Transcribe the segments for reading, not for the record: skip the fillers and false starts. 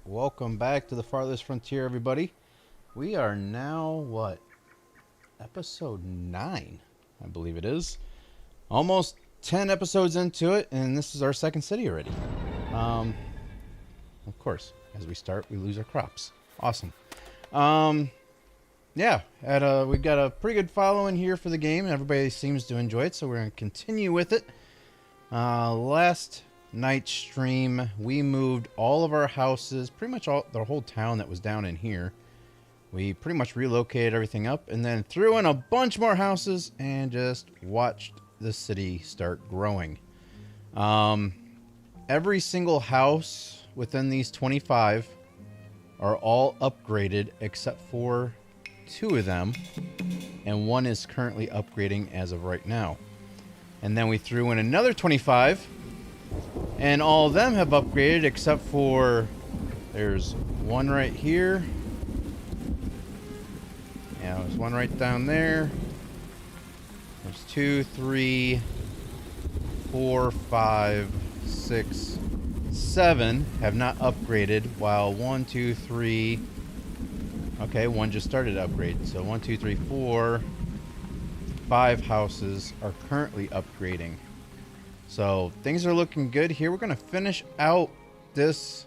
Welcome back to the Farthest Frontier, everybody. We are now, what? Episode 9, I believe it is. Almost 10 episodes into it, and this is our second city already. Of course, as we start, we lose our crops. Awesome. Yeah, we've got a pretty good following here for the game, and everybody seems to enjoy it, so we're going to continue with it. Last night's stream, we moved all of our houses, pretty much the whole town that was down in here. We pretty much relocated everything up, and then threw in a bunch more houses, and just watched the city start growing. Every single house within these 25 are all upgraded except for 2 of them, and 1 is currently upgrading as of right now. And then we threw in another 25, and all of them have upgraded except for there's 1 right here. Yeah, there's 1 right down there. There's 2, 3, 4, 5, 6, 7 have not upgraded, while 1, 2, 3. Okay, 1 just started to upgrade. So 1, 2, 3, 4, 5 houses are currently upgrading. So things are looking good here. We're going to finish out this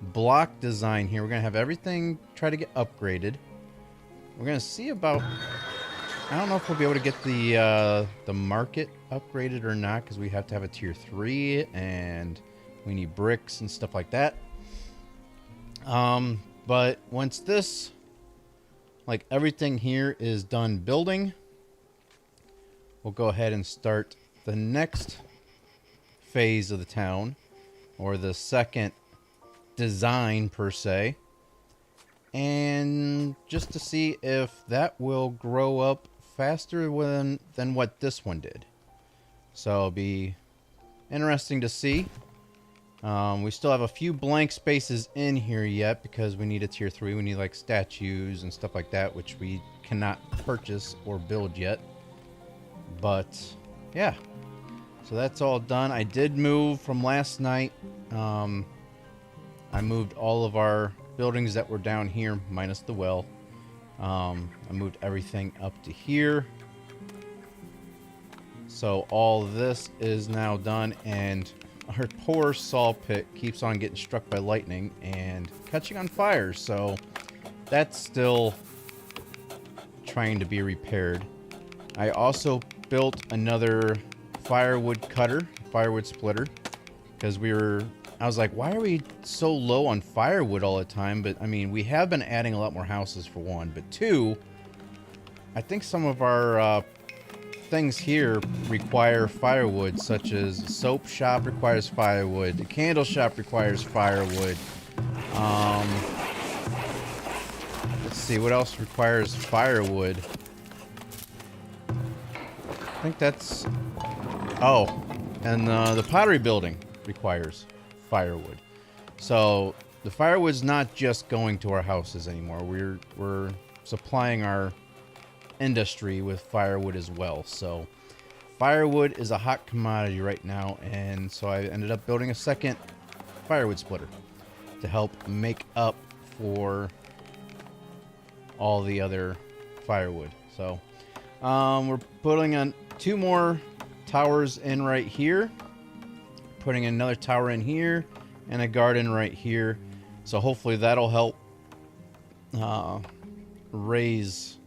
block design here. We're going to have everything try to get upgraded. we're gonna see about. I don't know if we'll be able to get the market upgraded or not, because we have to have a tier 3 and we need bricks and stuff like that. But once this, like everything here is done building, we'll go ahead and start the next phase of the town, or the second design per se, and just to see if that will grow up faster than what this one did. So it'll be interesting to see. We still have a few blank spaces in here yet because we need a tier 3. We need like statues and stuff like that, which we cannot purchase or build yet. But yeah, so that's all done. I did move from last night. I moved all of our buildings that were down here minus the well. I moved everything up to here. So all this is now done, and our poor saw pit keeps on getting struck by lightning and catching on fire. So that's still trying to be repaired. I also built another firewood cutter, firewood splitter, because I was like, why are we so low on firewood all the time? But I mean, we have been adding a lot more houses for one, but two, I think some of our things here require firewood, such as soap shop requires firewood, the candle shop requires firewood. Let's see, what else requires firewood? I think that's... Oh, and the pottery building requires firewood. So the firewood's not just going to our houses anymore. We're supplying our industry with firewood as well. So firewood is a hot commodity right now, and so I ended up building a second firewood splitter to help make up for all the other firewood. So we're putting on 2 more towers in right here, putting another tower in here, and a garden right here. So hopefully that'll help raise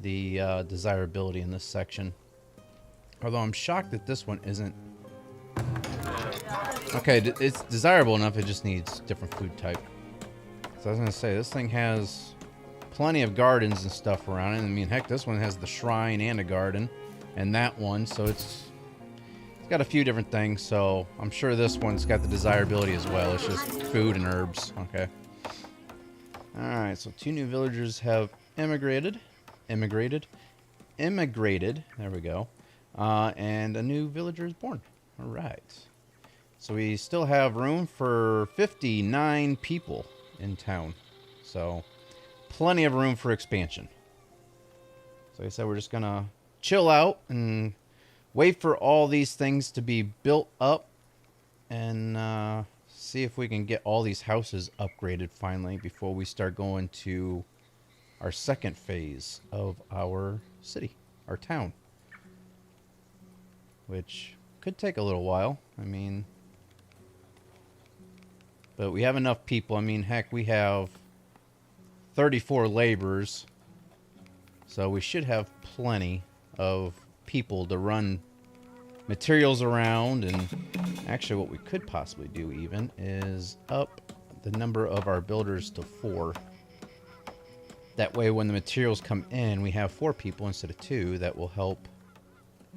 the desirability in this section. Although I'm shocked that this one isn't. Okay, it's desirable enough, it just needs different food type. So I was gonna say, this thing has plenty of gardens and stuff around it. I mean, heck, this one has the shrine and a garden, and that one, so it's got a few different things. So I'm sure this one's got the desirability as well. It's just food and herbs. Okay. All right, so 2 new villagers have immigrated. There we go. And a new villager is born. All right. So we still have room for 59 people in town. So plenty of room for expansion. So like I said, we're just going to chill out and wait for all these things to be built up and see if we can get all these houses upgraded finally before we start going to our second phase of our city, our town, which could take a little while. I mean, but we have enough people. I mean, heck, we have 34 laborers, so we should have plenty of people to run materials around. And actually what we could possibly do even is up the number of our builders to 4. That way when the materials come in, we have 4 people instead of 2 that will help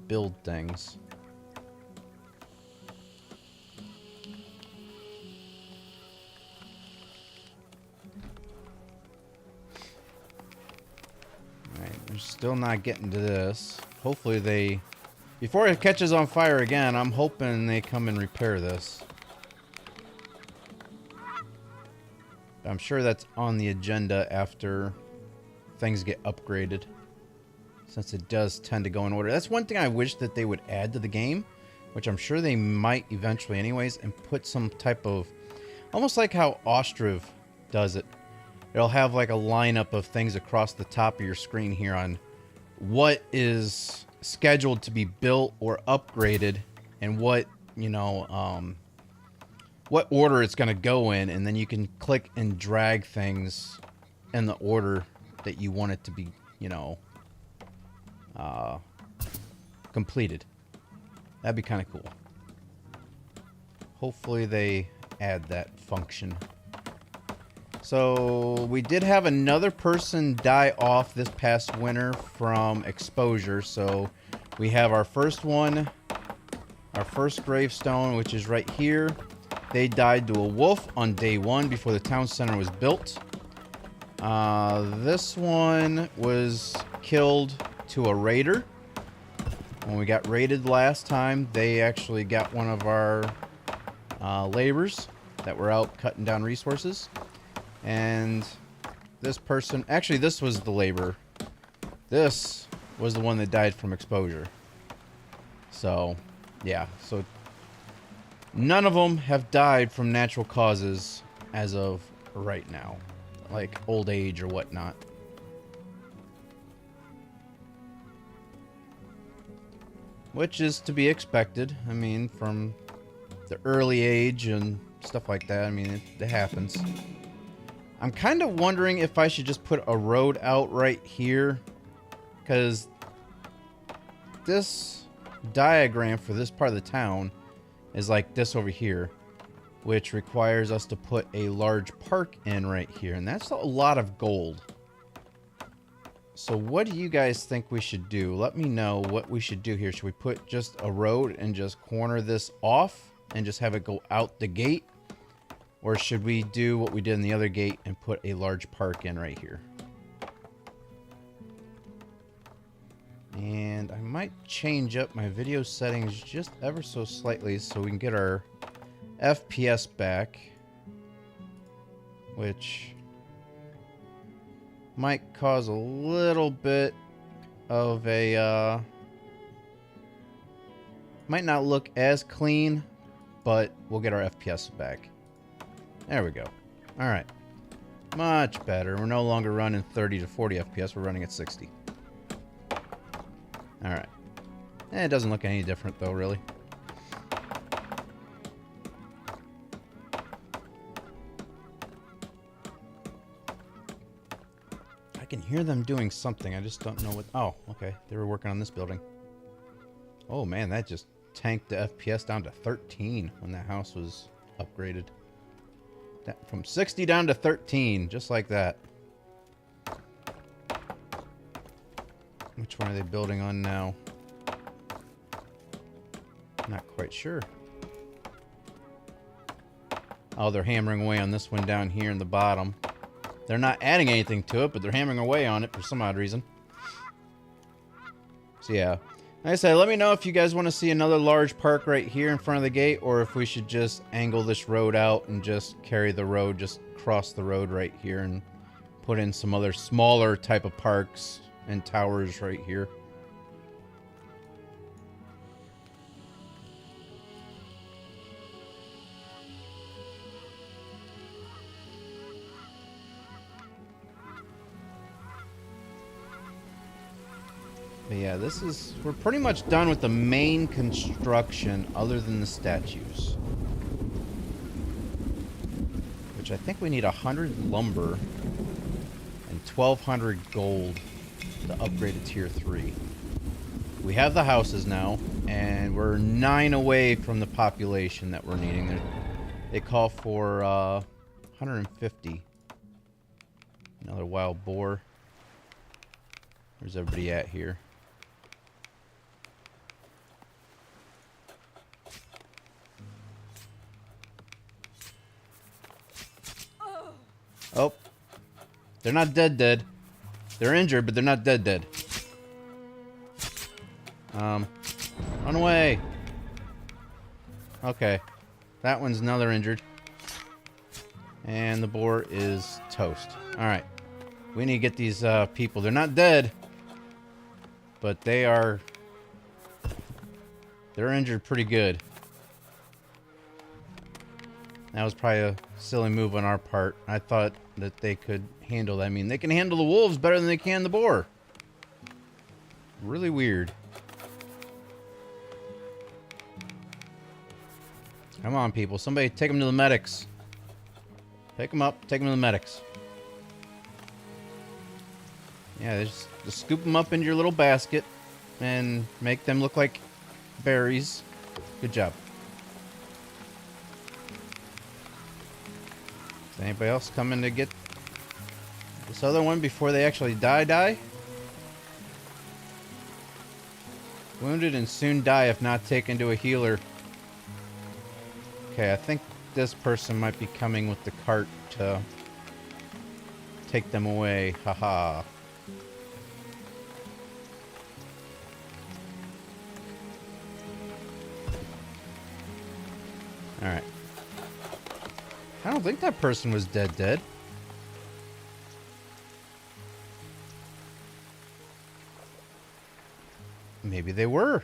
build things. Alright, they're still not getting to this. Hopefully they... Before it catches on fire again, I'm hoping they come and repair this. I'm sure that's on the agenda after things get upgraded, since it does tend to go in order. That's one thing I wish that they would add to the game, which I'm sure they might eventually anyways, and put some type of, almost like how Ostriv does it. It'll have like a lineup of things across the top of your screen here on what is scheduled to be built or upgraded, and what, you know, what order it's going to go in, and then you can click and drag things in the order that you want it to be, you know, completed. That'd be kind of cool. Hopefully they add that function. So we did have another person die off this past winter from exposure. So we have our first one, our first gravestone, which is right here. They died to a wolf on day 1 before the town center was built. This one was killed to a raider. When we got raided last time, they actually got one of our laborers that were out cutting down resources. And this person, actually this was the laborer. This was the one that died from exposure. So, yeah. So, none of them have died from natural causes as of right now. Like old age or whatnot. Which is to be expected. I mean, from the early age and stuff like that. I mean, it happens. I'm kind of wondering if I should just put a road out right here. Because this diagram for this part of the town is like this over here. Which requires us to put a large park in right here. And that's a lot of gold. So what do you guys think we should do? Let me know what we should do here. Should we put just a road and just corner this off and just have it go out the gate? Or should we do what we did in the other gate and put a large park in right here? And I might change up my video settings just ever so slightly so we can get our FPS back. Which might cause a little bit of a, might not look as clean, but we'll get our FPS back. There we go. Alright. Much better. We're no longer running 30 to 40 FPS, we're running at 60. Alright. It doesn't look any different though, really. I can hear them doing something. I just don't know what... Oh, okay. They were working on this building. Oh, man. That just tanked the FPS down to 13 when that house was upgraded. That, from 60 down to 13. Just like that. Which one are they building on now? Not quite sure. Oh, they're hammering away on this one down here in the bottom. They're not adding anything to it, but they're hammering away on it for some odd reason. So yeah. Like I said, let me know if you guys want to see another large park right here in front of the gate, or if we should just angle this road out and just carry the road, just cross the road right here and put in some other smaller type of parks and towers right here. But yeah, this is... We're pretty much done with the main construction other than the statues. Which I think we need 100 lumber and 1,200 gold to upgrade to tier 3. We have the houses now, and we're 9 away from the population that we're needing. They call for 150. Another wild boar. Where's everybody at here? Oh. They're not dead. They're injured, but they're not dead. Run away. Okay. That one's another injured. And the boar is toast. Alright. We need to get these people. They're not dead. But they are... They're injured pretty good. That was probably a silly move on our part. I thought that they could handle that. I mean, they can handle the wolves better than they can the boar. Really weird. Come on, people. Somebody take them to the medics. Pick them up. Take them to the medics. Yeah, just scoop them up into your little basket and make them look like berries. Good job. Is anybody else coming to get this other one before they actually die? Wounded and soon die if not taken to a healer. Okay, I think this person might be coming with the cart to take them away. Haha. Alright. I don't think that person was dead. Maybe they were.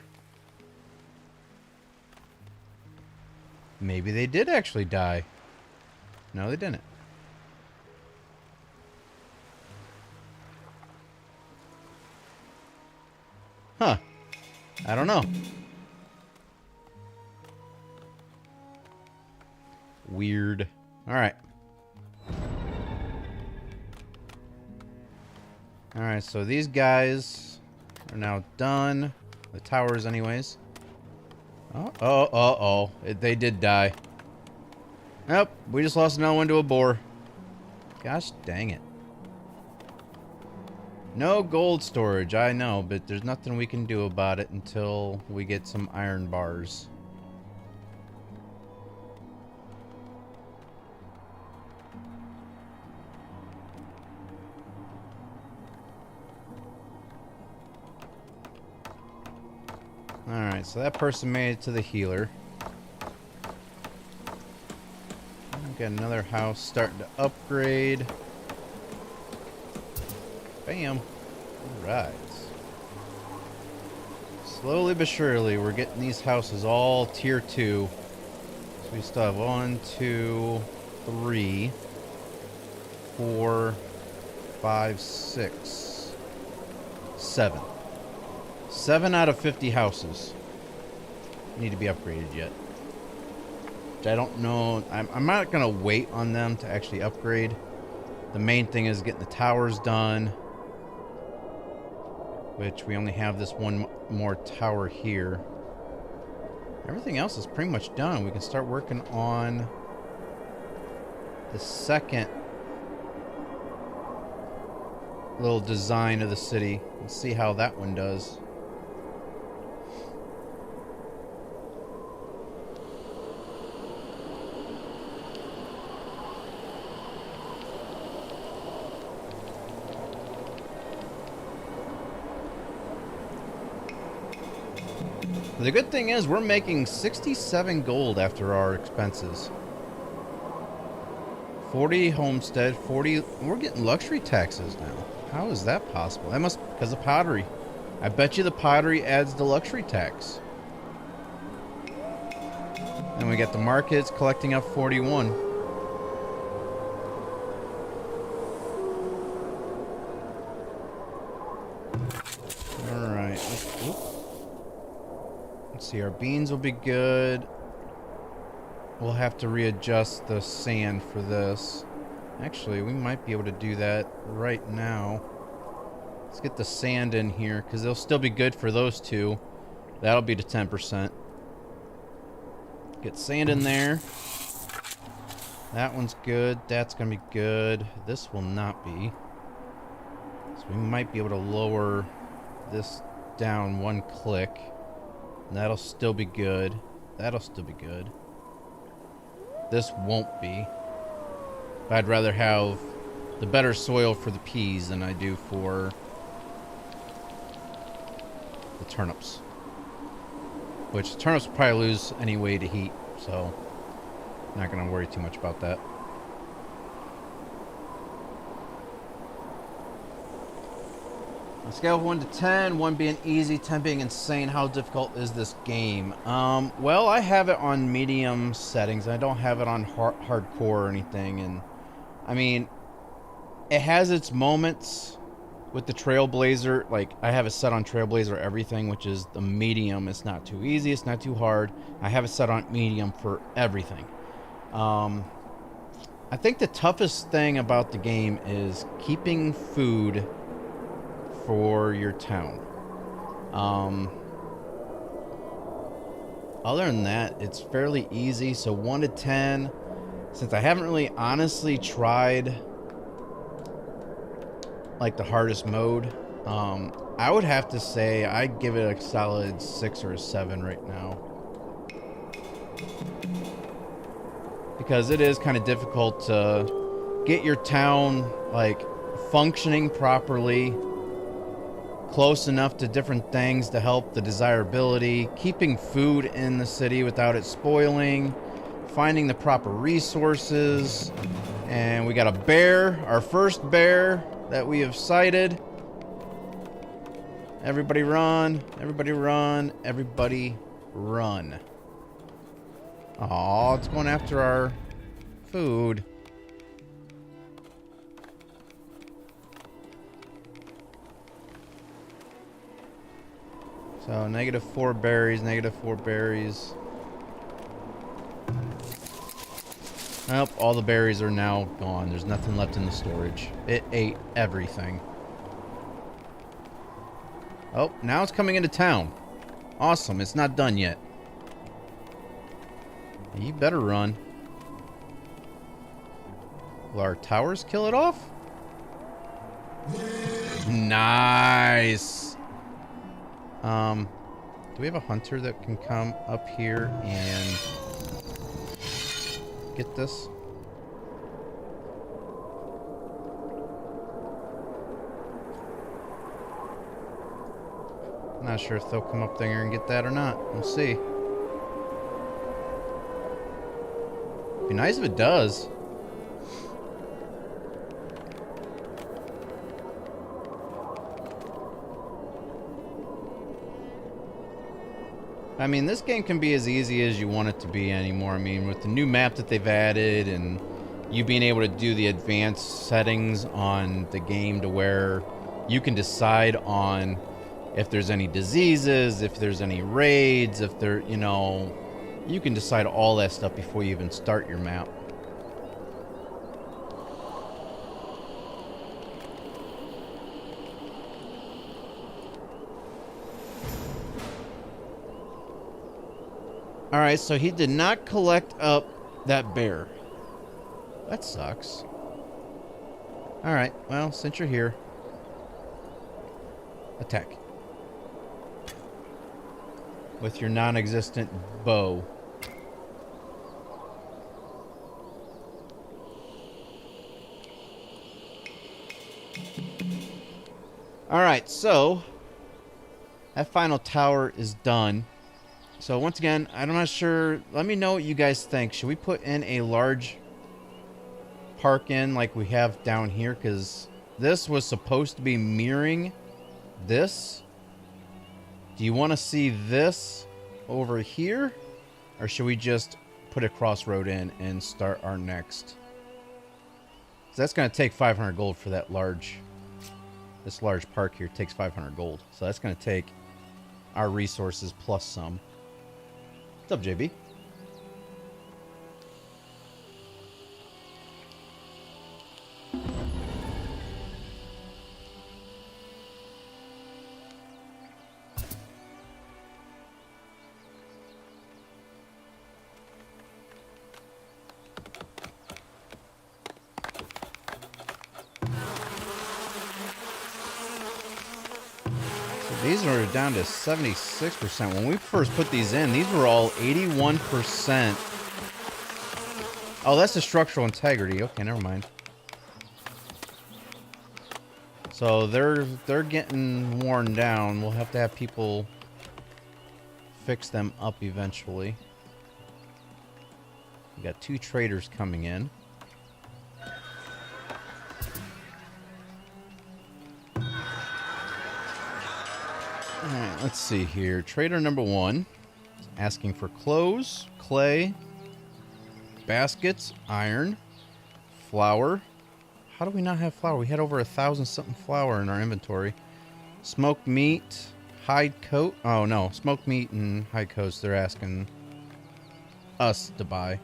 Maybe they did actually die. No, they didn't. Huh. I don't know. Weird. Alright. Alright, so these guys are now done. The towers anyways. Oh. They did die. Nope, we just lost another one to a boar. Gosh dang it. No gold storage, I know, but there's nothing we can do about it until we get some iron bars. Alright, so that person made it to the healer. Got another house starting to upgrade. Bam. Alright. Slowly but surely, we're getting these houses all tier 2. So we still have 1, 2, 3, 4, 5, 6, 7. 7 out of 50 houses need to be upgraded yet. I don't know. I'm not going to wait on them to actually upgrade. The main thing is getting the towers done. Which we only have this one more tower here. Everything else is pretty much done. We can start working on the second little design of the city. Let's see how that one does. The good thing is we're making 67 gold after our expenses. 40 homestead, 40... We're getting luxury taxes now. How is that possible? That must be because of pottery. I bet you the pottery adds the luxury tax. And we got the markets collecting up 41. Alright. Let's see, our beans will be good. We'll have to readjust the sand for this. Actually, we might be able to do that right now. Let's get the sand in here, because they'll still be good for those two. That'll be to 10%. Get sand in there. That one's good. That's going to be good. This will not be. So we might be able to lower this down one click. And that'll still be good. That'll still be good. This won't be. But I'd rather have the better soil for the peas than I do for the turnips. Which turnips will probably lose anyway to heat, so I'm not going to worry too much about that. On a scale of 1 to 10, 1 being easy, 10 being insane, how difficult is this game? Well, I have it on medium settings. I don't have it on hardcore or anything. And I mean, it has its moments with the Trailblazer. Like, I have it set on Trailblazer everything, which is the medium. It's not too easy. It's not too hard. I have it set on medium for everything. I think the toughest thing about the game is keeping food for your town. Other than that, it's fairly easy. So 1 to 10. Since I haven't really honestly tried like the hardest mode, I would have to say I'd give it a solid 6 or a 7 right now. Because it is kind of difficult to get your town like functioning properly, close enough to different things to help the desirability, keeping food in the city without it spoiling, finding the proper resources. And we got a bear, our first bear that we have sighted. Everybody run, everybody run, everybody run. Aw, it's going after our food. So, -4 berries, -4 berries. Nope, all the berries are now gone. There's nothing left in the storage. It ate everything. Oh, now it's coming into town. Awesome, it's not done yet. You better run. Will our towers kill it off? Nice. Do we have a hunter that can come up here and get this? Not sure if they'll come up there and get that or not. We'll see. Be nice if it does. I mean, this game can be as easy as you want it to be anymore. I mean, with the new map that they've added and you being able to do the advanced settings on the game to where you can decide on if there's any diseases, if there's any raids, if there, you know, you can decide all that stuff before you even start your map. Alright, so he did not collect up that bear. That sucks. Alright, well, since you're here, attack. With your non-existent bow. Alright, so that final tower is done. So once again, I'm not sure. Let me know what you guys think. Should we put in a large park in like we have down here? Because this was supposed to be mirroring this. Do you want to see this over here? Or should we just put a crossroad in and start our next? So that's going to take 500 gold for that large. This large park here takes 500 gold. So that's going to take our resources plus some. What's up, JB? These are down to 76%. When we first put these in, these were all 81%. Oh, that's the structural integrity. Okay, never mind. So they're getting worn down. We'll have to have people fix them up eventually. We got 2 traders coming in. Alright, let's see here. Trader number 1 is asking for clothes, clay, baskets, iron, flour. How do we not have flour? We had over 1,000 something flour in our inventory. Smoked meat, hide coat. Oh no, smoked meat and hide coats they're asking us to buy.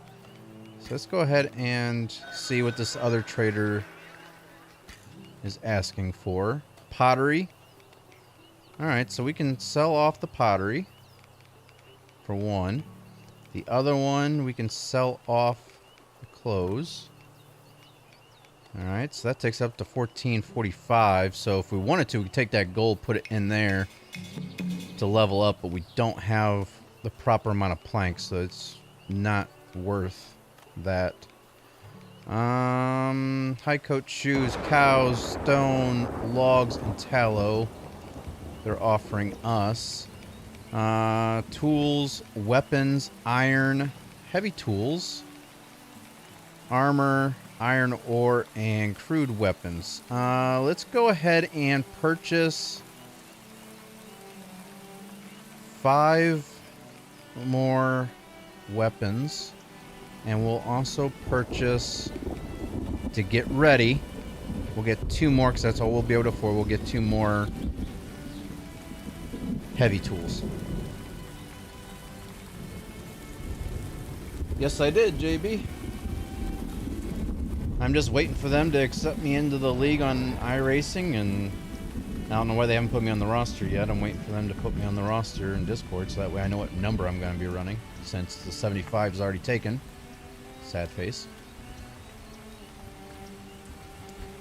So let's go ahead and see what this other trader is asking for. Pottery. Alright, so we can sell off the pottery. For one. The other one, we can sell off the clothes. Alright, so that takes up to 1445. So if we wanted to, we could take that gold, put it in there to level up, but we don't have the proper amount of planks, so it's not worth that. High coat shoes, cows, stone, logs, and tallow. They're offering us. Tools, weapons, iron, heavy tools, armor, iron ore, and crude weapons. Let's go ahead and purchase 5 more weapons. And we'll also purchase, to get ready, we'll get 2 more, because that's all we'll be able to afford. We'll get 2 more heavy tools. Yes, I did, JB. I'm just waiting for them to accept me into the league on iRacing, and I don't know why they haven't put me on the roster yet. I'm waiting for them to put me on the roster in Discord, so that way I know what number I'm going to be running, since the 75 is already taken. Sad face.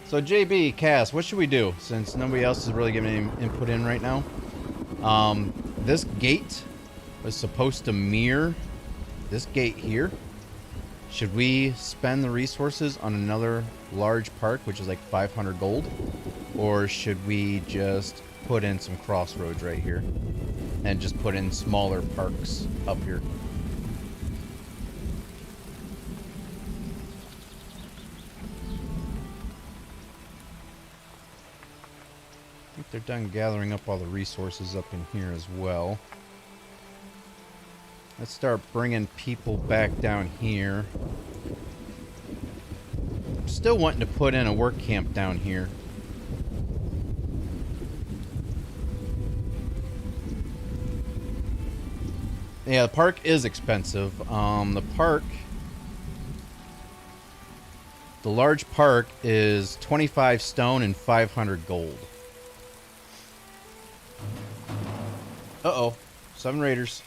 So JB, Cass, what should we do, since nobody else is really giving any input in right now? This gate was supposed to mirror this gate here. Should we spend the resources on another large park, which is like 500 gold? Or should we just put in some crossroads right here? And just put in smaller parks up here? I think they're done gathering up all the resources up in here as well. Let's start bringing people back down here. I'm still wanting to put in a work camp down here. Yeah, the park is expensive. The large park is 25 stone and 500 gold. Uh-oh. 7 raiders.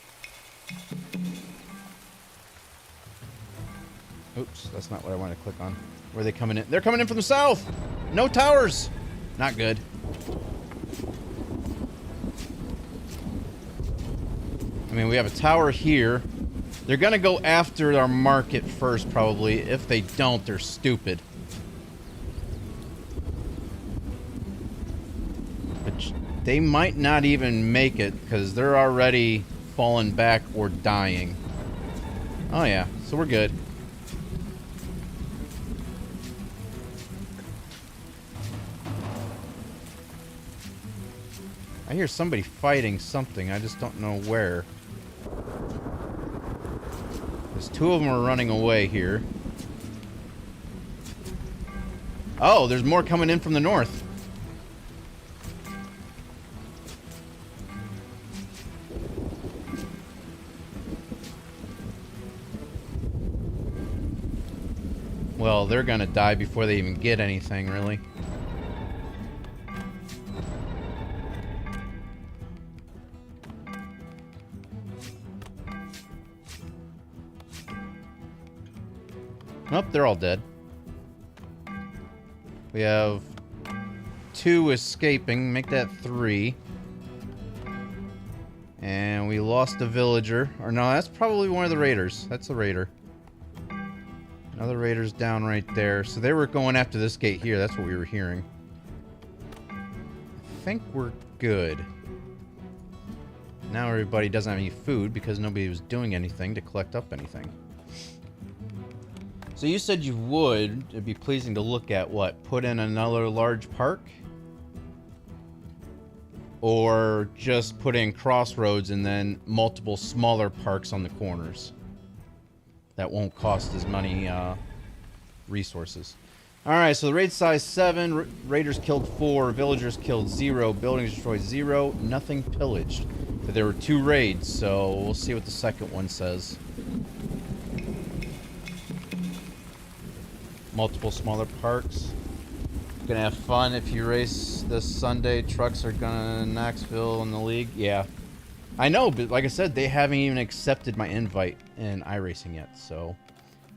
Oops, that's not what I wanted to click on. Where are they coming in? They're coming in from the south! No towers! Not good. I mean, we have a tower here. They're gonna go after our market first, probably. If they don't, they're stupid. But they might not even make it, because they're already falling back or dying. Oh yeah, so we're good. I hear somebody fighting something, I just don't know where. There's 2 of them are running away here. Oh, there's more coming in from the north. Well, they're gonna die before they even get anything, really. Nope, they're all dead. We have 2 escaping. Make that 3. And we lost a villager. Or no, that's probably one of the raiders. That's a raider. Another raider's down right there. So they were going after this gate here. That's what we were hearing. I think we're good. Now everybody doesn't have any food because nobody was doing anything to collect up anything. So you said you would. It'd be pleasing to look at what? Put in another large park? Or just put in crossroads and then multiple smaller parks on the corners? That won't cost as many resources. Alright, so the raid size 7. Raiders killed 4. Villagers killed 0. Buildings destroyed 0. Nothing pillaged. But there were 2 raids, so we'll see what the second one says. Multiple smaller parks. Gonna have fun if you race this Sunday. Trucks are gonna Knoxville in the league. Yeah. I know, but like I said, they haven't even accepted my invite in iRacing yet, so...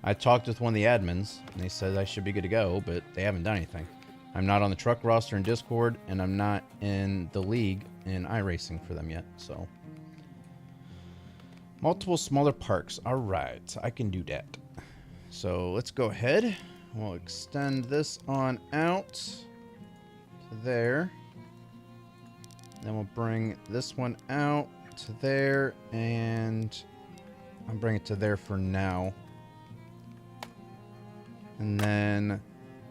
I talked with one of the admins, and they said I should be good to go, but they haven't done anything. I'm not on the truck roster in Discord, and I'm not in the league in iRacing for them yet, so... Multiple smaller parks. Alright, I can do that. So, let's go ahead. We'll extend this on out to there. Then we'll bring this one out to there, and I'll bring it to there for now. And then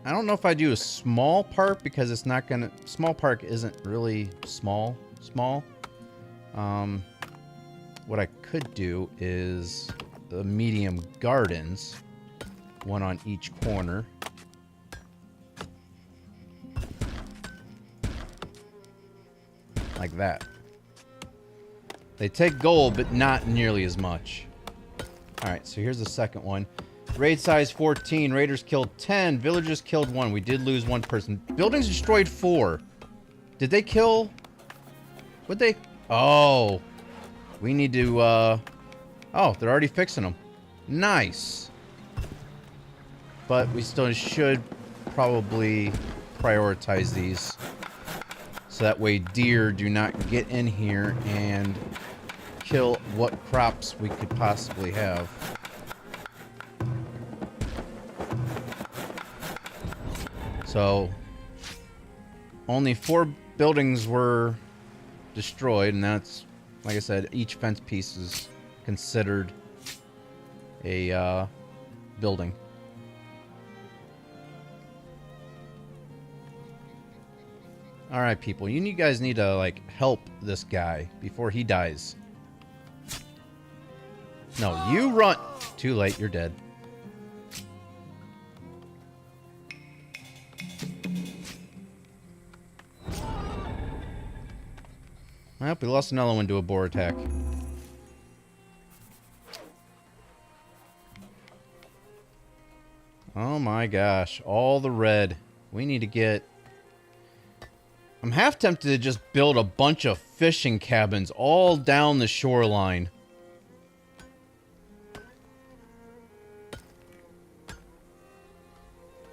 I don't know if I do a small park because it's not gonna... Small park isn't really small. What I could do is the medium gardens, one on each corner. Like that. They take gold, but not nearly as much. Alright, so here's the second one. Raid size 14. Raiders killed 10. Villagers killed 1. We did lose 1 person. Buildings destroyed 4. Did they kill... What'd they... Oh. We need to, Oh, they're already fixing them. Nice. But we still should probably prioritize these. So that way deer do not get in here and kill what crops we could possibly have. So, only 4 buildings were destroyed, and that's, like I said, each fence piece is considered a building. Alright, people, you guys need to, like, help this guy before he dies. No, you run! Too late, you're dead. Well, we lost another one to a boar attack. Oh my gosh. All the red. We need to get... I'm half tempted to just build a bunch of fishing cabins all down the shoreline.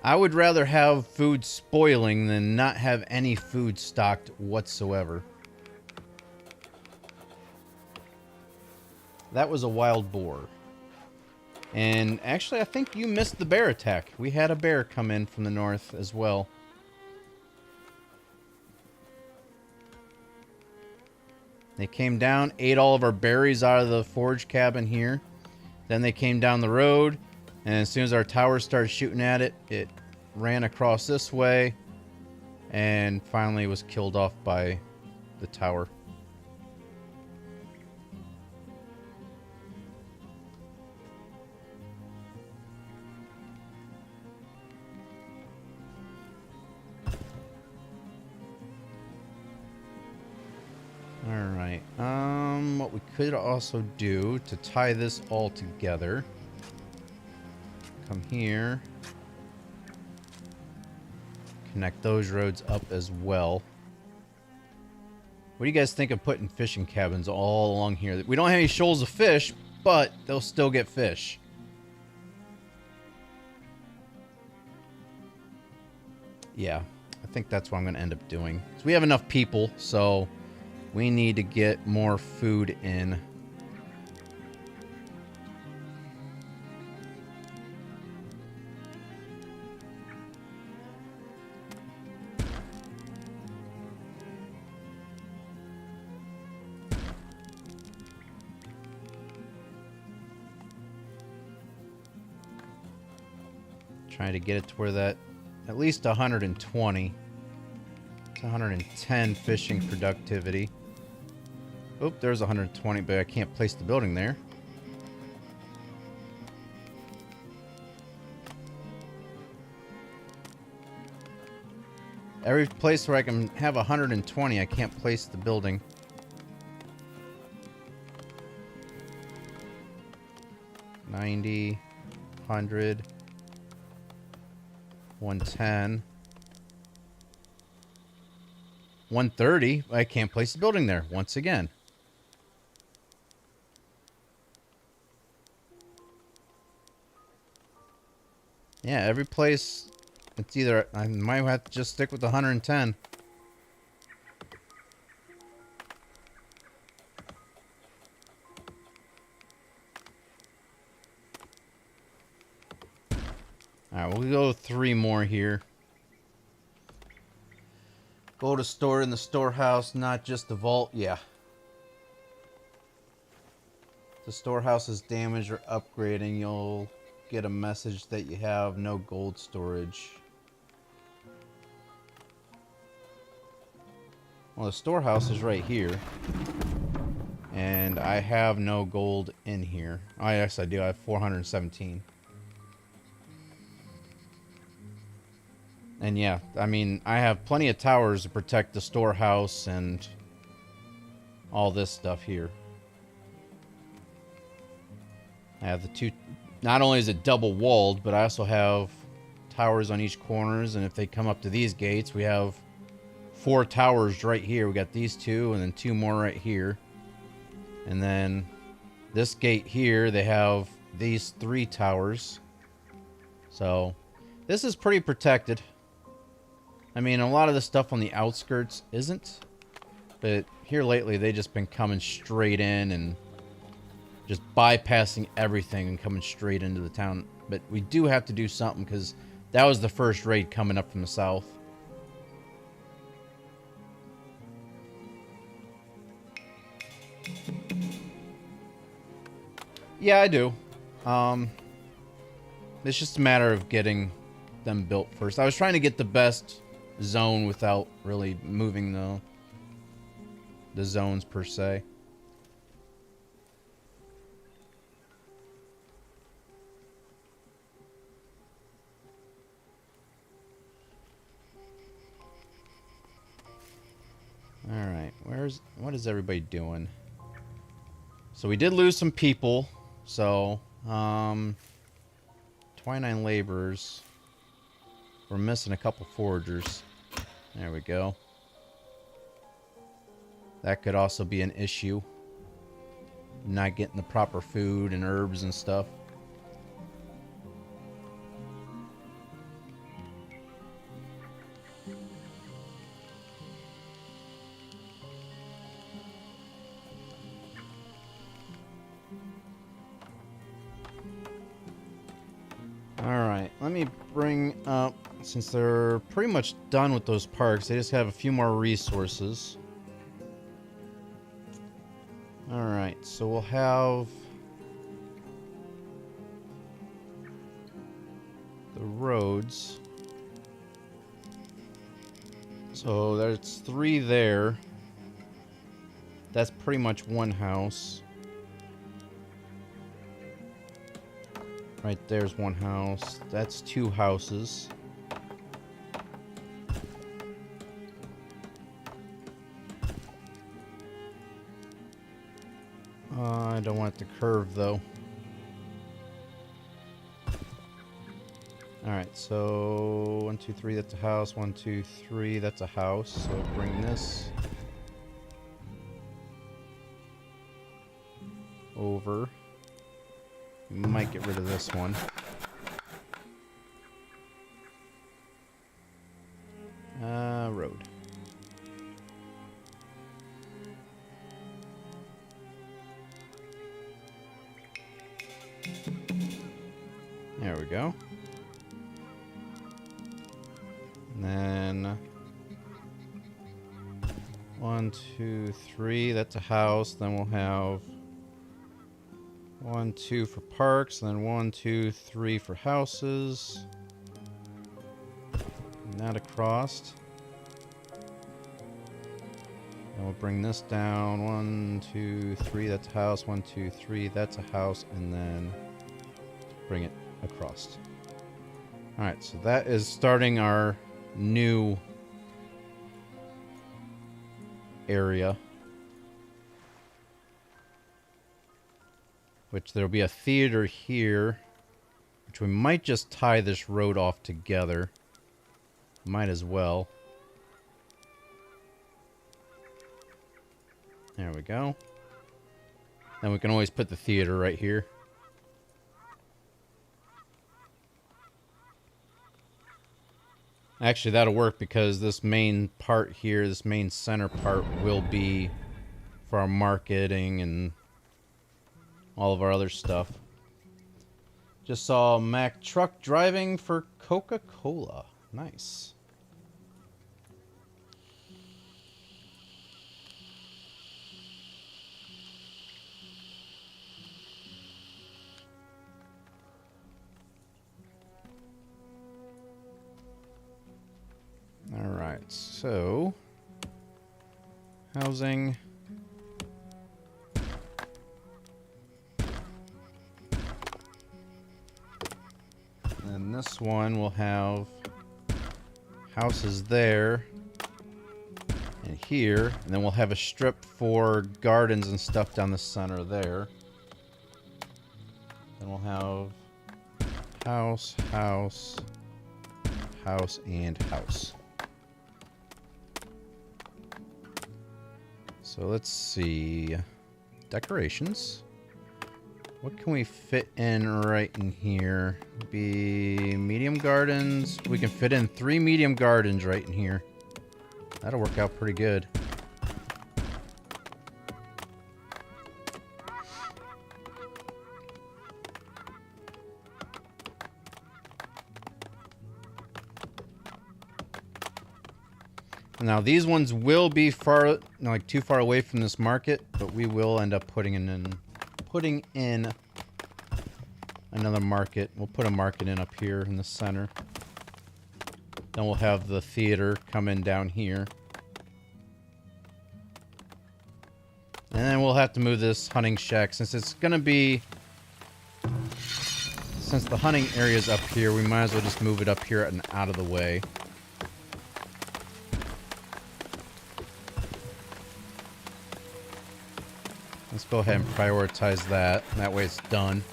I would rather have food spoiling than not have any food stocked whatsoever. That was a wild boar. And actually, I think you missed the bear attack. We had a bear come in from the north as well. They came down, ate all of our berries out of the forage cabin here. Then they came down the road, and as soon as our tower started shooting at it, it ran across this way and finally was killed off by the tower. Alright, what we could also do to tie this all together, come here, connect those roads up as well. What do you guys think of putting fishing cabins all along here? We don't have any shoals of fish, but they'll still get fish. Yeah, I think that's what I'm going to end up doing. So we have enough people, so we need to get more food in. Trying to get it to where that at least 120 to 110 fishing productivity. Oop, there's 120, but I can't place the building there. Every place where I can have 120, I can't place the building. $90, $100, $110. 130. I can't place the building there once again. Yeah, every place, it's either, I might have to just stick with the 110. Alright, we'll go 3 more here. Go to store in the storehouse, not just the vault. Yeah. If the storehouse is damaged or upgrading, you'll get a message that you have no gold storage. Well, the storehouse is right here. And I have no gold in here. Oh, yes, I do. I have 417. And yeah, I mean, I have plenty of towers to protect the storehouse and all this stuff here. I have the 2... Not only is it double walled, but I also have towers on each corners. And if they come up to these gates, we have 4 towers right here. We got these 2 and then 2 more right here. And then this gate here, they have these 3 towers. So this is pretty protected. I mean, a lot of the stuff on the outskirts isn't. But here lately, they've just been coming straight in and just bypassing everything and coming straight into the town. But we do have to do something because that was the first raid coming up from the south. Yeah, I do. It's just a matter of getting them built first. I was trying to get the best zone without really moving the zones per se. Alright, what is everybody doing? So we did lose some people. So, 29 laborers. We're missing a couple foragers. There we go. That could also be an issue. Not getting the proper food and herbs and stuff. Alright, let me bring up, since they're pretty much done with those parks, they just have a few more resources. Alright, so we'll have the roads. So there's 3 there. That's pretty much 1 house. Right there's 1 house. That's 2 houses. I don't want it to curve though. Alright, so 1, 2, 3, that's a house. 1, 2, 3, that's a house. So bring this over. Might get rid of this one. Road. There we go. And then 1, 2, 3, that's a house. Then we'll have 1, 2 for parks, and then 1, 2, 3 for houses. And that across. And we'll bring this down. 1, 2, 3, that's a house. 1, 2, 3, that's a house. And then bring it across. Alright, so that is starting our new area. Which there'll be a theater here. Which we might just tie this road off together. Might as well. There we go. And we can always put the theater right here. Actually, that'll work because this main part here, this main center part, will be for our marketing and all of our other stuff. Just saw a Mack truck driving for Coca-Cola. Nice. Alright, so housing. And this one will have houses there and here, and then we'll have a strip for gardens and stuff down the center there. Then we'll have house, house, house, and house. So let's see. Decorations. What can we fit in right in here? Be medium gardens. We can fit in 3 medium gardens right in here. That'll work out pretty good. Now these ones will be far, like too far away from this market, but we will end up putting in another market. We'll put a market in up here in the center. Then we'll have the theater come in down here. And then we'll have to move this hunting shack since it's going to be... Since the hunting area is up here, we might as well just move it up here and out of the way. Let's go ahead and prioritize that. That way it's done.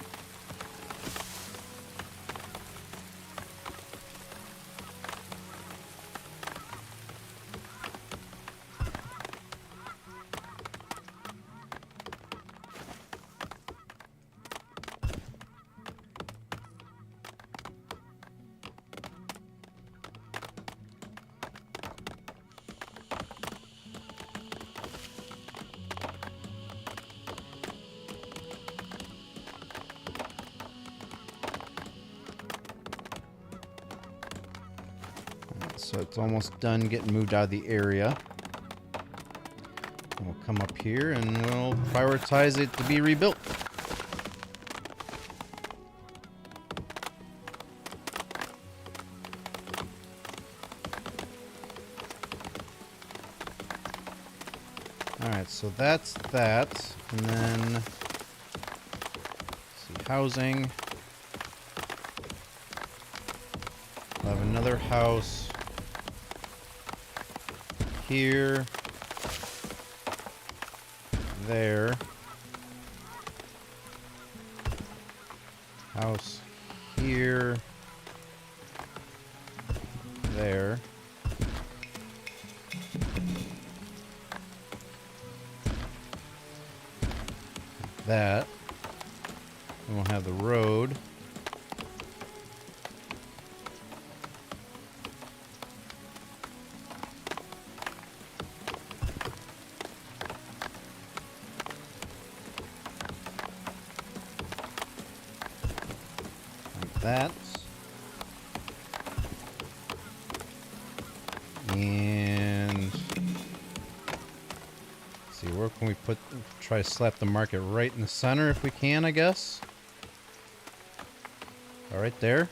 So it's almost done getting moved out of the area. And we'll come up here and we'll prioritize it to be rebuilt. Alright, so that's that. And then, let's see, housing. We'll have another house here, there, house here, there, that, and we'll have the road. That. And let's see, where can we try to slap the market right in the center if we can, I guess. All right there.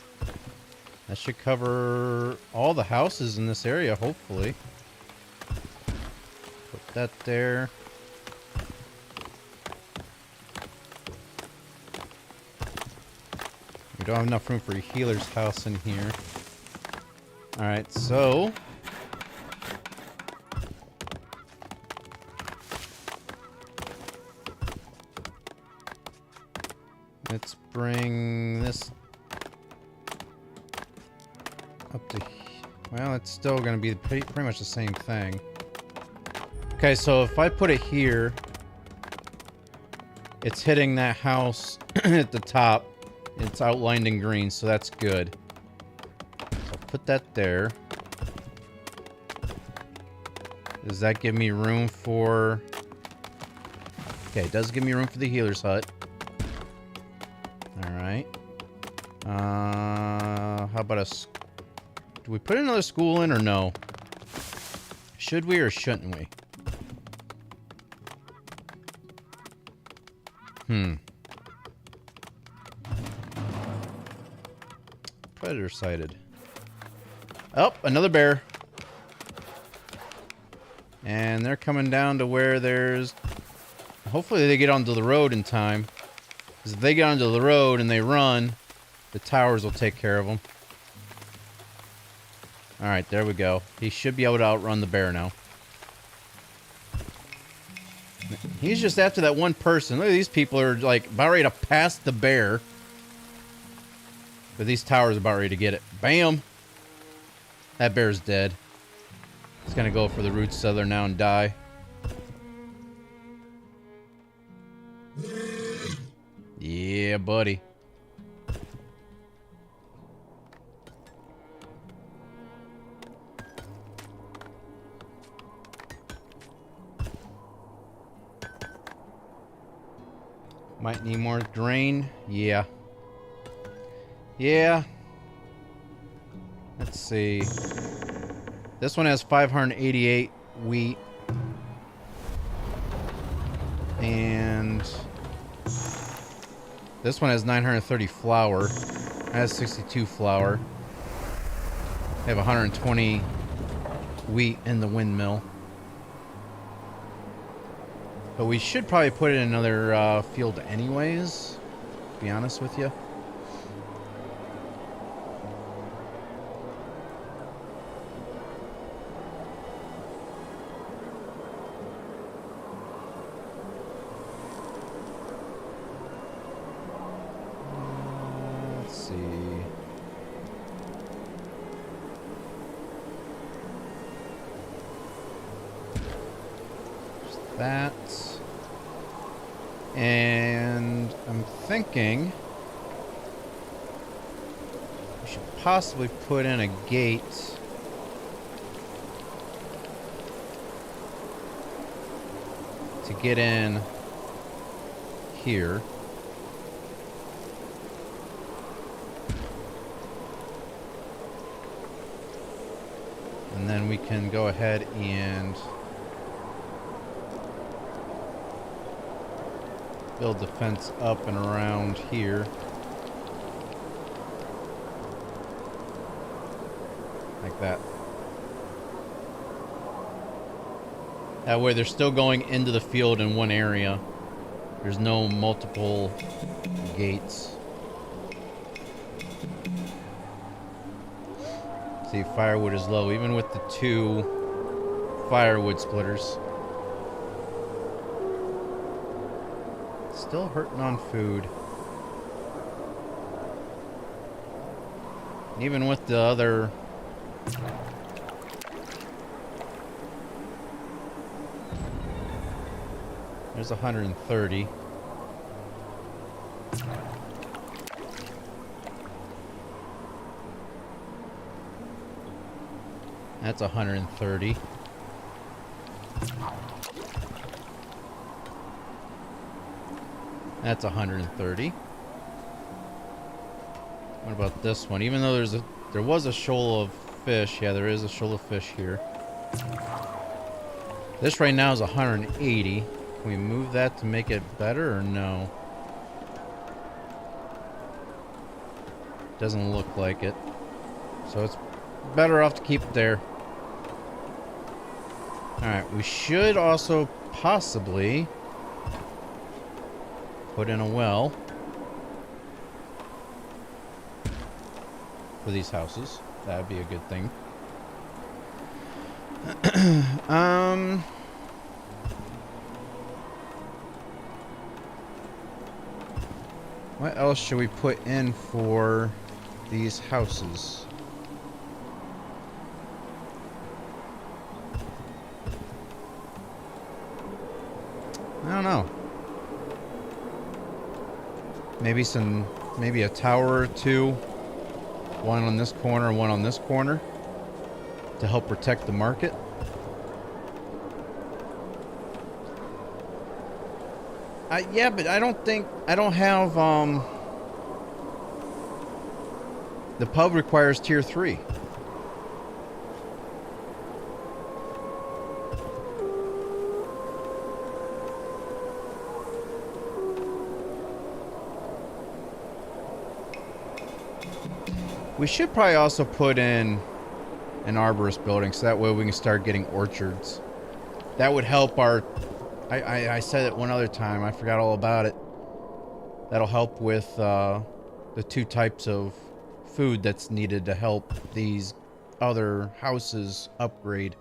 That should cover all the houses in this area, hopefully. Put that there. We don't have enough room for a healer's house in here. Alright, so... let's bring this up to... well, it's still going to be pretty much the same thing. Okay, so if I put it here, it's hitting that house at the top. It's outlined in green, so that's good. So I'll put that there. Does that give me room for... Okay, it does give me room for the healer's hut. Alright. How about a... Do we put another school in or no? Should we or shouldn't we? Predator sighted. Oh, another bear. And they're coming down to where there's... Hopefully they get onto the road in time. Because if they get onto the road and they run, the towers will take care of them. Alright, there we go. He should be able to outrun the bear now. He's just after that one person. Look at these people are like about ready to pass the bear. But these towers are about ready to get it. Bam! That bear's dead. He's gonna go for the root cellar now and die. Yeah, buddy. Might need more grain. Yeah. Yeah. Let's see. This one has 588 wheat. And this one has 930 flour. That has 62 flour. They have 120 wheat in the windmill. But we should probably put it in another field anyways, to be honest with you. Let's see. Just that. And I'm thinking we should possibly put in a gate to get in here. And then we can go ahead and build the fence up and around here. Like that. That way they're still going into the field in one area. There's no multiple gates. See, firewood is low, even with the 2 firewood splitters. Still hurting on food. Even with the other... There's 130. That's 130. That's 130. What about this one? Even though there was a shoal of fish. Yeah, there is a shoal of fish here. This right now is 180. Can we move that to make it better or no? Doesn't look like it. So it's better off to keep it there. Alright, we should also possibly put in a well for these houses. That would be a good thing. What else should we put in for these houses? don't know. Maybe a tower or two. One on this corner, one on this corner. To help protect the market. Yeah, but I don't have, the pub requires tier 3. We should probably also put in an arborist building, so that way we can start getting orchards. That would help our... I said it one other time, I forgot all about it. That'll help with the 2 types of food that's needed to help these other houses upgrade.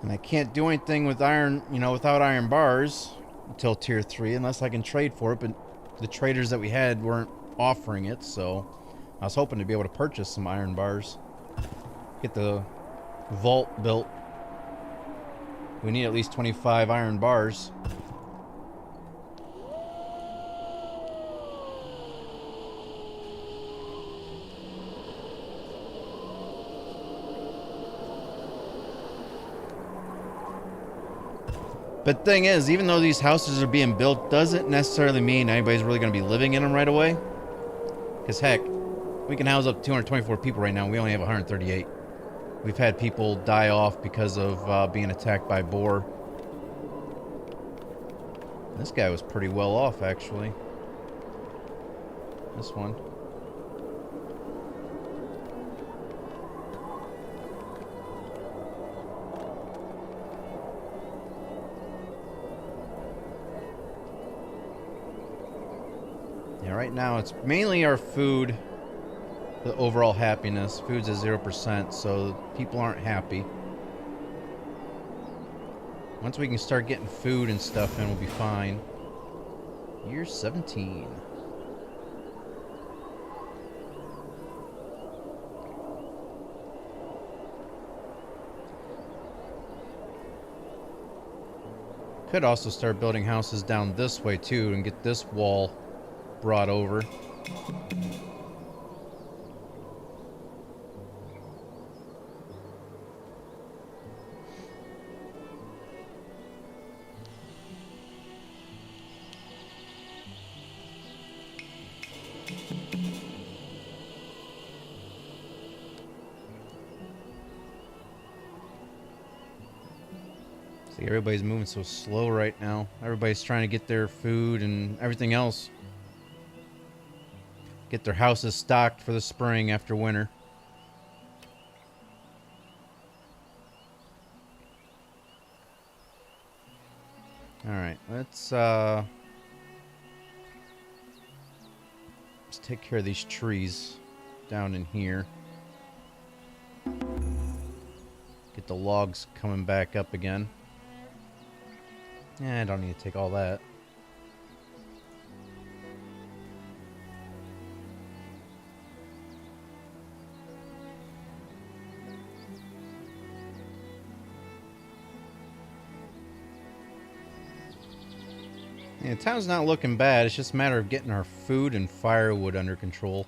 And I can't do anything with iron, without iron bars until tier 3 unless I can trade for it, but the traders that we had weren't offering it, so I was hoping to be able to purchase some iron bars. Get the vault built. We need at least 25 iron bars. But the thing is, even though these houses are being built, doesn't necessarily mean anybody's really going to be living in them right away. Because heck, we can house up 224 people right now. We only have 138. We've had people die off because of being attacked by boar. This guy was pretty well off, actually. This one. Yeah, right now it's mainly our food, the overall happiness. Food's at 0%, so people aren't happy. Once we can start getting food and stuff in, we'll be fine. Year 17. Could also start building houses down this way too and get this wall brought over. See, everybody's moving so slow right now. Everybody's trying to get their food and everything else. Get their houses stocked for the spring after winter. Alright, let's take care of these trees down in here. Get the logs coming back up again. I don't need to take all that. Yeah, the town's not looking bad. It's just a matter of getting our food and firewood under control.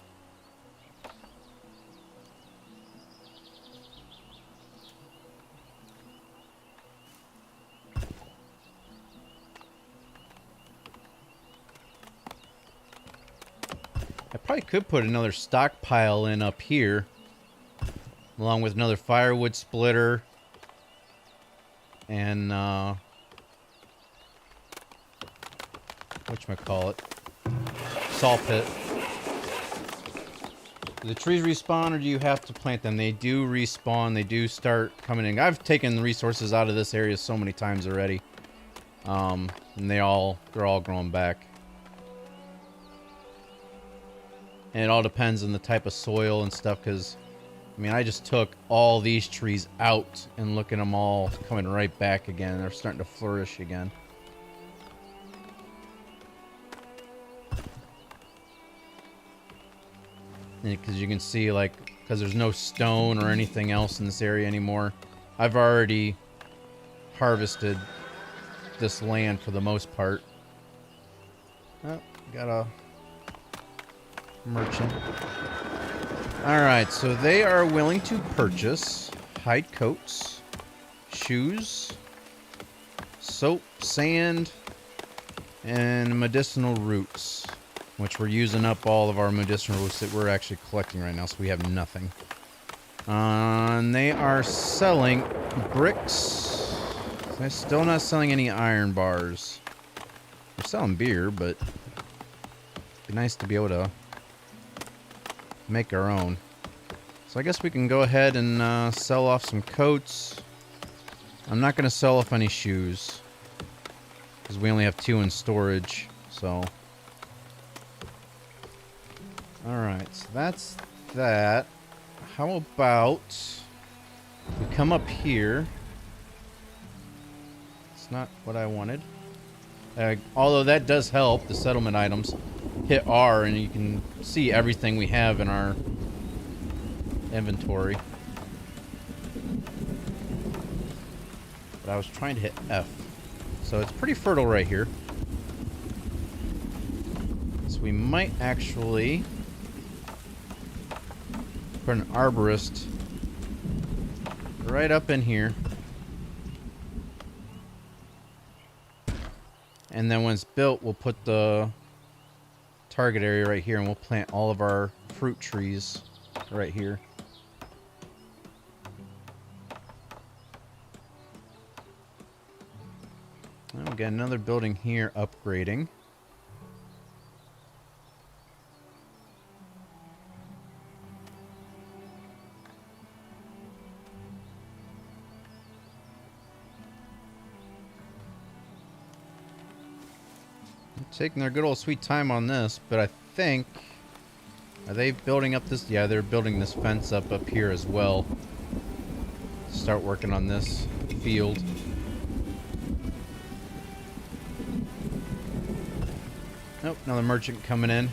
I probably could put another stockpile in up here, along with another firewood splitter and whatchamacallit, salt pit. Do the trees respawn, or do you have to plant them? They do respawn. They do start coming in. I've taken the resources out of this area so many times already, and they're all growing back. And it all depends on the type of soil and stuff, because I mean, I just took all these trees out and look at them all coming right back again. They're starting to flourish again. Because you can see, like, because there's no stone or anything else in this area anymore, I've already harvested this land for the most part. Oh, got a merchant. Alright, so they are willing to purchase hide coats, shoes, soap, sand, and medicinal roots, which we're using up all of our medicinal roots that we're actually collecting right now, so we have nothing. And they are selling bricks. They're still not selling any iron bars. They're selling beer, but it'd be nice to be able to make our own. So I guess we can go ahead and sell off some coats. I'm not going to sell off any shoes, because we only have 2 in storage, so... Alright, so that's that. How about we come up here? It's not what I wanted. Although that does help, the settlement items. Hit R and you can see everything we have in our inventory. But I was trying to hit F. So it's pretty fertile right here. So we might actually put an arborist right up in here. And then when it's built, we'll put the target area right here, and we'll plant all of our fruit trees right here. Well, we got another building here upgrading. Taking their good old sweet time on this, but I think... Are they building up this? Yeah, they're building this fence up here as well. Start working on this field. Nope, another merchant coming in.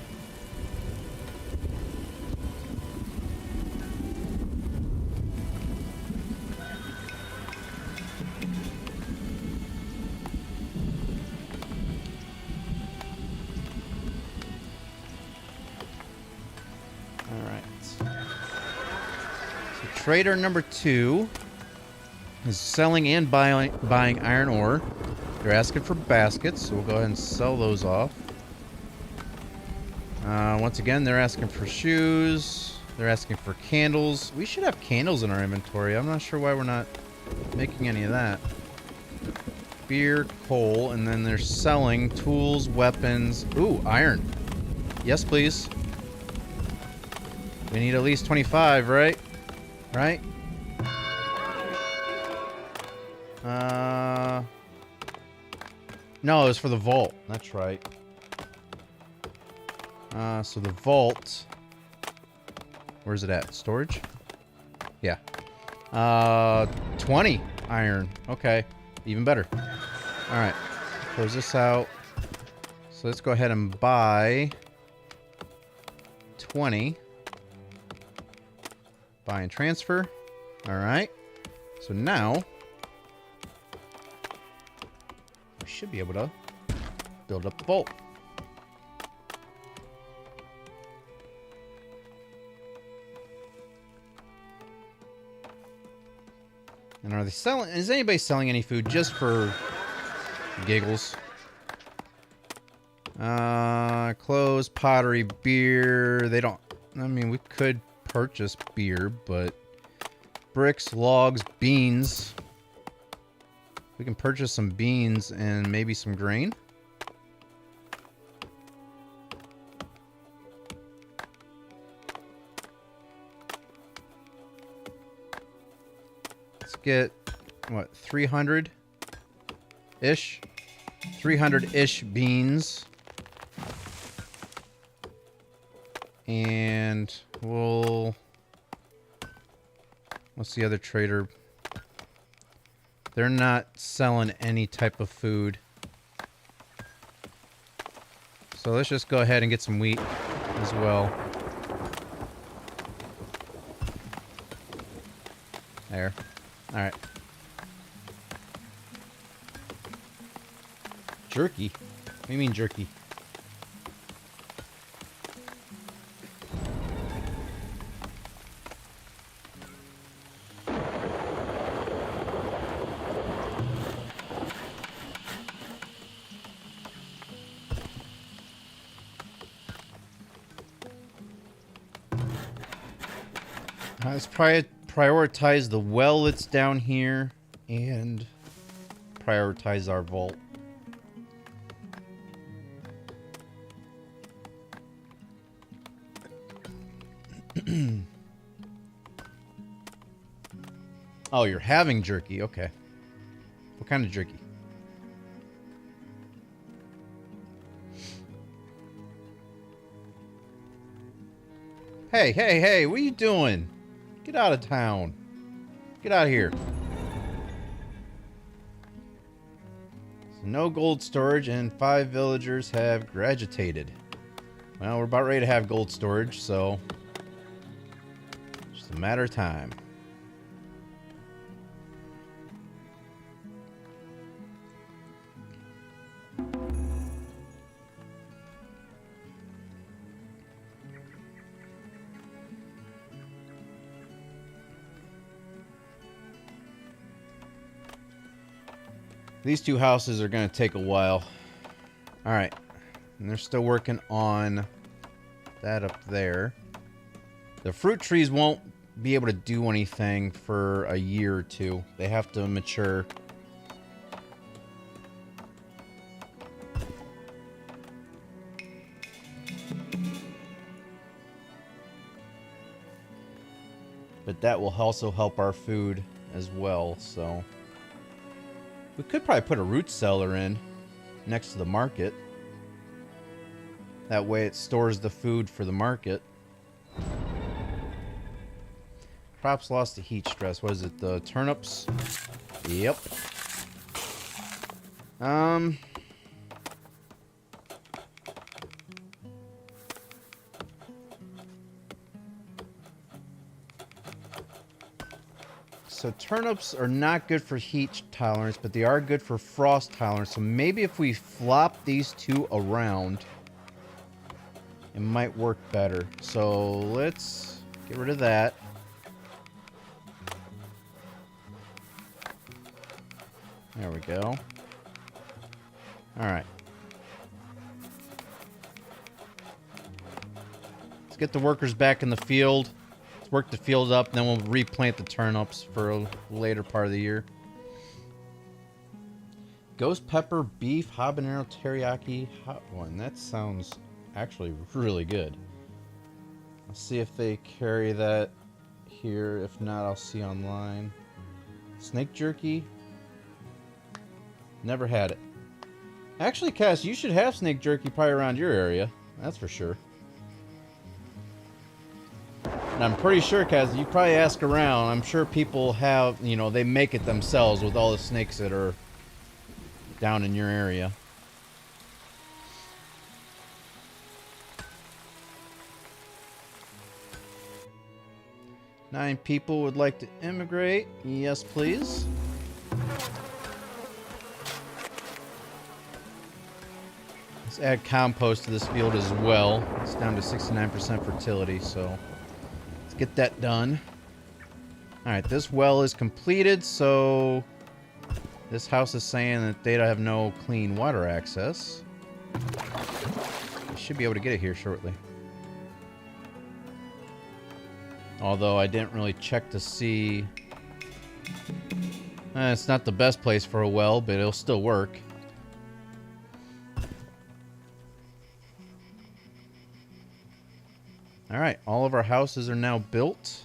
Trader number 2 is selling and buying iron ore. They're asking for baskets, so we'll go ahead and sell those off. Once again, they're asking for shoes. They're asking for candles. We should have candles in our inventory. I'm not sure why we're not making any of that. Beer, coal, and then they're selling tools, weapons. Ooh, iron. Yes, please. We need at least 25, right? Right? No, it was for the vault. That's right. So the vault... Where's it at? Storage? Yeah. 20 iron. Okay. Even better. Alright. Close this out. So let's go ahead and buy 20. Buy and transfer. Alright. So now we should be able to build up the vault. And are they selling? Is anybody selling any food just for giggles? Clothes, pottery, beer. They don't. I mean, we could purchase beer, but bricks, logs, beans. We can purchase some beans and maybe some grain. Let's get what, 300-ish? 300-ish beans. And we'll What's the other trader? They're not selling any type of food. So let's just go ahead and get some wheat as well. There. Alright. Jerky? What do you mean jerky? Let's prioritize the well that's down here and prioritize our vault. Oh, you're having jerky. Okay. What kind of jerky? Hey, hey, hey, what are you doing? Get out of town. Get out of here. So no gold storage and 5 villagers have graduated. Well, we're about ready to have gold storage, so just a matter of time. These two houses are going to take a while. Alright. And they're still working on that up there. The fruit trees won't be able to do anything for a year or two. They have to mature. But that will also help our food as well, so... We could probably put a root cellar in next to the market. That way it stores the food for the market. Crops lost to heat stress. What is it? The turnips? Yep. So turnips are not good for heat tolerance, but they are good for frost tolerance. So maybe if we flop these two around, it might work better. So let's get rid of that. There we go. Alright. Let's get the workers back in the field. Let's work the field up, and then we'll replant the turnips for a later part of the year. Ghost pepper, beef, habanero, teriyaki, hot one. That sounds actually really good. Let's see if they carry that here. If not, I'll see online. Snake jerky. Never had it. Actually, Cass, you should have snake jerky probably around your area. That's for sure. And I'm pretty sure, Cass, you probably ask around. I'm sure people have, you know, they make it themselves with all the snakes that are down in your area. Nine people would like to immigrate. Yes, please. Let's add compost to this field as well. It's down to 69% fertility, so let's get that done. Alright, this well is completed, so this house is saying that they don't have no clean water access. I should be able to get it here shortly. Although I didn't really check to see. It's not the best place for a well, but it'll still work. Alright, all of our houses are now built.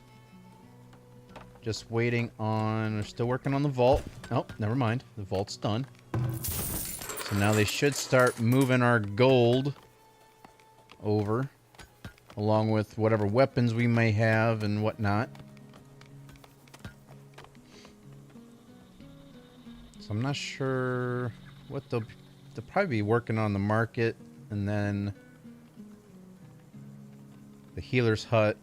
Just waiting on... We're still working on the vault. Oh, never mind. The vault's done. So now they should start moving our gold over, along with whatever weapons we may have and whatnot. So I'm not sure what they'll probably be working on the market, and then the healer's hut,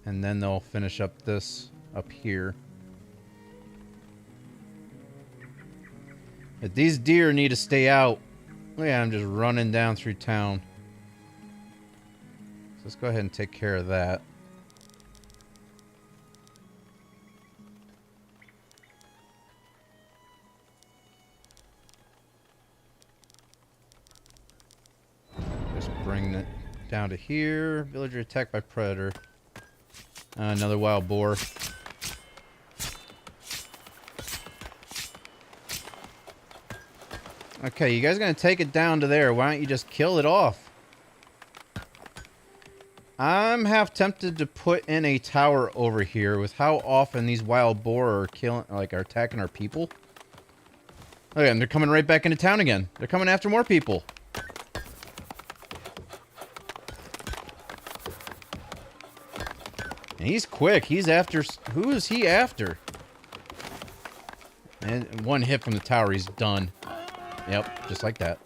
and then they'll finish up this up here. But these deer need to stay out. Look at them just running down through town. So let's go ahead and take care of that. Just bring it down to here. Villager attacked by predator. Another wild boar. Okay, you guys are gonna take it down to there. Why don't you just kill it off? I'm half tempted to put in a tower over here with how often these wild boar are killing, like, are attacking our people. Look at them, they're coming right back into town again. They're coming after more people. And he's quick. He's after... Who is he after? And one hit from the tower, he's done. Yep, just like that.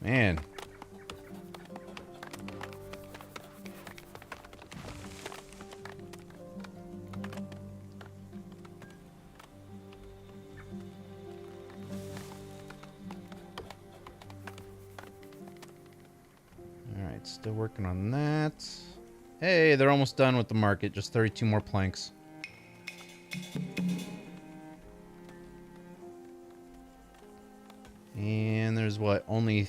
Man. Alright, still working on that. Hey, they're almost done with the market. Just 32 more planks. And there's what? Only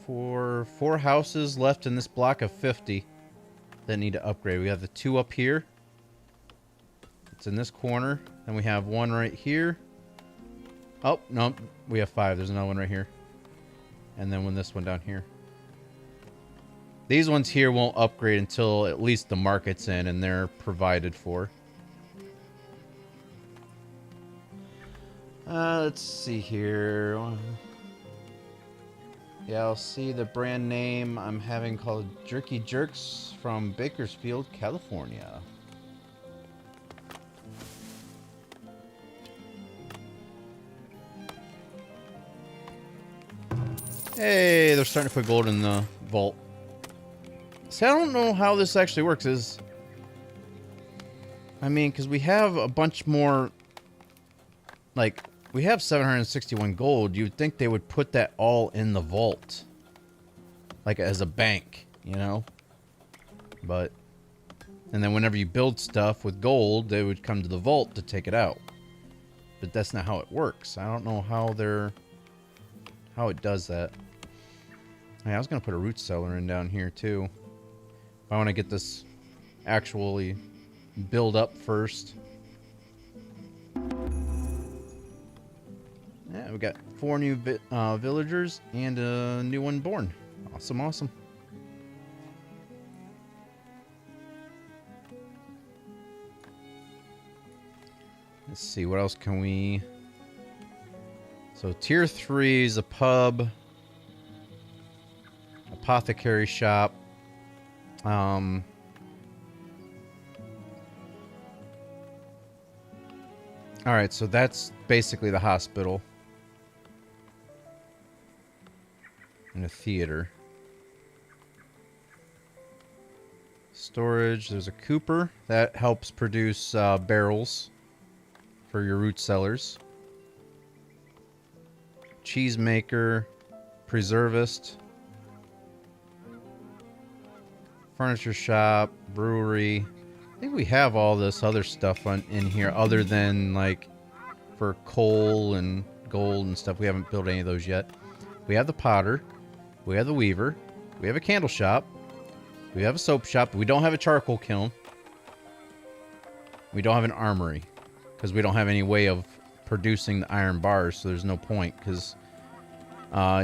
four houses left in this block of 50 that need to upgrade. We have the 2 up here. It's in this corner. Then we have 1 right here. Oh, no. We have 5. There's another one right here. And then this one down here. These ones here won't upgrade until at least the market's in and they're provided for. Let's see here. Yeah, I'll see the brand name I'm having called Jerky Jerks from Bakersfield, California. Hey, they're starting to put gold in the vault. See, I don't know how this actually works. I mean, because we have a bunch more, like, we have 761 gold. You'd think they would put that all in the vault. Like, as a bank, you know? But, and then whenever you build stuff with gold, they would come to the vault to take it out. But that's not how it works. I don't know how it does that. Hey, I was going to put a root cellar in down here, too. I want to get this actually build up first. Yeah, we got 4 new villagers and a new one born. Awesome, awesome. Let's see, what else can we... So tier 3 is a pub, apothecary shop. Alright, so that's basically the hospital. And a theater. Storage, there's a cooper. That helps produce barrels for your root cellars. Cheesemaker, preservist. Furniture shop, brewery. I think we have all this other stuff in here other than, like, for coal and gold and stuff. We haven't built any of those yet. We have the potter. We have the weaver. We have a candle shop. We have a soap shop. But we don't have a charcoal kiln. We don't have an armory. Because we don't have any way of producing the iron bars. So there's no point. Because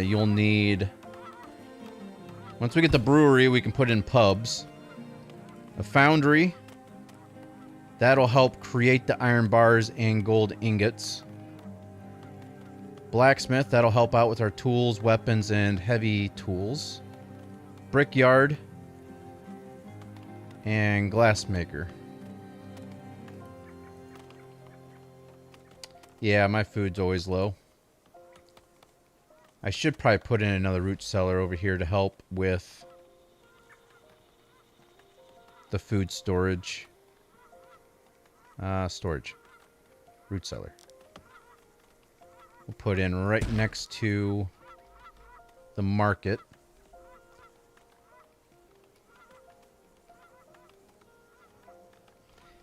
you'll need... Once we get the brewery, we can put in pubs. A foundry. That'll help create the iron bars and gold ingots. Blacksmith, that'll help out with our tools, weapons, and heavy tools. Brickyard. And glassmaker. Yeah, my food's always low. I should probably put in another root cellar over here to help with the food storage. Storage. Root cellar. We'll put in right next to the market.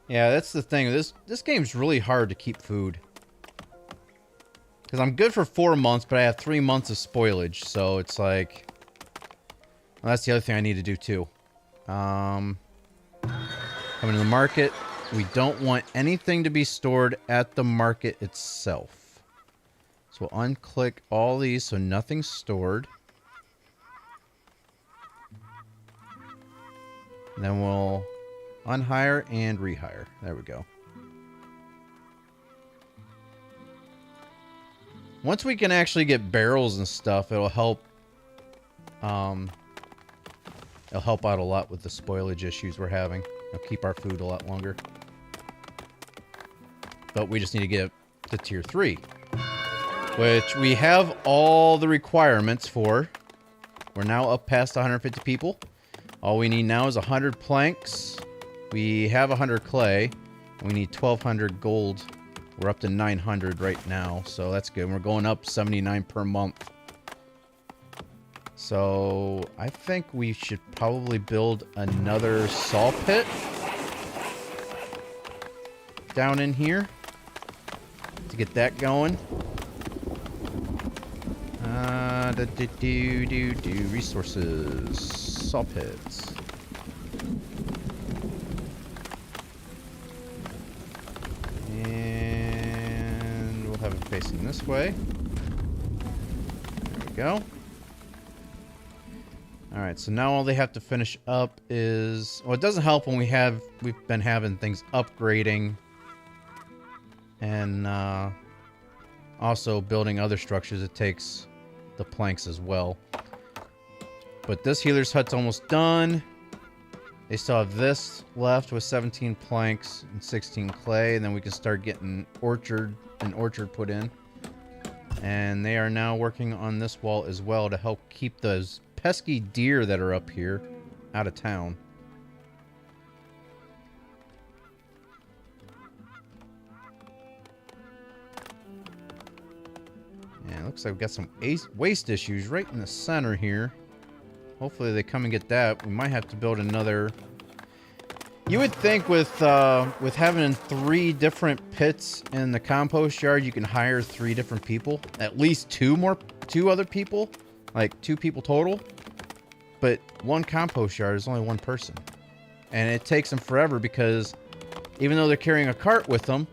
Yeah, that's the thing. This game's really hard to keep food. Because I'm good for 4 months, but I have 3 months of spoilage. So it's like... Well, that's the other thing I need to do too. Coming to the market. We don't want anything to be stored at the market itself. So we'll unclick all these so nothing's stored. And then we'll unhire and rehire. There we go. Once we can actually get barrels and stuff, it'll help. It'll help out a lot with the spoilage issues we're having. It'll keep our food a lot longer. But we just need to get to tier 3, which we have all the requirements for. We're now up past 150 people. All we need now is 100 planks. We have 100 clay. We need 1,200 gold. We're up to 900 right now, so that's good. We're going up 79 per month. So I think we should probably build another saw pit down in here to get that going. Resources. Saw pits. And we'll have it facing this way. There we go. Alright, so now all they have to finish up is... Well, it doesn't help when we've been having things upgrading and also building other structures. It takes the planks as well. But this healer's hut's almost done. They still have this left with 17 planks and 16 clay, and then we can start getting an orchard put in. And they are now working on this wall as well to help keep those pesky deer that are up here out of town. Yeah, it looks like we've got some waste issues right in the center here. Hopefully they come and get that. We might have to build another... You would think with having 3 different pits in the compost yard, you can hire 3 different people. At least 2 other people. Like 2 people total. But one compost yard is only 1 person. And it takes them forever because even though they're carrying a cart with them,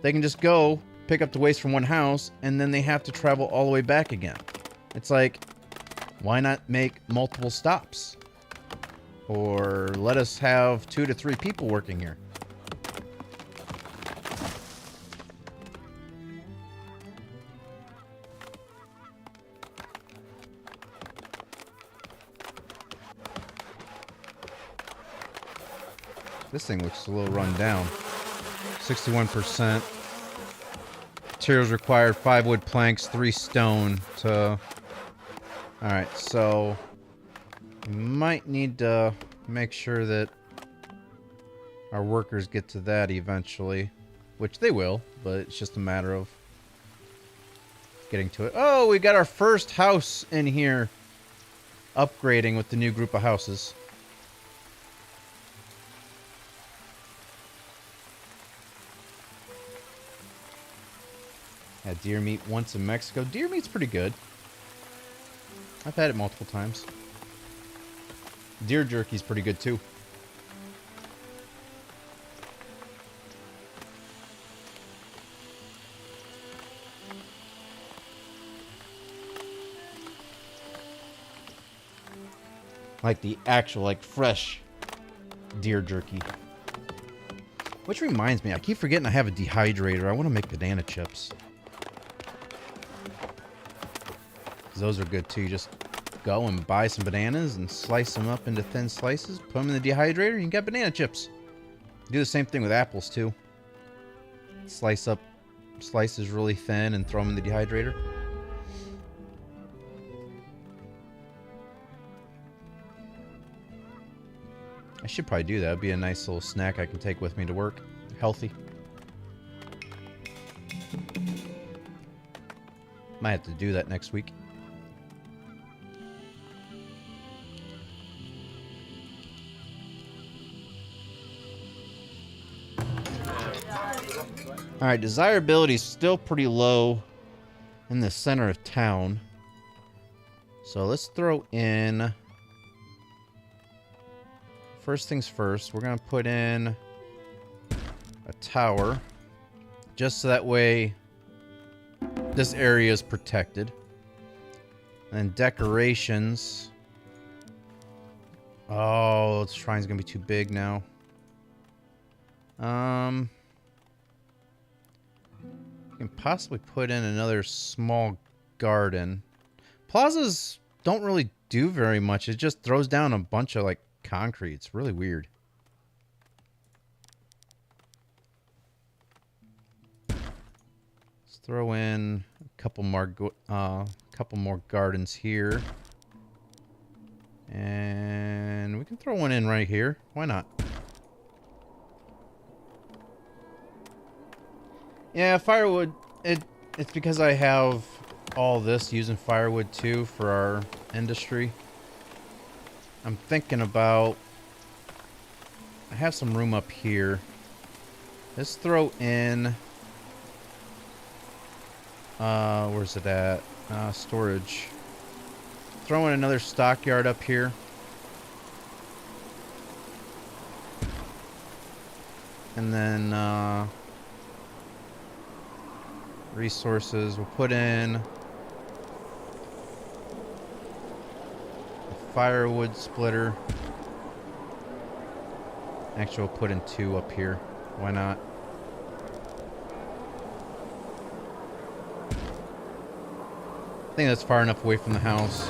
they can just go pick up the waste from one house and then they have to travel all the way back again. It's like, why not make multiple stops? Or let us have 2 to 3 people working here. This thing looks a little run down. 61%. Materials required: 5 wood planks, 3 stone to... Alright, so... we might need to make sure that our workers get to that eventually. Which they will, but it's just a matter of getting to it. Oh, we got our first house in here upgrading with the new group of houses. Had deer meat once in Mexico. Deer meat's pretty good. I've had it multiple times. Deer jerky's pretty good too. Like the actual, like fresh deer jerky. Which reminds me, I keep forgetting I have a dehydrator. I want to make banana chips. Those are good too. You just go and buy some bananas and slice them up into thin slices, put them in the dehydrator, and you got banana chips. Do the same thing with apples too. Slice up slices really thin and throw them in the dehydrator. I should probably do that. It'd be a nice little snack I can take with me to work. Healthy. Might have to do that next week. Alright, desirability is still pretty low in the center of town. So let's throw in... First things first, we're going to put in a tower. Just so that way this area is protected. And decorations. Oh, this shrine's going to be too big now. You can possibly put in another small garden. Plazas don't really do very much. It just throws down a bunch of, like, concrete. It's really weird. Let's throw in a couple more gardens here. And we can throw one in right here. Why not? Yeah, firewood, it's because I have all this using firewood too for our industry. I'm thinking about... I have some room up here. Let's throw in... where's it at? Storage. Throw in another stockyard up here. And then, resources, we'll put in a firewood splitter. Actually, we'll put in 2 up here. Why not? I think that's far enough away from the house.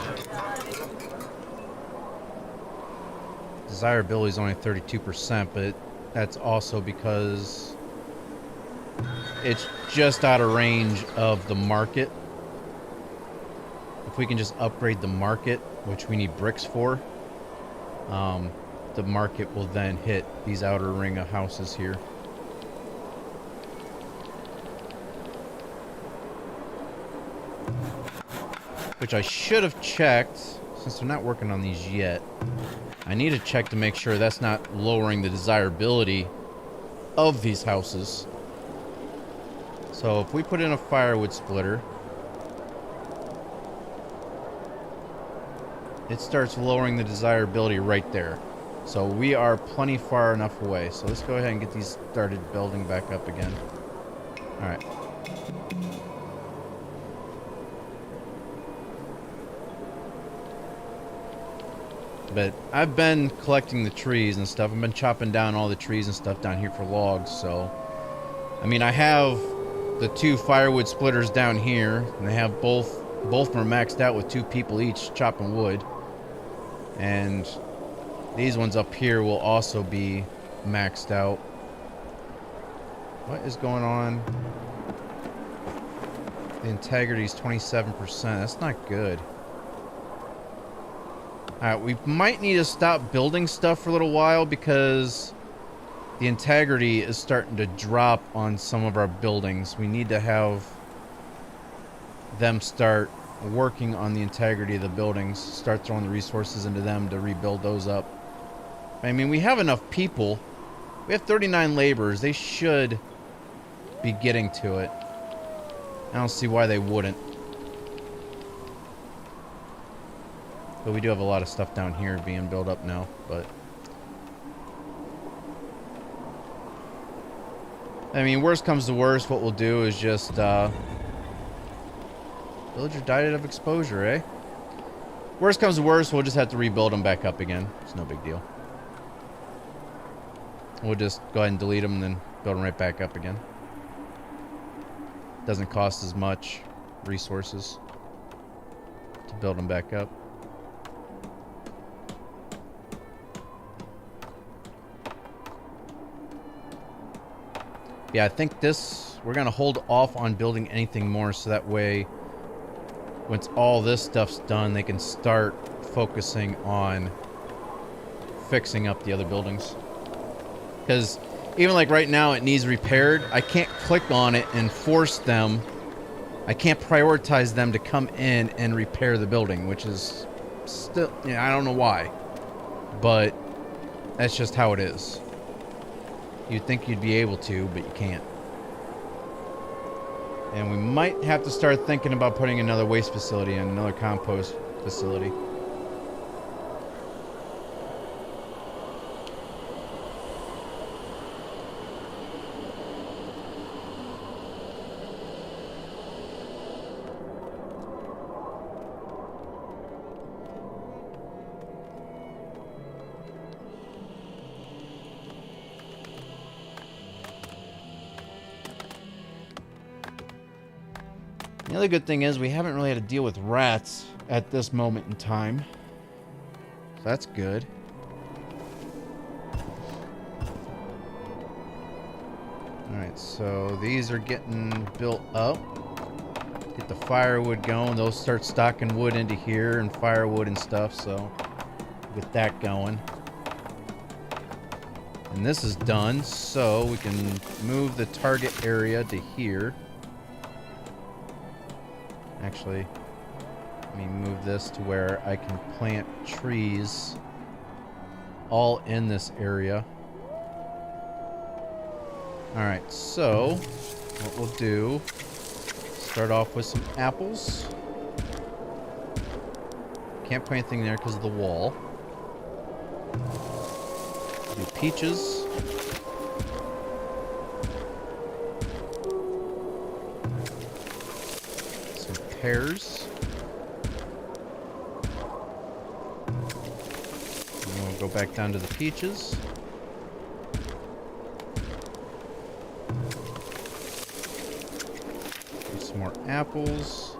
Desirability is only 32%, but that's also because it's just out of range of the market. If we can just upgrade the market, which we need bricks for, the market will then hit these outer ring of houses here. Which I should have checked, since they're not working on these yet. I need to check to make sure that's not lowering the desirability of these houses. So if we put in a firewood splitter, it starts lowering the desirability right there. So we are plenty far enough away. So let's go ahead and get these started building back up again. Alright. But I've been collecting the trees and stuff. I've been chopping down all the trees and stuff down here for logs, so... I mean, I have the 2 firewood splitters down here, and they have both are maxed out with 2 people each chopping wood. And these ones up here will also be maxed out. What is going on? The integrity is 27%. That's not good. Alright, we might need to stop building stuff for a little while because the integrity is starting to drop on some of our buildings. We need to have them start working on the integrity of the buildings, start throwing the resources into them to rebuild those up. I mean, we have enough people. We have 39 laborers. They should be getting to it. I don't see why they wouldn't. But we do have a lot of stuff down here being built up now, but... I mean, worst comes to worst, what we'll do is just, build your diet of exposure, eh? Worst comes to worst, we'll just have to rebuild them back up again. It's no big deal. We'll just go ahead and delete them and then build them right back up again. Doesn't cost as much resources to build them back up. Yeah, I think this, we're gonna hold off on building anything more, so that way, once all this stuff's done, they can start focusing on fixing up the other buildings. Because even like right now, it needs repaired. I can't click on it and force them. I can't prioritize them to come in and repair the building, which is still, you know, I don't know why, but that's just how it is. You'd think you'd be able to, but you can't. And we might have to start thinking about putting another waste facility in, another compost facility. The other good thing is we haven't really had to deal with rats at this moment in time. So that's good. Alright, so these are getting built up. Get the firewood going. Those start stocking wood into here and firewood and stuff, so get that going. And this is done, so we can move the target area to here. Actually, let me move this to where I can plant trees all in this area. Alright, so what we'll do, start off with some apples. Can't put anything there because of the wall. Do peaches. Pears. And we'll go back down to the peaches. Do some more apples.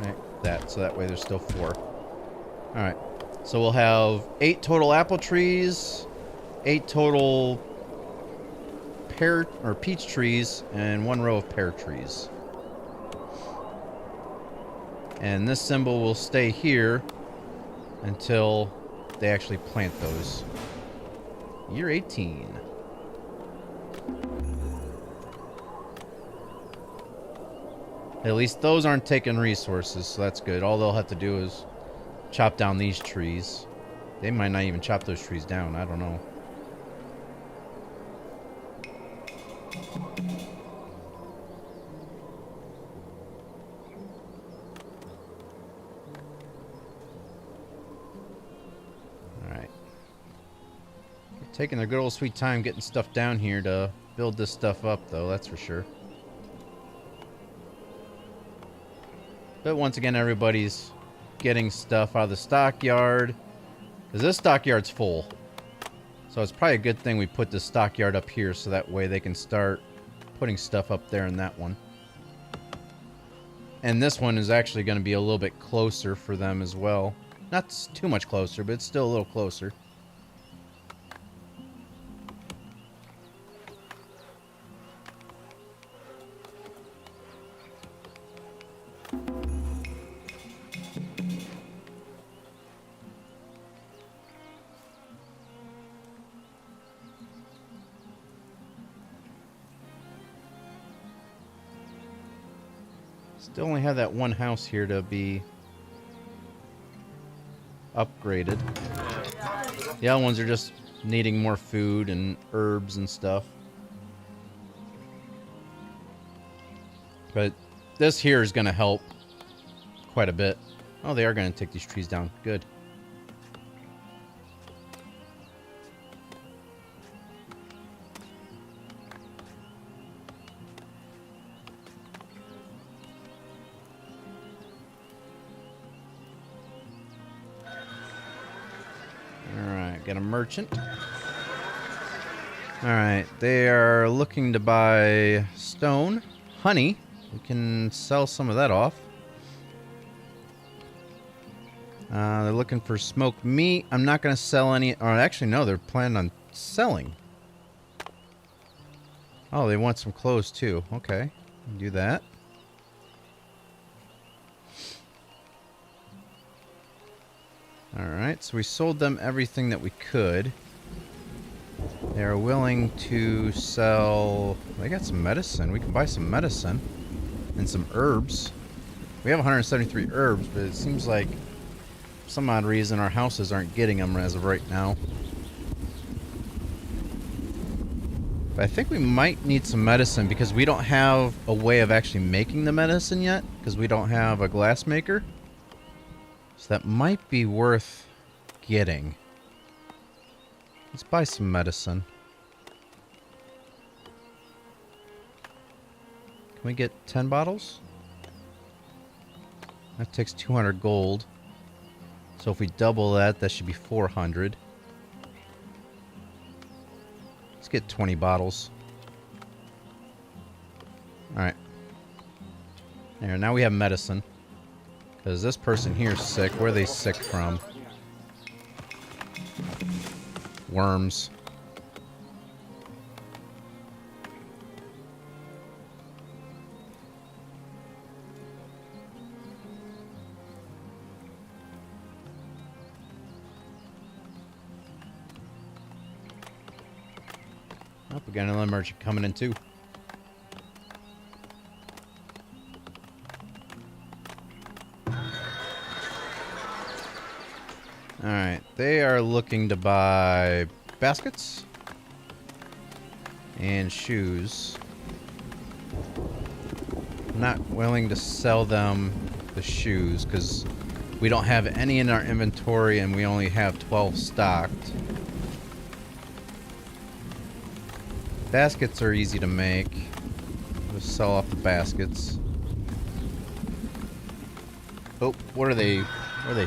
Like that, so that way there's still 4. Alright. So we'll have 8 total apple trees, 8 total pear or peach trees, and 1 row of pear trees. And this symbol will stay here until they actually plant those. Year 18. At least those aren't taking resources, so that's good. All they'll have to do is chop down these trees. They might not even chop those trees down, I don't know. Taking their good old sweet time getting stuff down here to build this stuff up, though, that's for sure. But once again, everybody's getting stuff out of the stockyard, because this stockyard's full. So it's probably a good thing we put the stockyard up here, so that way they can start putting stuff up there in that one. And this one is actually going to be a little bit closer for them as well. Not too much closer, but it's still a little closer. Still only have that one house here to be upgraded. The other ones are just needing more food and herbs and stuff. But this here is going to help quite a bit. Oh, they are going to take these trees down. Good. Get a merchant. Alright, they are looking to buy stone, honey. We can sell some of that off. They're looking for smoked meat. I'm not going to sell any, or actually no, they're planning on selling. Oh, they want some clothes too. Okay, do that. Alright, so we sold them everything that we could. They are willing to sell... They got some medicine. We can buy some medicine. And some herbs. We have 173 herbs, but it seems like for some odd reason our houses aren't getting them as of right now. But I think we might need some medicine because we don't have a way of actually making the medicine yet. Because we don't have a glass maker. So that might be worth getting. Let's buy some medicine. Can we get 10 bottles? That takes 200 gold. So if we double that, that should be 400. Let's get 20 bottles. Alright. There, now we have medicine. Because this person here is sick. Where are they sick from? Worms. Oh, we got another merchant coming in too. Alright, they are looking to buy baskets and shoes. I'm not willing to sell them the shoes because we don't have any in our inventory and we only have 12 stocked. Baskets are easy to make. Just sell off the baskets. Oh, what are they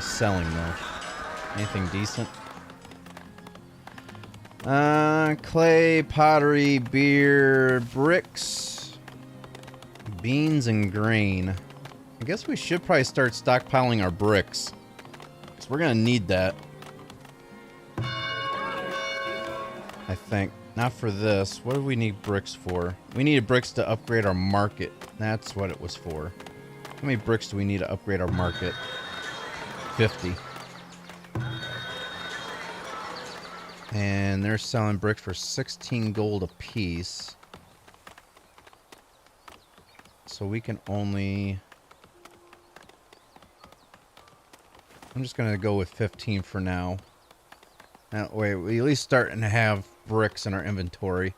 selling though? Anything decent? Clay, pottery, beer, bricks, beans, and grain. I guess we should probably start stockpiling our bricks. Because we're going to need that. I think. Not for this. What do we need bricks for? We needed bricks to upgrade our market. That's what it was for. How many bricks do we need to upgrade our market? 50. And they're selling bricks for 16 gold a piece. So we can only... I'm just going to go with 15 for now. That way, we at least starting to have bricks in our inventory.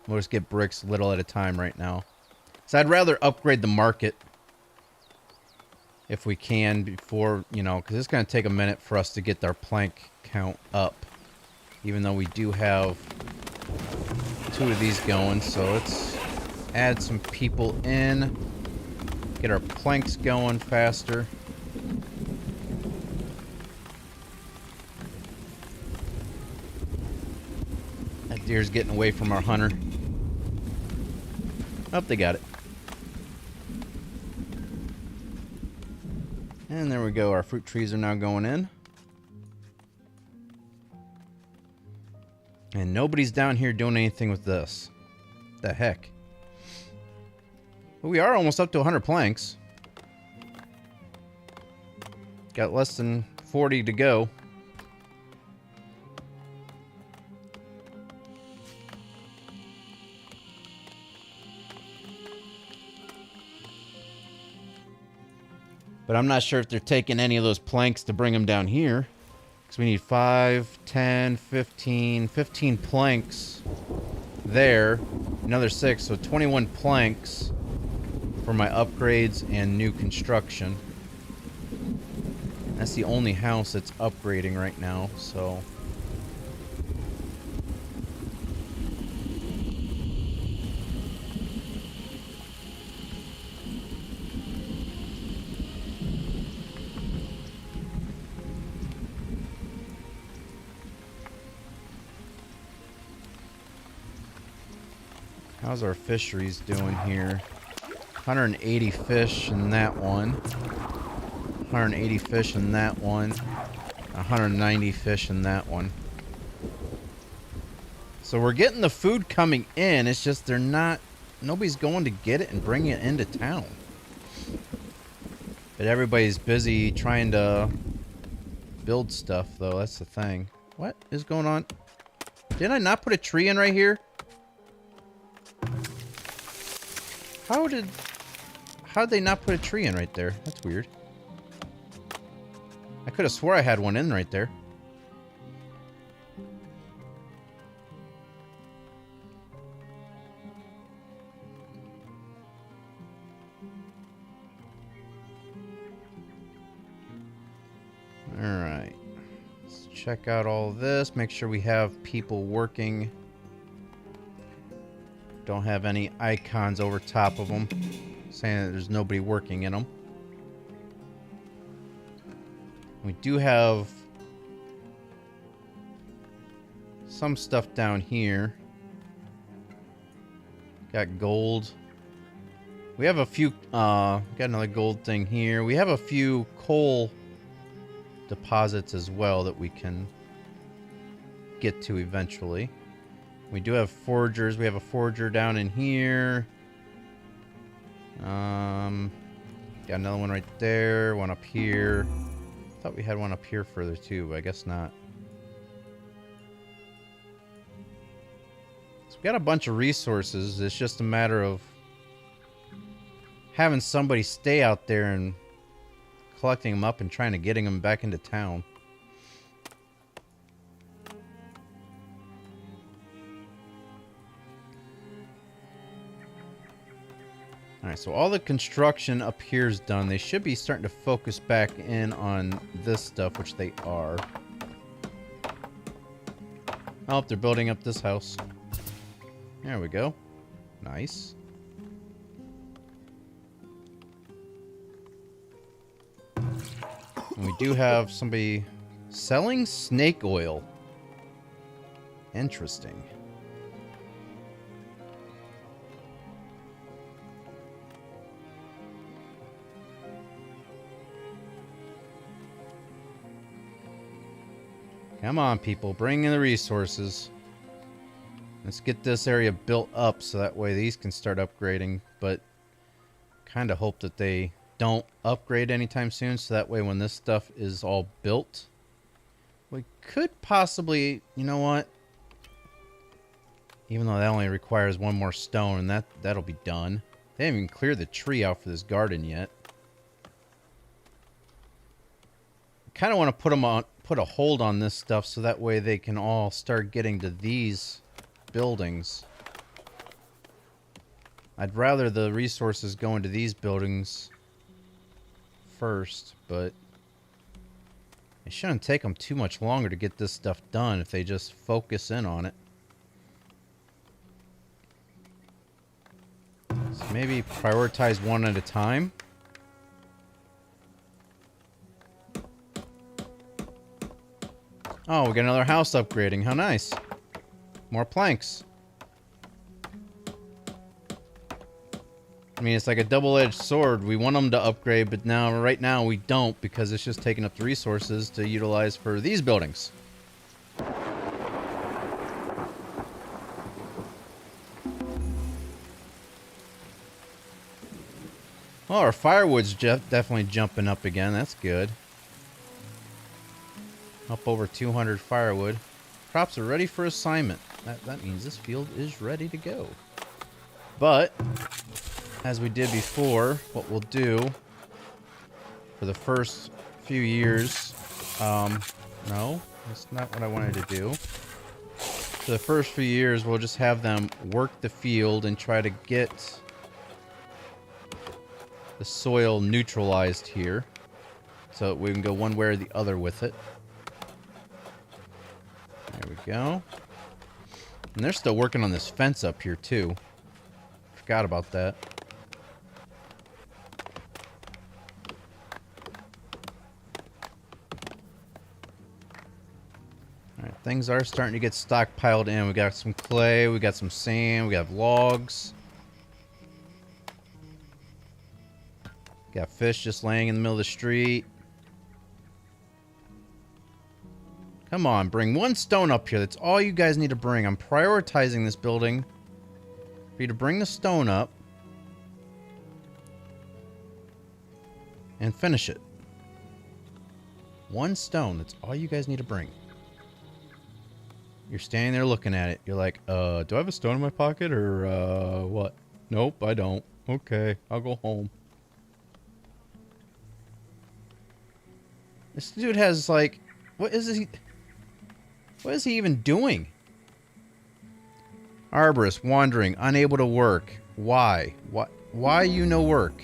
We'll just get bricks little at a time right now. So I'd rather upgrade the market. If we can before, you know, because it's going to take a minute for us to get our plank count up. Even though we do have 2 of these going. So let's add some people in. Get our planks going faster. That deer's getting away from our hunter. Oh, they got it. And there we go. Our fruit trees are now going in. And nobody's down here doing anything with this. What the heck? But we are almost up to 100 planks. Got less than 40 to go. But I'm not sure if they're taking any of those planks to bring them down here. Because we need 5, 10, 15 planks there. Another 6, so 21 planks for my upgrades and new construction. That's the only house that's upgrading right now, so... How's our fisheries doing here? 180 fish in that one. 180 fish in that one. 190 fish in that one. So we're getting the food coming in. It's just they're not... Nobody's going to get it and bring it into town. But everybody's busy trying to build stuff, though. That's the thing. What is going on? Did I not put a tree in right here? How'd they not put a tree in right there? That's weird. I could have swore I had one in right there. Alright. Let's check out all this. Make sure we have people working. Don't have any icons over top of them saying that there's nobody working in them. We do have some stuff down here. Got gold. We have a few, got another gold thing here. We have a few coal deposits as well that we can get to eventually. We do have forgers. We have a forger down in here. Got another one right there. One up here. Thought we had one up here further too, but I guess not. So we got a bunch of resources. It's just a matter of having somebody stay out there and collecting them up and trying to getting them back into town. Alright, so all the construction up here is done. They should be starting to focus back in on this stuff, which they are. Oh, they're building up this house. There we go. Nice. And we do have somebody selling snake oil. Interesting. Come on, people. Bring in the resources. Let's get this area built up so that way these can start upgrading. But kind of hope that they don't upgrade anytime soon, so that way when this stuff is all built, we could possibly, you know what? Even though that only requires one more stone, and that'll be done. They haven't even cleared the tree out for this garden yet. Kind of want to put a hold on this stuff so that way they can all start getting to these buildings. I'd rather the resources go into these buildings first, but it shouldn't take them too much longer to get this stuff done if they just focus in on it. So maybe prioritize one at a time. Oh, we got another house upgrading. How nice. More planks. I mean, it's like a double-edged sword. We want them to upgrade, but now, right now, we don't because it's just taking up the resources to utilize for these buildings. Well, our firewood's definitely jumping up again. That's good. Up over 200 firewood. Crops are ready for assignment. That means this field is ready to go. But, as we did before, what we'll do for the first few years... no, that's not what I wanted to do. For the first few years, we'll just have them work the field and try to get the soil neutralized here. So we can go one way or the other with it. There we go. And they're still working on this fence up here, too. Forgot about that. Alright, things are starting to get stockpiled in. We got some clay, we got some sand, we got logs. Got fish just laying in the middle of the street. Come on, bring one stone up here. That's all you guys need to bring. I'm prioritizing this building for you to bring the stone up and finish it. One stone. That's all you guys need to bring. You're standing there looking at it. You're like, do I have a stone in my pocket or, what? Nope, I don't. Okay, I'll go home. This dude has, like, what is he even doing? Arborist, wandering, unable to work. Why? Why you no work?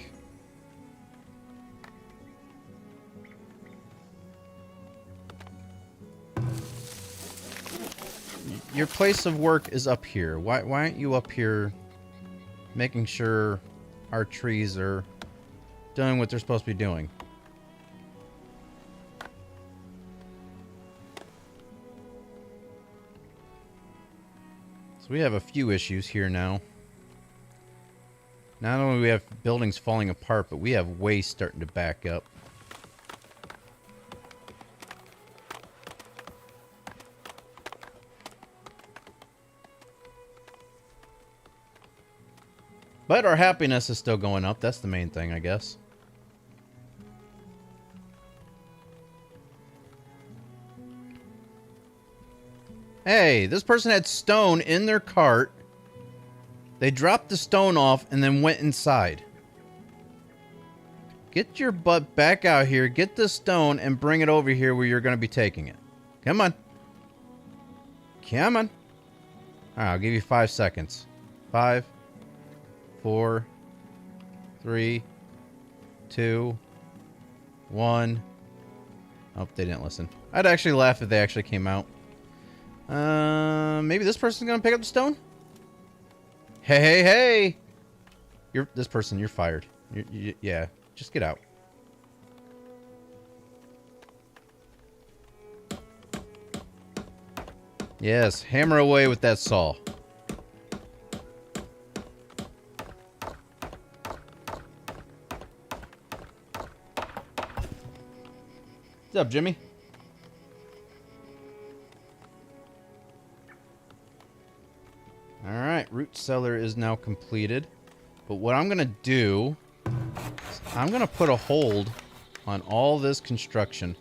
Your place of work is up here. Why aren't you up here making sure our trees are doing what they're supposed to be doing? So we have a few issues here now. Not only do we have buildings falling apart, but we have waste starting to back up. But our happiness is still going up. That's the main thing, I guess. Hey, this person had stone in their cart. They dropped the stone off and then went inside. Get your butt back out here, get the stone, and bring it over here where you're going to be taking it. Come on. Come on. Alright, I'll give you 5 seconds. 5, 4, 3, 2, 1. Oh, they didn't listen. I'd actually laugh if they actually came out. Maybe this person's gonna pick up the stone? Hey, hey, hey! This person, you're fired. Yeah, just get out. Yes, hammer away with that saw. What's up, Jimmy? Alright, root cellar is now completed. But what I'm going to do is I'm going to put a hold on all this construction.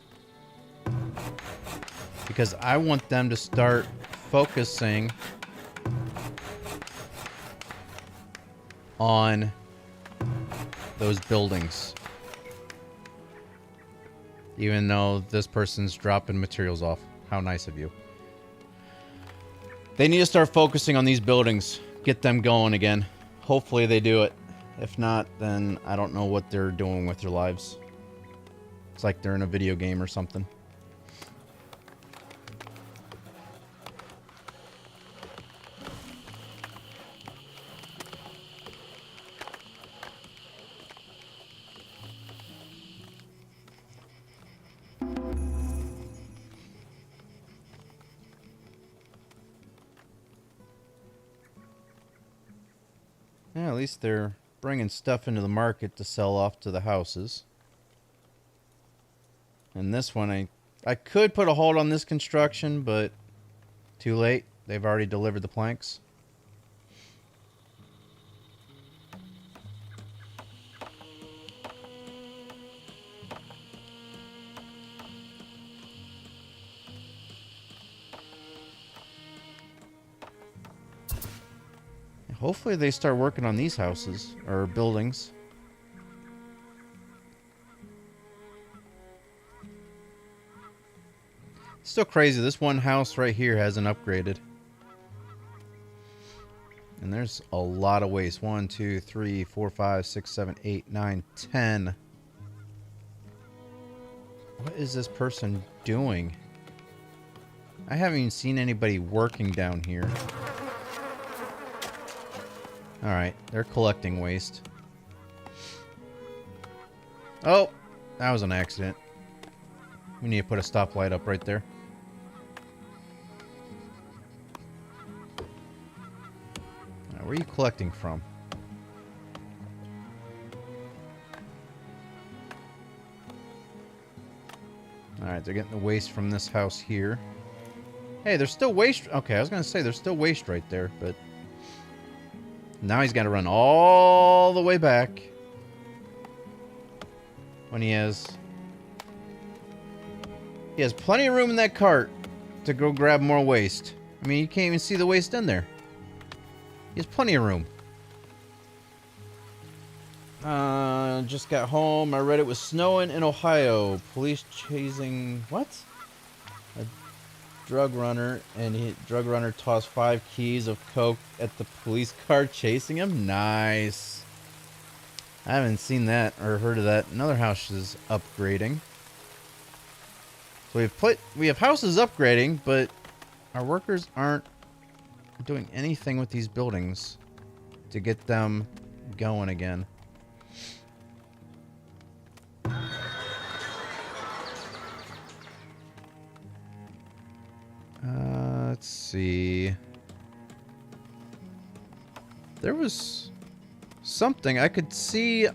Because I want them to start focusing on those buildings. Even though this person's dropping materials off. How nice of you. They need to start focusing on these buildings. Get them going again. Hopefully they do it. If not, then I don't know what they're doing with their lives. It's like they're in a video game or something. Yeah, at least they're bringing stuff into the market to sell off to the houses. And this one, I could put a hold on this construction, but too late. They've already delivered the planks. Hopefully they start working on these houses, or buildings. Still crazy, this one house right here hasn't upgraded. And there's a lot of waste. 1, 2, 3, 4, 5, 6, 7, 8, 9, 10. What is this person doing? I haven't even seen anybody working down here. Alright, they're collecting waste. Oh, that was an accident. We need to put a stoplight up right there. Now, where are you collecting from? Alright, they're getting the waste from this house here. Hey, there's still waste. Okay, I was going to say there's still waste right there, but now he's got to run all the way back when he has plenty of room in that cart to go grab more waste. I mean, you can't even see the waste in there. He has plenty of room. Just got home. I read it was snowing in Ohio. Police chasing... What? A drug runner, and drug runner tossed 5 keys of coke at the police car chasing him. Nice. I haven't seen that or heard of that. Another house is upgrading. So we have houses upgrading, but our workers aren't doing anything with these buildings to get them going again. Let's see. There was something I could see,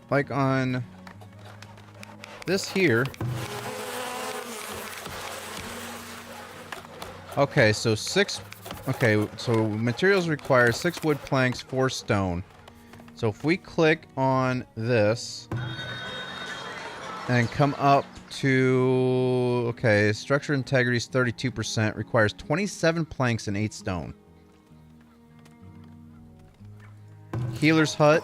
like on this here. Okay, so so materials require 6 wood planks, 4 stone. So if we click on this and come up to, okay, structure integrity is 32%, requires 27 planks and 8 stone. Healer's hut,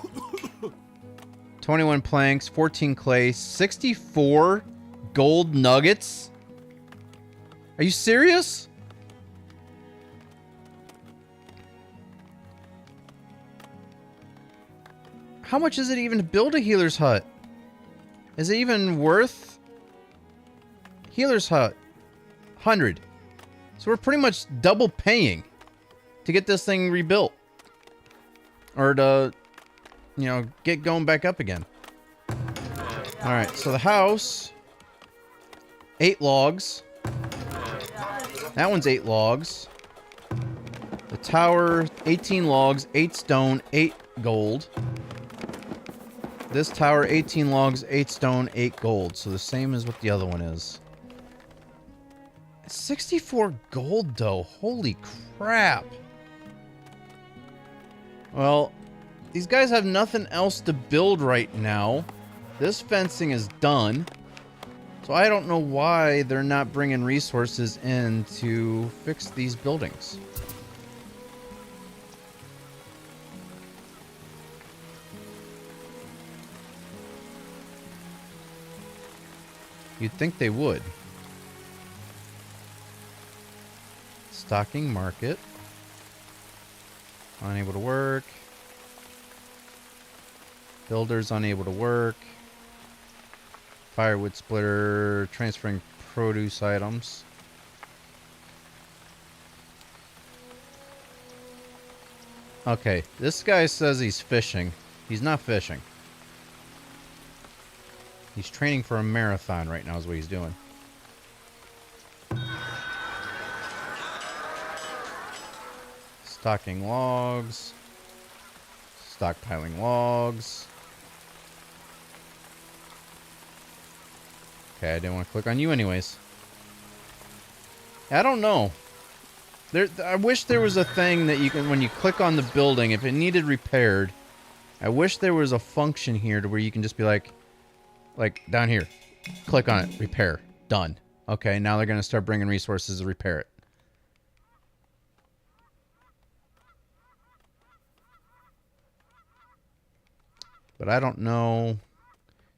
21 planks, 14 clay, 64 gold nuggets. Are you serious? How much is it even to build a healer's hut? Is it even worth? Healer's hut, 100. So we're pretty much double paying to get this thing rebuilt. Or to, you know, get going back up again. Alright, so the house, 8 logs. That one's 8 logs. The tower, 18 logs, 8 stone, 8 gold. This tower, 18 logs, 8 stone, 8 gold. So the same as what the other one is. 64 gold, though. Holy crap. Well, these guys have nothing else to build right now. This fencing is done. So I don't know why they're not bringing resources in to fix these buildings. You'd think they would. Stocking market. Unable to work. Builders unable to work. Firewood splitter. Transferring produce items. Okay, this guy says he's fishing. He's not fishing. He's training for a marathon right now is what he's doing. Stocking logs. Stockpiling logs. Okay, I didn't want to click on you anyways. I don't know. I wish there was a thing that you can, when you click on the building, if it needed repaired, I wish there was a function here to where you can just be like down here, click on it, repair, done. Okay, now they're going to start bringing resources to repair it. But I don't know.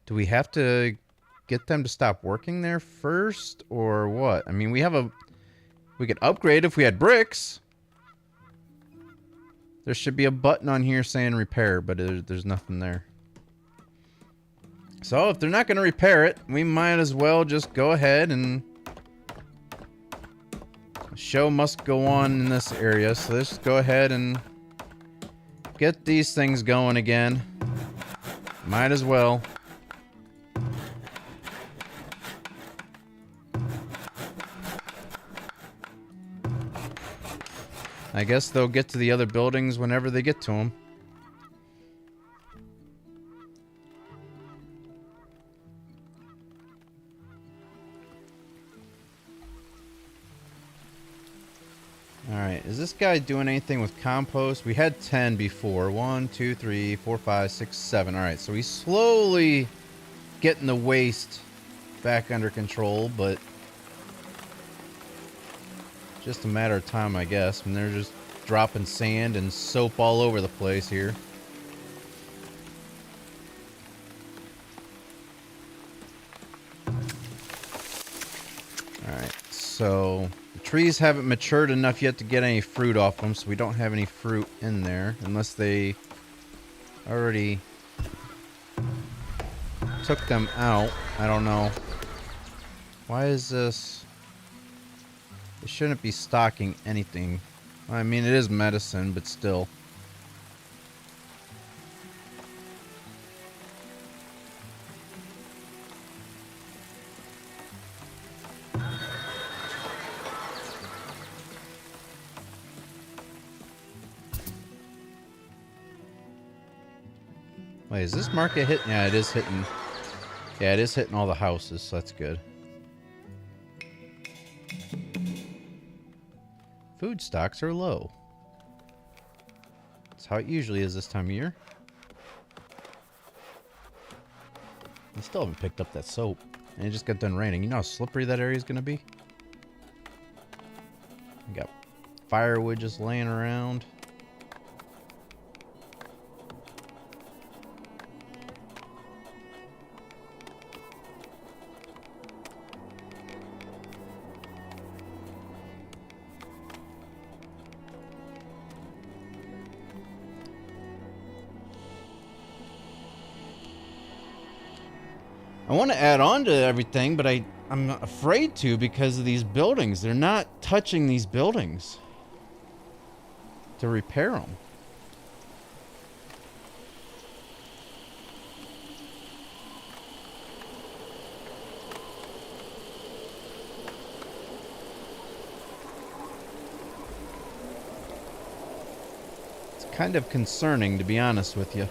Do we have to get them to stop working there first or what? I mean, we could upgrade if we had bricks. There should be a button on here saying repair, but there's nothing there. So if they're not going to repair it, we might as well just go ahead and the show must go on in this area. So let's just go ahead and get these things going again. Might as well. I guess they'll get to the other buildings whenever they get to them. Is this guy doing anything with compost? We had 10 before. 1, 2, 3, 4, 5, 6, 7. Alright, so he's slowly getting the waste back under control, but just a matter of time, I guess. And they're just dropping sand and soap all over the place here. Alright, so the trees haven't matured enough yet to get any fruit off them, so we don't have any fruit in there. Unless they already took them out. I don't know. Why is this? It shouldn't be stocking anything. I mean, it is medicine, but still. Wait, is this market hitting? Yeah, it is hitting. Yeah, it is hitting all the houses, so that's good. Food stocks are low. That's how it usually is this time of year. I still haven't picked up that soap. And it just got done raining. You know how slippery that area is going to be? We got firewood just laying around. I want to add on to everything, but I'm afraid to because of these buildings. They're not touching these buildings to repair them. It's kind of concerning, to be honest with you.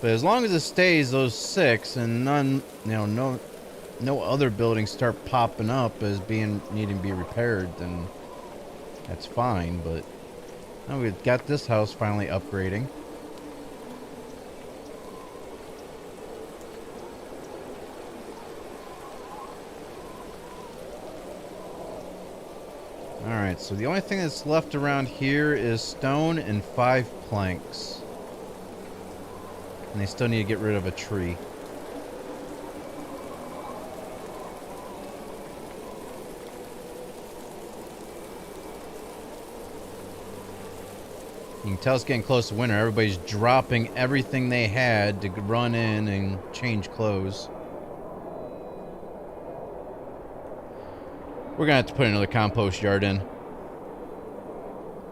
But as long as it stays those 6 and none, you know, no other buildings start popping up as needing to be repaired, then that's fine. But now we've got this house finally upgrading. Alright, so the only thing that's left around here is stone and 5 planks. And they still need to get rid of a tree. You can tell it's getting close to winter. Everybody's dropping everything they had to run in and change clothes. We're gonna have to put another compost yard in.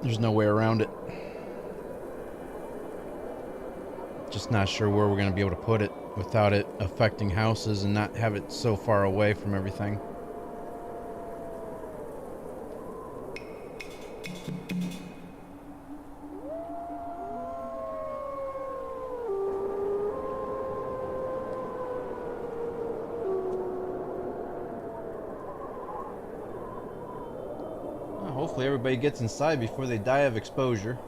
There's no way around it. Just not sure where we're going to be able to put it without it affecting houses and not have it so far away from everything. Well, hopefully everybody gets inside before they die of exposure.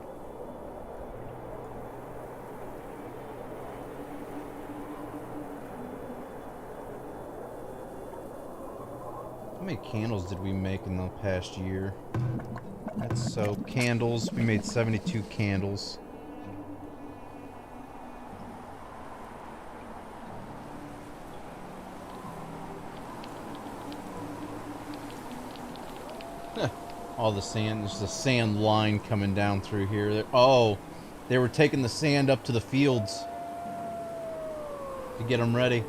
How many candles did we make in the past year? That's so candles. We made 72 candles. All the sand. There's a sand line coming down through here. Oh, they were taking the sand up to the fields to get them ready.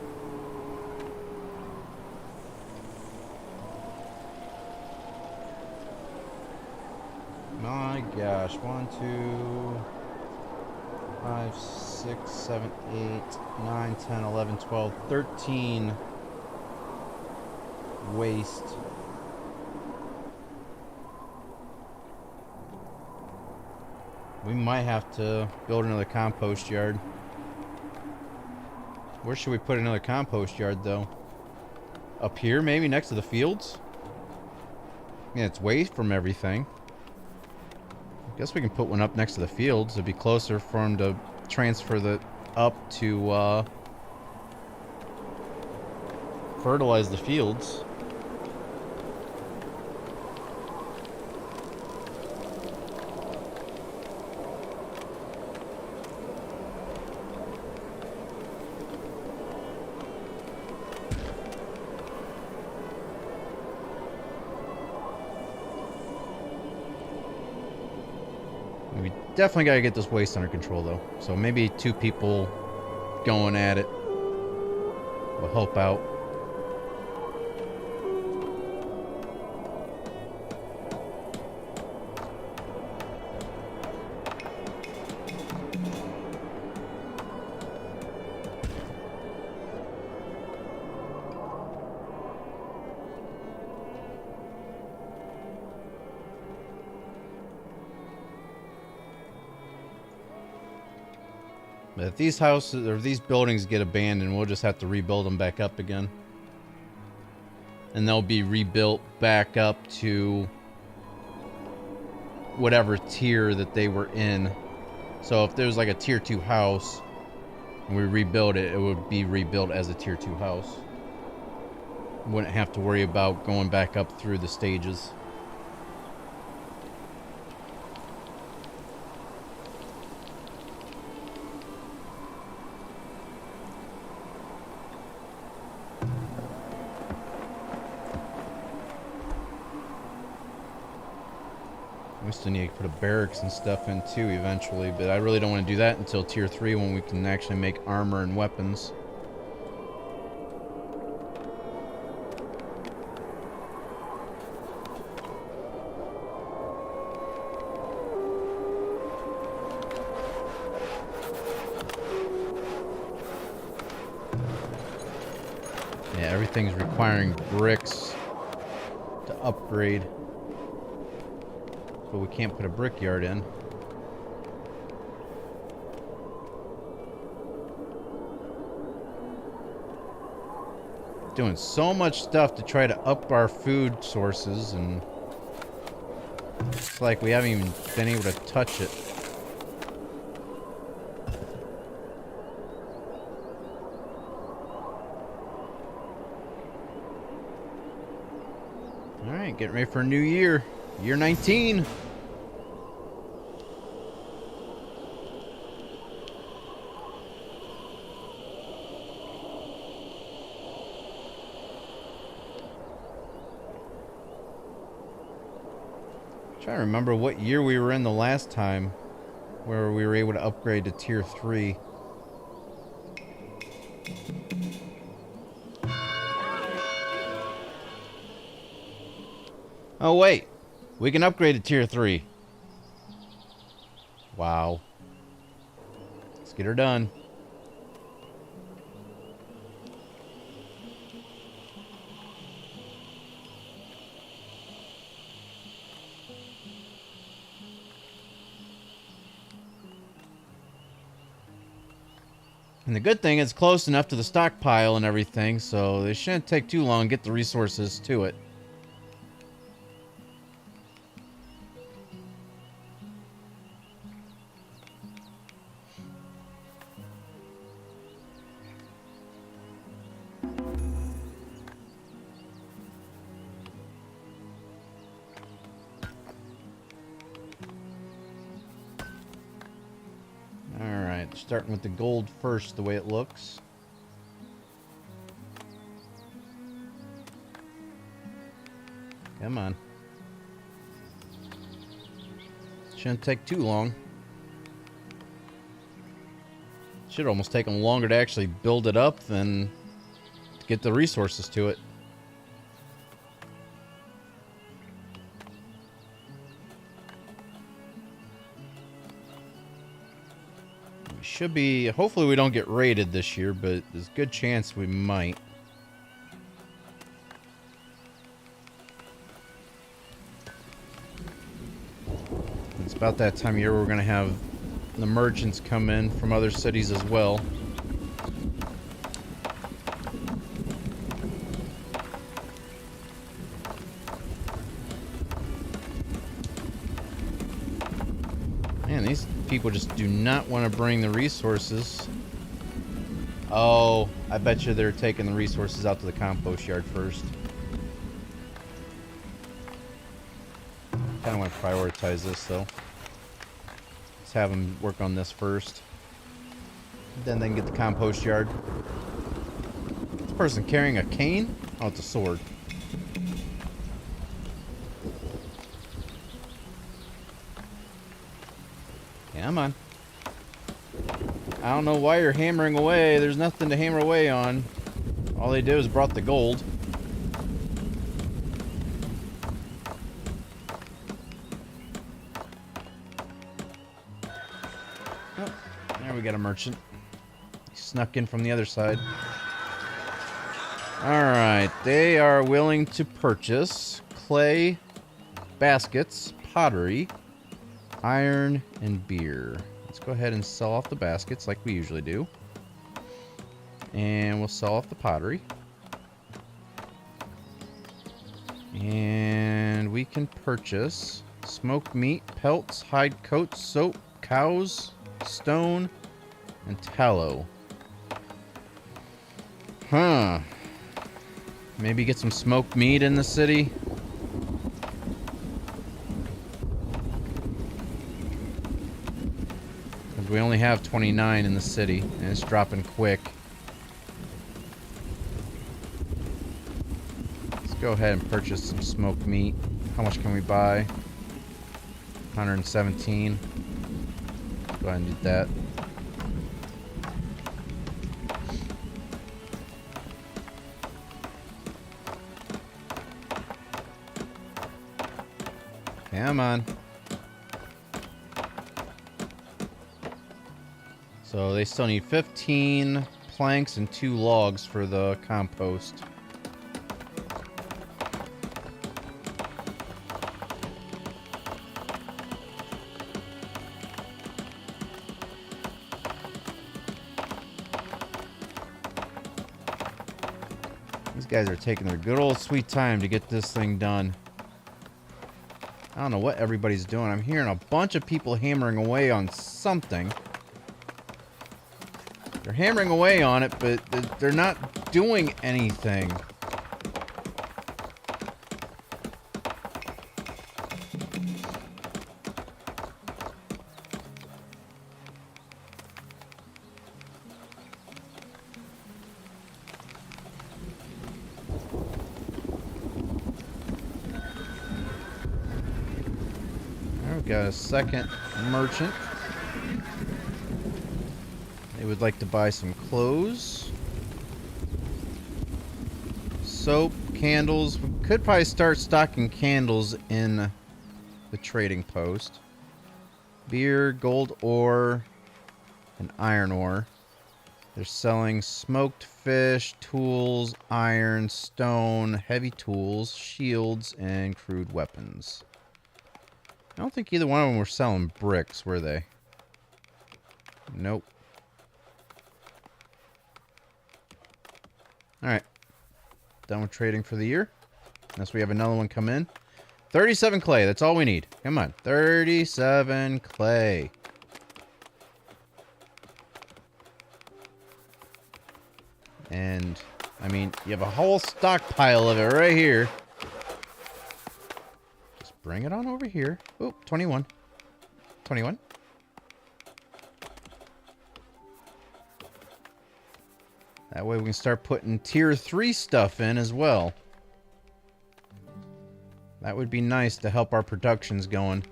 My gosh, 1, 2, 5, 6, 7, 8, 9, 10, 11, 12, 13 waste. We might have to build another compost yard. Where should we put another compost yard, though? Up here, maybe next to the fields? Yeah, it's away from everything. Guess we can put one up next to the fields. It'd be closer for him to transfer the up to fertilize the fields. We definitely got to get this waste under control, though. So maybe 2 people going at it will help out. But if these houses or these buildings get abandoned, we'll just have to rebuild them back up again. And they'll be rebuilt back up to whatever tier that they were in. So if there's like a tier 2 house and we rebuild it, it would be rebuilt as a tier 2 house. Wouldn't have to worry about going back up through the stages. We still need to put a barracks and stuff in too eventually, but I really don't want to do that until tier 3 when we can actually make armor and weapons. Yeah, everything's requiring bricks to upgrade. But we can't put a brickyard in. Doing so much stuff to try to up our food sources, and it's like we haven't even been able to touch it. Alright, getting ready for a new year. Year 19. Trying to remember what year we were in the last time where we were able to upgrade to tier 3. Oh wait, we can upgrade to tier 3. Wow. Let's get her done. And the good thing is it's close enough to the stockpile and everything, so it shouldn't take too long to get the resources to it. Starting with the gold first, the way it looks. Come on. Shouldn't take too long. Should almost take them longer to actually build it up than to get the resources to it. Should be, hopefully we don't get raided this year, but there's a good chance we might. It's about that time of year we're going to have the merchants come in from other cities as well. people just do not want to bring the resources. Oh, I bet you they're taking the resources out to the compost yard first. Kind of want to prioritize this, though. Let's have them work on this first. Then they can get the compost yard. This person carrying a cane? Oh, it's a sword. Come on. I don't know why you're hammering away. There's nothing to hammer away on. All they did was brought the gold. Oh, there we got a merchant. He snuck in from the other side. Alright, they are willing to purchase clay, baskets, pottery, iron, and beer. Let's go ahead and sell off the baskets like we usually do. And we'll sell off the pottery. And we can purchase smoked meat, pelts, hide coats, soap, cows, stone, and tallow. Huh. Maybe get some smoked meat in the city. Because we only have 29 in the city, and it's dropping quick. Let's go ahead and purchase some smoked meat. How much can we buy? 117. Go ahead and do that. Come on. So they still need 15 planks and 2 logs for the compost. These guys are taking their good old sweet time to get this thing done. I don't know what everybody's doing. I'm hearing a bunch of people hammering away on something. They're hammering away on it, but they're not doing anything. We've got a second merchant. They would like to buy some clothes, soap, candles. We could probably start stocking candles in the trading post. Beer, gold ore, and iron ore. They're selling smoked fish, tools, iron, stone, heavy tools, shields, and crude weapons. I don't think either one of them were selling bricks, were they? Nope. Alright. Done with trading for the year. Unless we have another one come in. 37 clay, that's all we need. Come on. 37 clay. And, I mean, you have a whole stockpile of it right here. Bring it on over here. Oh, 21. 21. That way we can start putting tier 3 stuff in as well. That would be nice to help our productions going.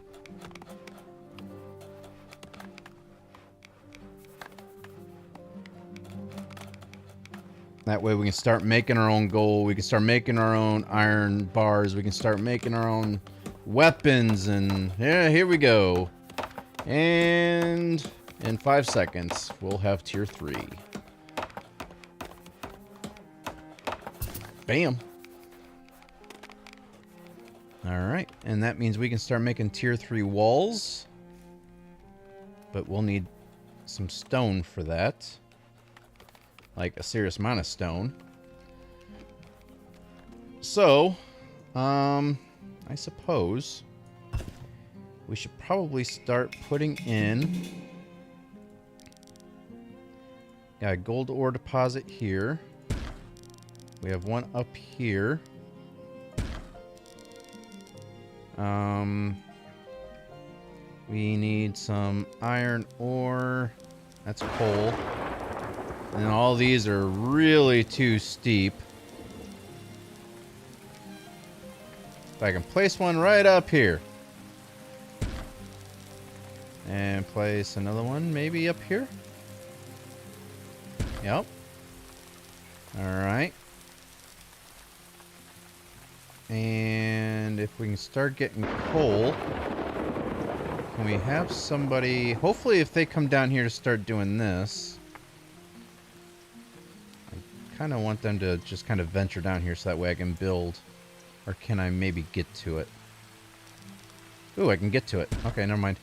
That way we can start making our own gold. We can start making our own iron bars. We can start making our own weapons, and yeah, here we go. And in 5 seconds, we'll have tier 3. Bam. Alright, and that means we can start making tier 3 walls. But we'll need some stone for that. Like a serious amount of stone. So, I suppose we should probably start putting in... Got a gold ore deposit here. We have one up here. We need some iron ore. That's coal. And all these are really too steep. If I can place one right up here. And place another one maybe up here. Yep. Alright. And if we can start getting coal, can we have somebody... Hopefully if they come down here to start doing this... I kind of want them to just kind of venture down here so that way I can build. Or can I maybe get to it? Ooh, I can get to it. Okay, never mind.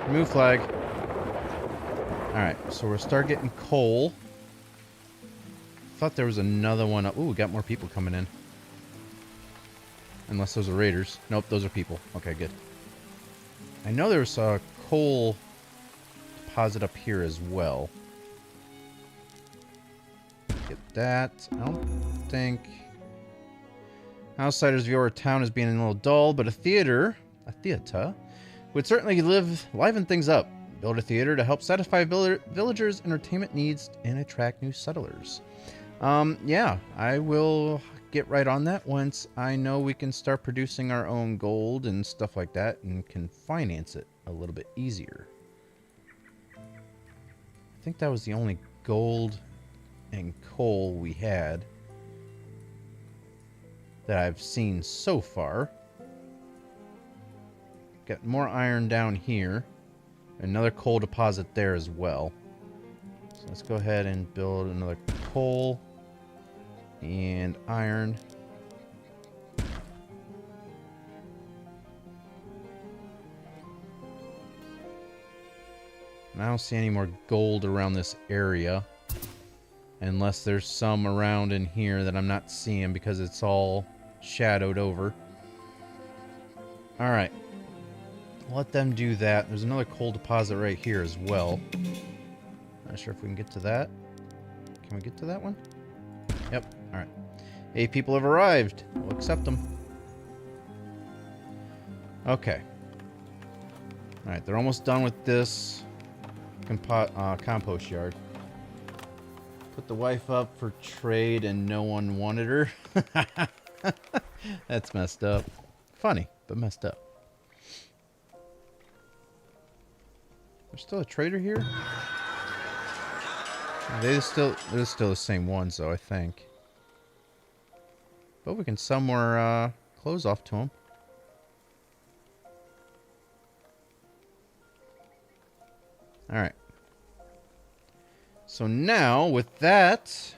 Remove flag. Alright, so we'll start getting coal. Thought there was another one. Ooh, we got more people coming in. Unless those are raiders. Nope, those are people. Okay, good. I know there's a coal deposit up here as well. Get that. I don't think... Outsiders view our town as being a little dull, but a theater would certainly liven things up. Build a theater to help satisfy villagers' entertainment needs and attract new settlers. Yeah, I will get right on that once I know we can start producing our own gold and stuff like that and can finance it a little bit easier. I think that was the only gold and coal we had that I've seen so far. Got more iron down here. Another coal deposit there as well. So let's go ahead and build another coal and iron. And I don't see any more gold around this area. Unless there's some around in here that I'm not seeing because it's all shadowed over. Alright. Let them do that. There's another coal deposit right here as well. Not sure if we can get to that. Can we get to that one? Yep. Alright. 8 people have arrived. We'll accept them. Okay. Alright, they're almost done with this compost yard. Put the wife up for trade and no one wanted her. That's messed up. Funny, but messed up. There's still a trader here? They're still the same ones though, I think. But we can sell more clothes off to them. Alright. So now, with that,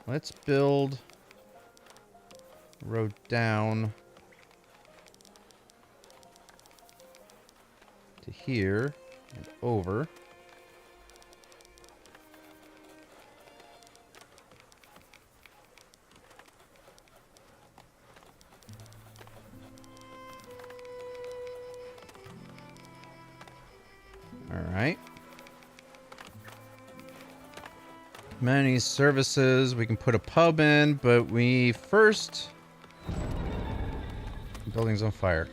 let's build a road down to here and over. All right. Many services. We can put a pub in, but we first... Building's on fire.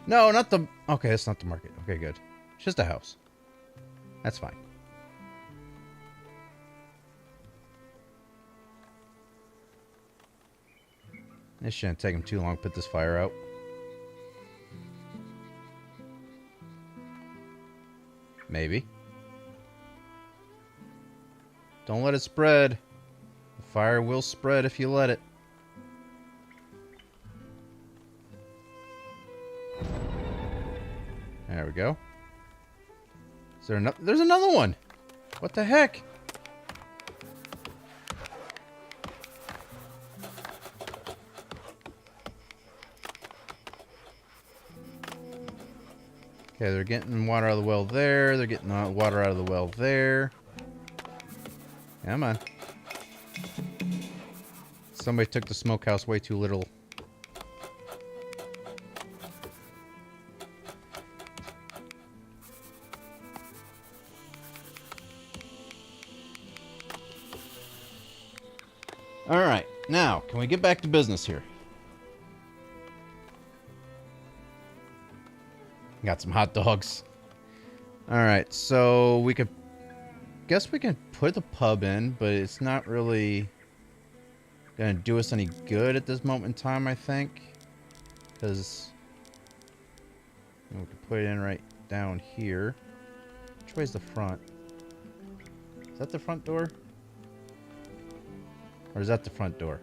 No, not the... Okay, that's not the market. Okay, good. It's just a house. That's fine. It shouldn't take him too long to put this fire out. Maybe. Don't let it spread. The fire will spread if you let it. There we go. Is there another? There's another one. What the heck? Okay, they're getting water out of the well there. They're getting water out of the well there. Come on. Let's Somebody took the smokehouse way too literal. Alright, now, can we get back to business here? Got some hot dogs. Alright, so we could... guess we can put the pub in, but it's not really gonna do us any good at this moment in time, I think. Because... we could put it in right down here. Which way's the front? Is that the front door? Or is that the front door?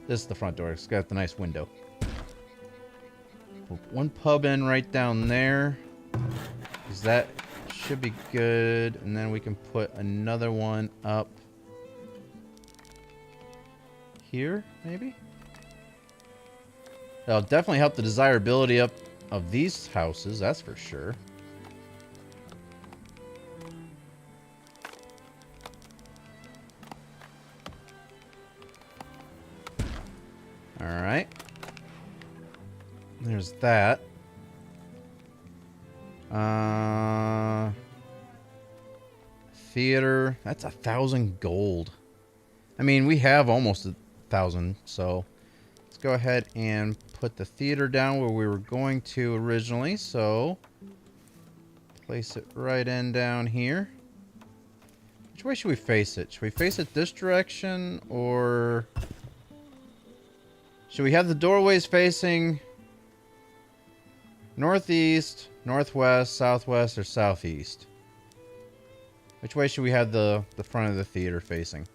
This is the front door. It's got the nice window. Put one pub in right down there. Because that should be good. And then we can put another one up here, maybe? That'll definitely help the desirability up of these houses, that's for sure. Alright. There's that. Theater. That's 1,000 gold. I mean, we have almost 1,000, so let's go ahead and put the theater down where we were going to originally. So place it right in down here. Which way should we face it? Should we face it this direction, or should we have the doorways facing northeast, northwest, southwest, or southeast? Which way should we have the front of the theater facing?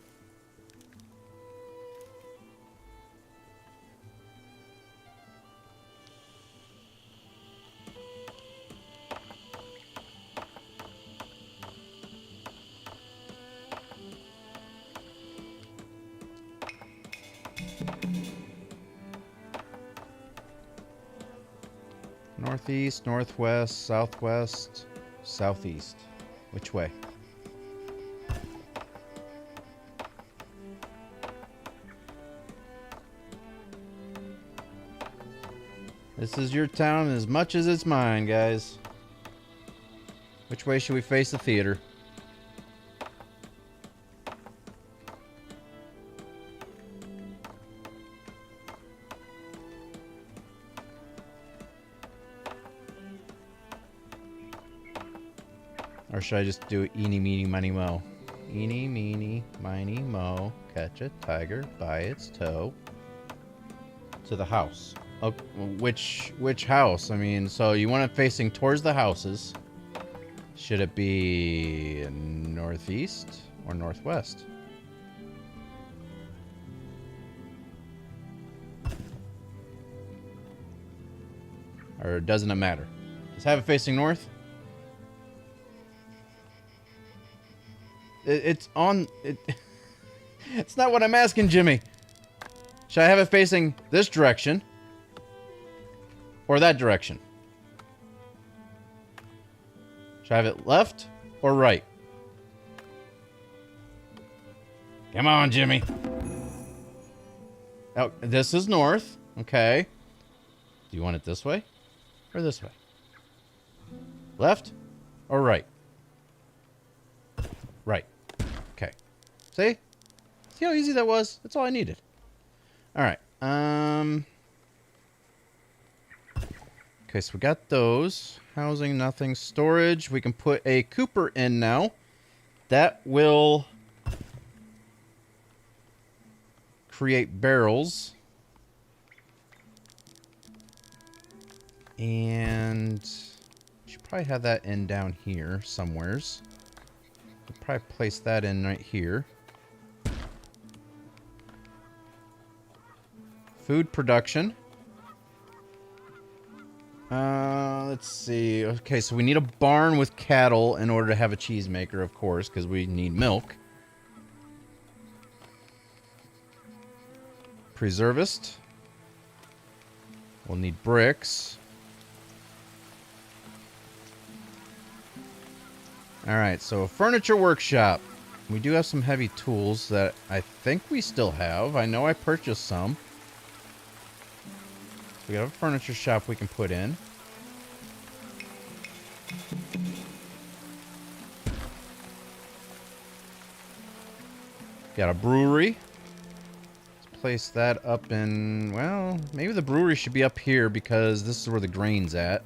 Northeast, northwest, southwest, southeast. Which way? This is your town as much as it's mine, guys. Which way should we face the theater? Or should I just do eeny, meeny, miny, mo? Eeny, meeny, miny, mo. Catch a tiger by its toe. To the house. Oh, which house? I mean, so you want it facing towards the houses. Should it be northeast or northwest? Or doesn't it matter? Just have it facing north? It's on... It's not what I'm asking, Jimmy. Should I have it facing this direction? Or that direction? Should I have it left or right? Come on, Jimmy. Oh, this is north. Okay. Do you want it this way or this way? Left or right? Right. Okay. See? See how easy that was? That's all I needed. All right. Okay, so we got those. Housing, nothing. Storage. We can put a Cooper in now. That will create barrels. And should probably have that in down here somewheres. We'll probably place that in right here. Food production. Let's see. Okay, so we need a barn with cattle in order to have a cheese maker, of course, because we need milk. Preservist. We'll need bricks. Alright, so a furniture workshop. We do have some heavy tools that I think we still have. I know I purchased some. So we have a furniture shop we can put in. Got a brewery. Let's place that up in... Well, maybe the brewery should be up here because this is where the grain's at.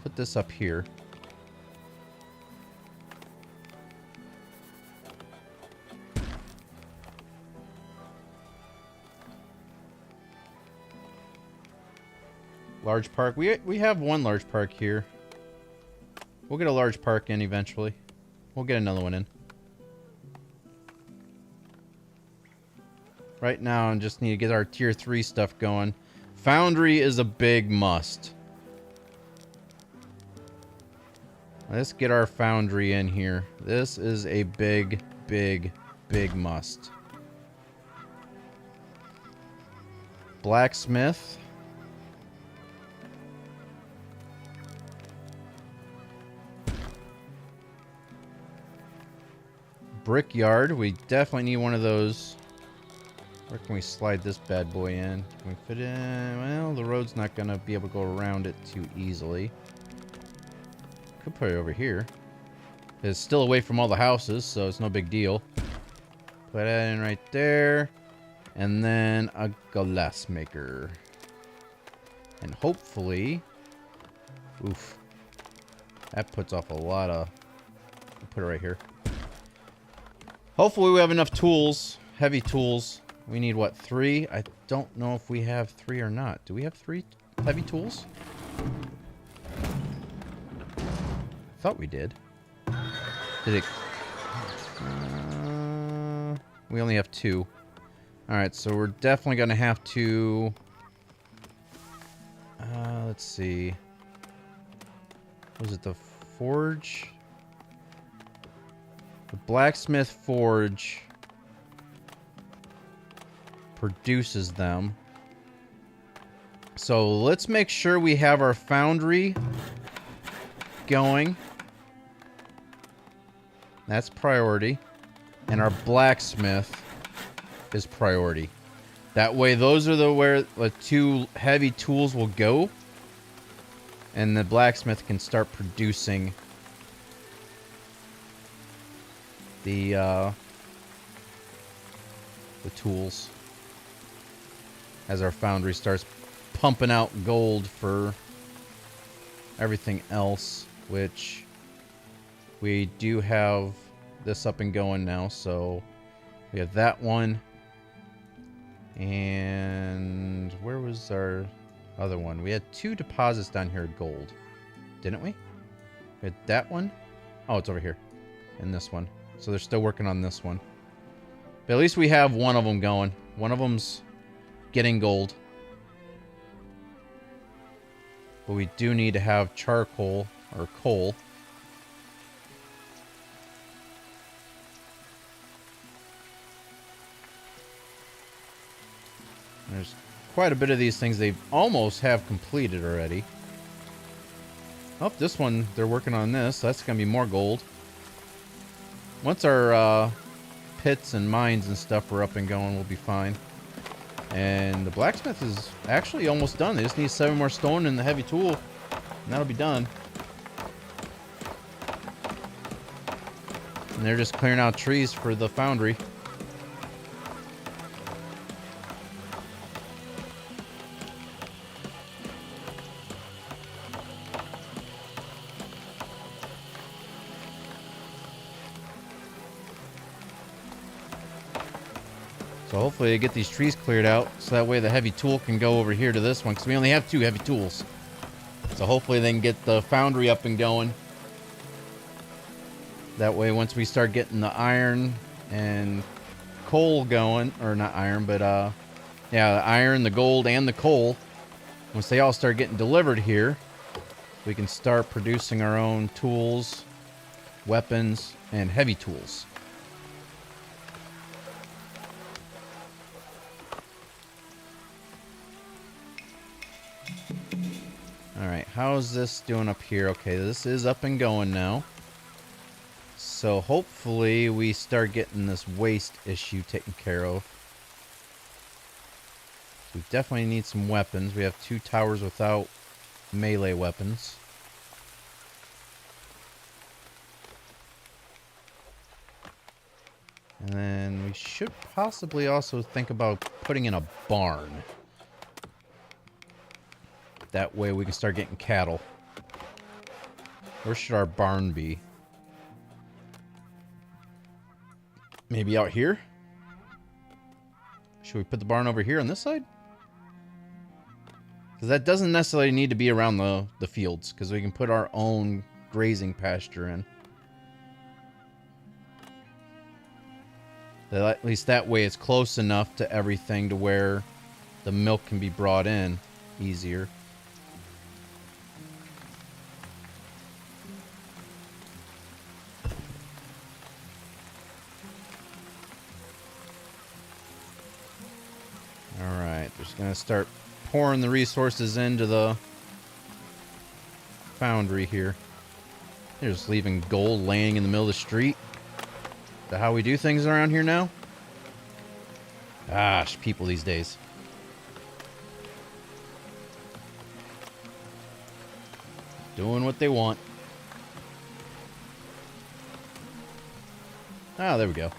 Put this up here. Large park. We have one large park here. We'll get a large park in eventually. We'll get another one in. Right now, I just need to get our tier 3 stuff going. Foundry is a big must. Let's get our foundry in here. This is a big, big, big must. Blacksmith. Brickyard. We definitely need one of those. Where can we slide this bad boy in? Can we fit in? Well, the road's not going to be able to go around it too easily. Could put it over here. It's still away from all the houses, so it's no big deal. Put that in right there. And then a glass maker. And hopefully... Oof. That puts off a lot of... I'll put it right here. Hopefully we have enough tools. Heavy tools. We need, what, 3? I don't know if we have 3 or not. Do we have 3 heavy tools? Thought we did. Did it... we only have 2. Alright, so we're definitely going to have to... let's see. Was it the forge? The blacksmith forge produces them. So let's make sure we have our foundry going. That's priority. And our blacksmith is priority. That way those are where the 2 heavy tools will go. And the blacksmith can start producing the tools as our foundry starts pumping out gold for everything else, which we do have this up and going now. So we have that one, and where was our other one? We had 2 deposits down here of gold, didn't we? We had that one. Oh, it's over here, and this one. So they're still working on this one. But at least we have one of them going. One of them's getting gold. But we do need to have charcoal or coal. There's quite a bit of these things they almost have completed already. Oh, this one, they're working on this. That's going to be more gold. Once our pits and mines and stuff are up and going, we'll be fine. And the blacksmith is actually almost done. They just need 7 more stone and the heavy tool, and that'll be done. And they're just clearing out trees for the foundry. So hopefully they get these trees cleared out, so that way the heavy tool can go over here to this one, because we only have 2 heavy tools. So hopefully they can get the foundry up and going. That way once we start getting the iron and coal going, or not iron, but yeah, the iron, the gold, and the coal, once they all start getting delivered here, we can start producing our own tools, weapons, and heavy tools. Alright, how's this doing up here? Okay, this is up and going now. so hopefully we start getting this waste issue taken care of. We definitely need some weapons. We have 2 towers without melee weapons. And then we should possibly also think about putting in a barn. That way we can start getting cattle. Where should our barn be? Maybe out here? Should we put the barn over here on this side? Because that doesn't necessarily need to be around the fields, because we can put our own grazing pasture in. At least that way it's close enough to everything to where the milk can be brought in easier. Alright, just gonna start pouring the resources into the foundry here. They're just leaving gold laying in the middle of the street. Is that how we do things around here now? Gosh, people these days. Doing what they want. Ah, there we go.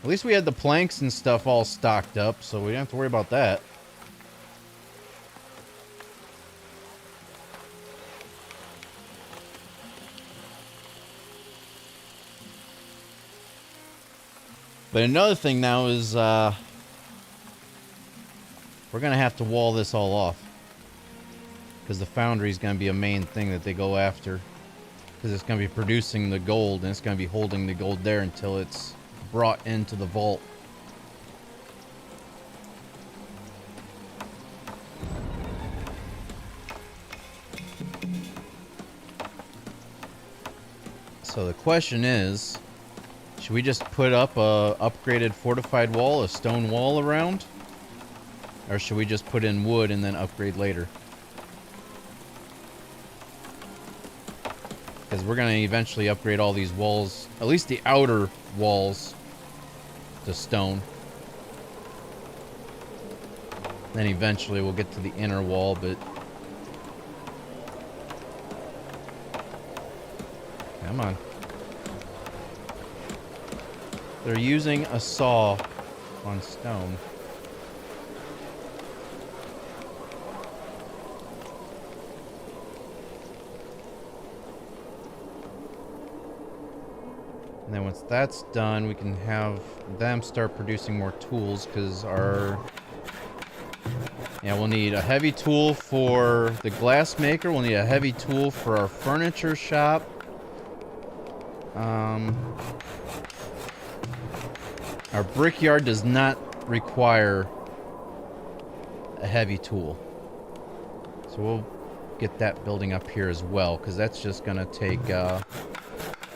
At least we had the planks and stuff all stocked up, so we don't have to worry about that. But another thing now is we're going to have to wall this all off. Because the foundry is going to be a main thing that they go after. Because it's going to be producing the gold, and it's going to be holding the gold there until it's brought into the vault. So the question is, should we just put up a upgraded fortified wall, a stone wall around? Or should we just put in wood and then upgrade later? Because we're going to eventually upgrade all these walls, at least the outer walls, to stone. Then eventually we'll get to the inner wall, but... Come on. They're using a saw on stone. And then once that's done, we can have them start producing more tools, because our... Yeah, we'll need a heavy tool for the glass maker. We'll need a heavy tool for our furniture shop. Our brickyard does not require a heavy tool. So we'll get that building up here as well, because that's just going to take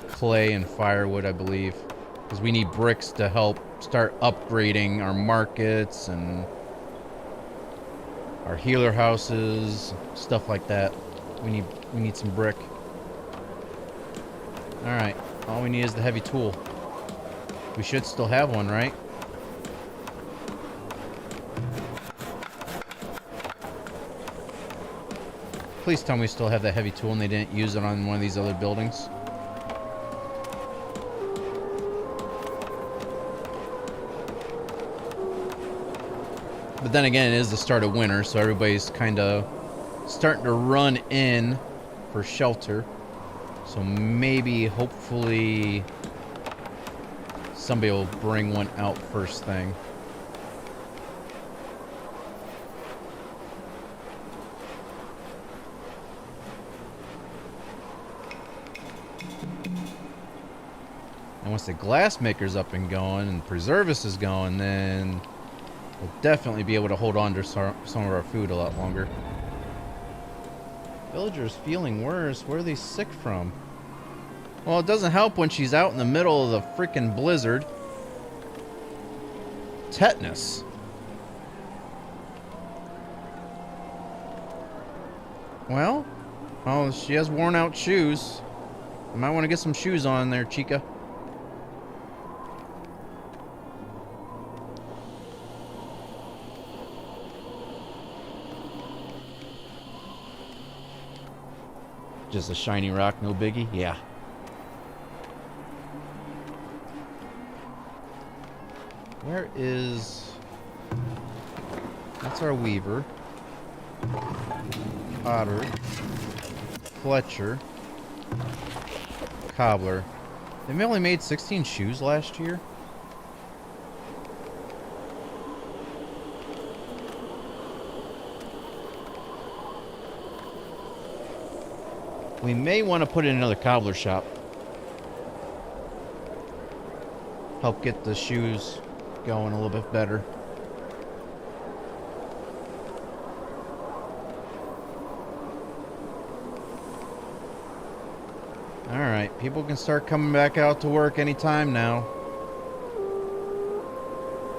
clay and firewood, I believe. Because we need bricks to help start upgrading our markets and our healer houses, stuff like that. We need some brick. Alright, all we need is the heavy tool. We should still have one, right? Please tell me we still have that heavy tool and they didn't use it on one of these other buildings. But then again, it is the start of winter, so everybody's kind of starting to run in for shelter. So maybe, hopefully, somebody will bring one out first thing. And once the glass maker's up and going and preservist is going, then we'll definitely be able to hold on to some of our food a lot longer. Villagers feeling worse. Where are they sick from? Well, it doesn't help when she's out in the middle of the freaking blizzard. Tetanus. Well, she has worn out shoes. You might want to get some shoes on there, Chica. Just a shiny rock, no biggie? Yeah. Where is... That's our Weaver. Potter. Fletcher. Cobbler. They only made 16 shoes last year? We may want to put in another cobbler shop. Help get the shoes going a little bit better. Alright, people can start coming back out to work anytime now.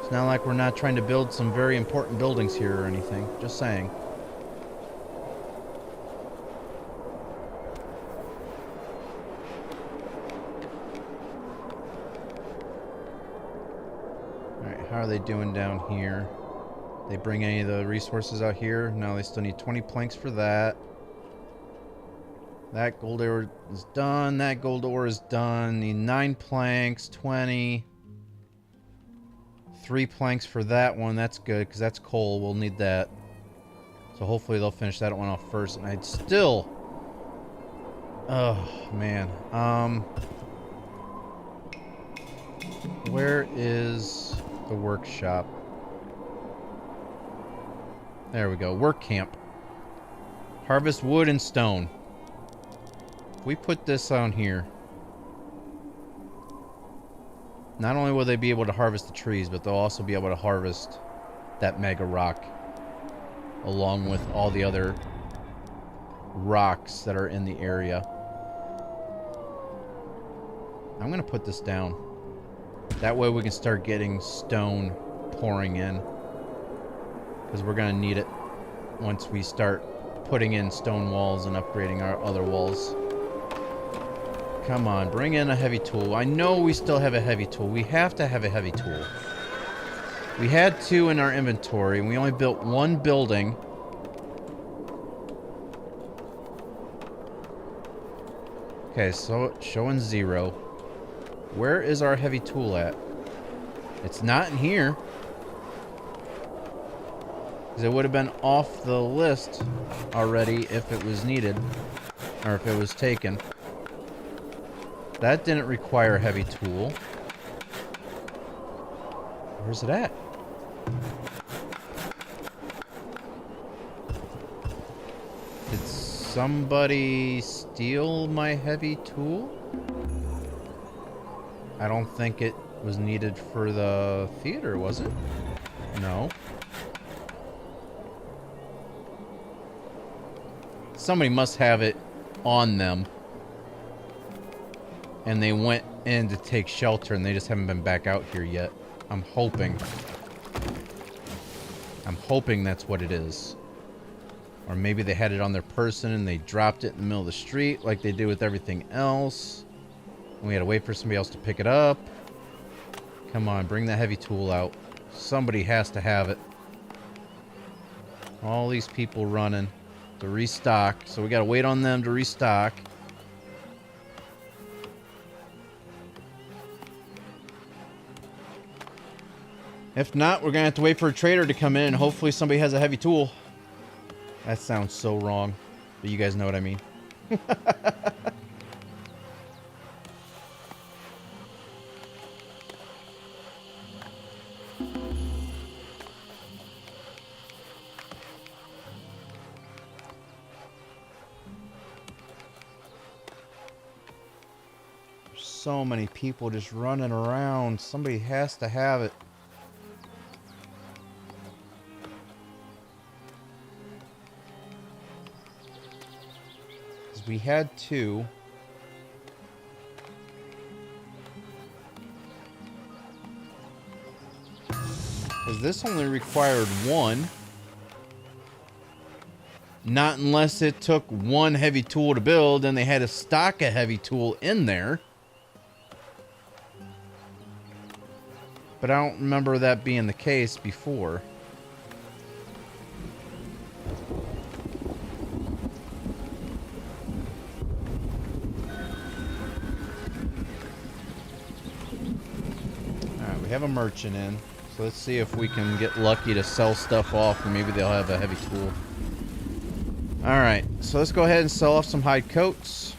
It's not like we're not trying to build some very important buildings here or anything. Just saying. How are they doing down here? They bring any of the resources out here? No, they still need 20 planks for that. That gold ore is done. That gold ore is done. Need 9 planks, 20. 3 planks for that one. That's good, because that's coal. We'll need that. So hopefully they'll finish that one off first. And I'd still... Oh, man. Where is... the workshop? There we go. Work camp. Harvest wood and stone. If we put this on here, not only will they be able to harvest the trees, but they'll also be able to harvest that mega rock along with all the other rocks that are in the area. I'm gonna put this down. That way we can start getting stone pouring in. Because we're going to need it once we start putting in stone walls and upgrading our other walls. Come on, bring in a heavy tool. I know we still have a heavy tool. We have to have a heavy tool. We had 2 in our inventory, and we only built 1 building. Okay, so showing 0. Where is our heavy tool at? It's not in here. Because it would have been off the list already if it was needed. Or if it was taken. That didn't require a heavy tool. Where's it at? Did somebody steal my heavy tool? I don't think it was needed for the theater, was it? No. Somebody must have it on them. And they went in to take shelter and they just haven't been back out here yet. I'm hoping. I'm hoping that's what it is. Or maybe they had it on their person and they dropped it in the middle of the street like they did with everything else. And we had to wait for somebody else to pick it up. Come on, bring that heavy tool out. Somebody has to have it. All these people running to restock. So we gotta wait on them to restock. If not, we're gonna have to wait for a trader to come in and hopefully somebody has a heavy tool. That sounds so wrong, but you guys know what I mean. So many people just running around. Somebody has to have it. We had 2. Because this only required 1. Not unless it took one heavy tool to build and they had to stock a heavy tool in there. But I don't remember that being the case before. Alright, we have a merchant in. So let's see if we can get lucky to sell stuff off, or maybe they'll have a heavy tool. Alright, so let's go ahead and sell off some hide coats.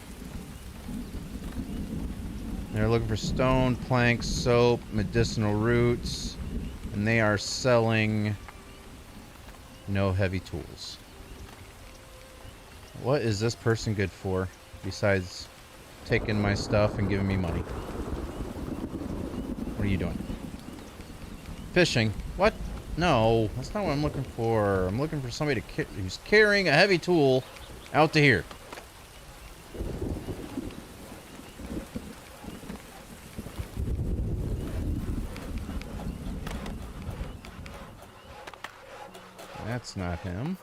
They're looking for stone, planks, soap, medicinal roots, and they are selling no heavy tools. What is this person good for, besides taking my stuff and giving me money? What are you doing? Fishing. What? No, that's not what I'm looking for. I'm looking for somebody who's carrying a heavy tool out to here. That's not him.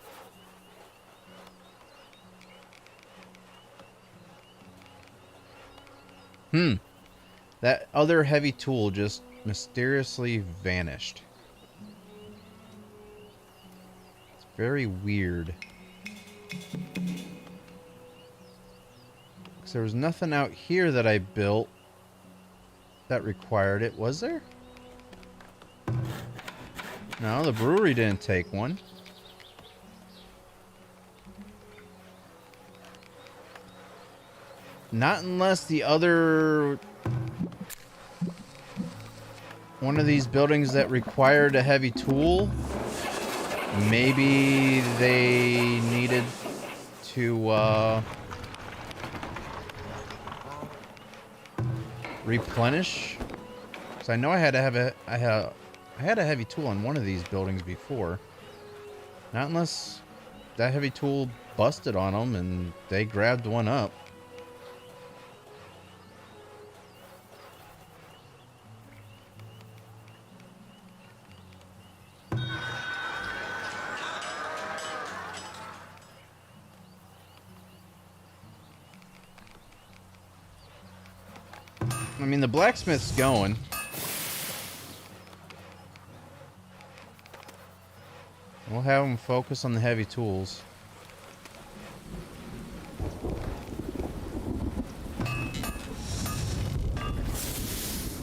That other heavy tool just mysteriously vanished. It's very weird. Because there was nothing out here that I built that required it, was there? No, the brewery didn't take one. Not unless the other... one of these buildings that required a heavy tool, maybe they needed to replenish. Because I know I had to have I had a heavy tool on one of these buildings before. Not unless that heavy tool busted on them and they grabbed one up. I mean, the blacksmith's going. We'll have him focus on the heavy tools.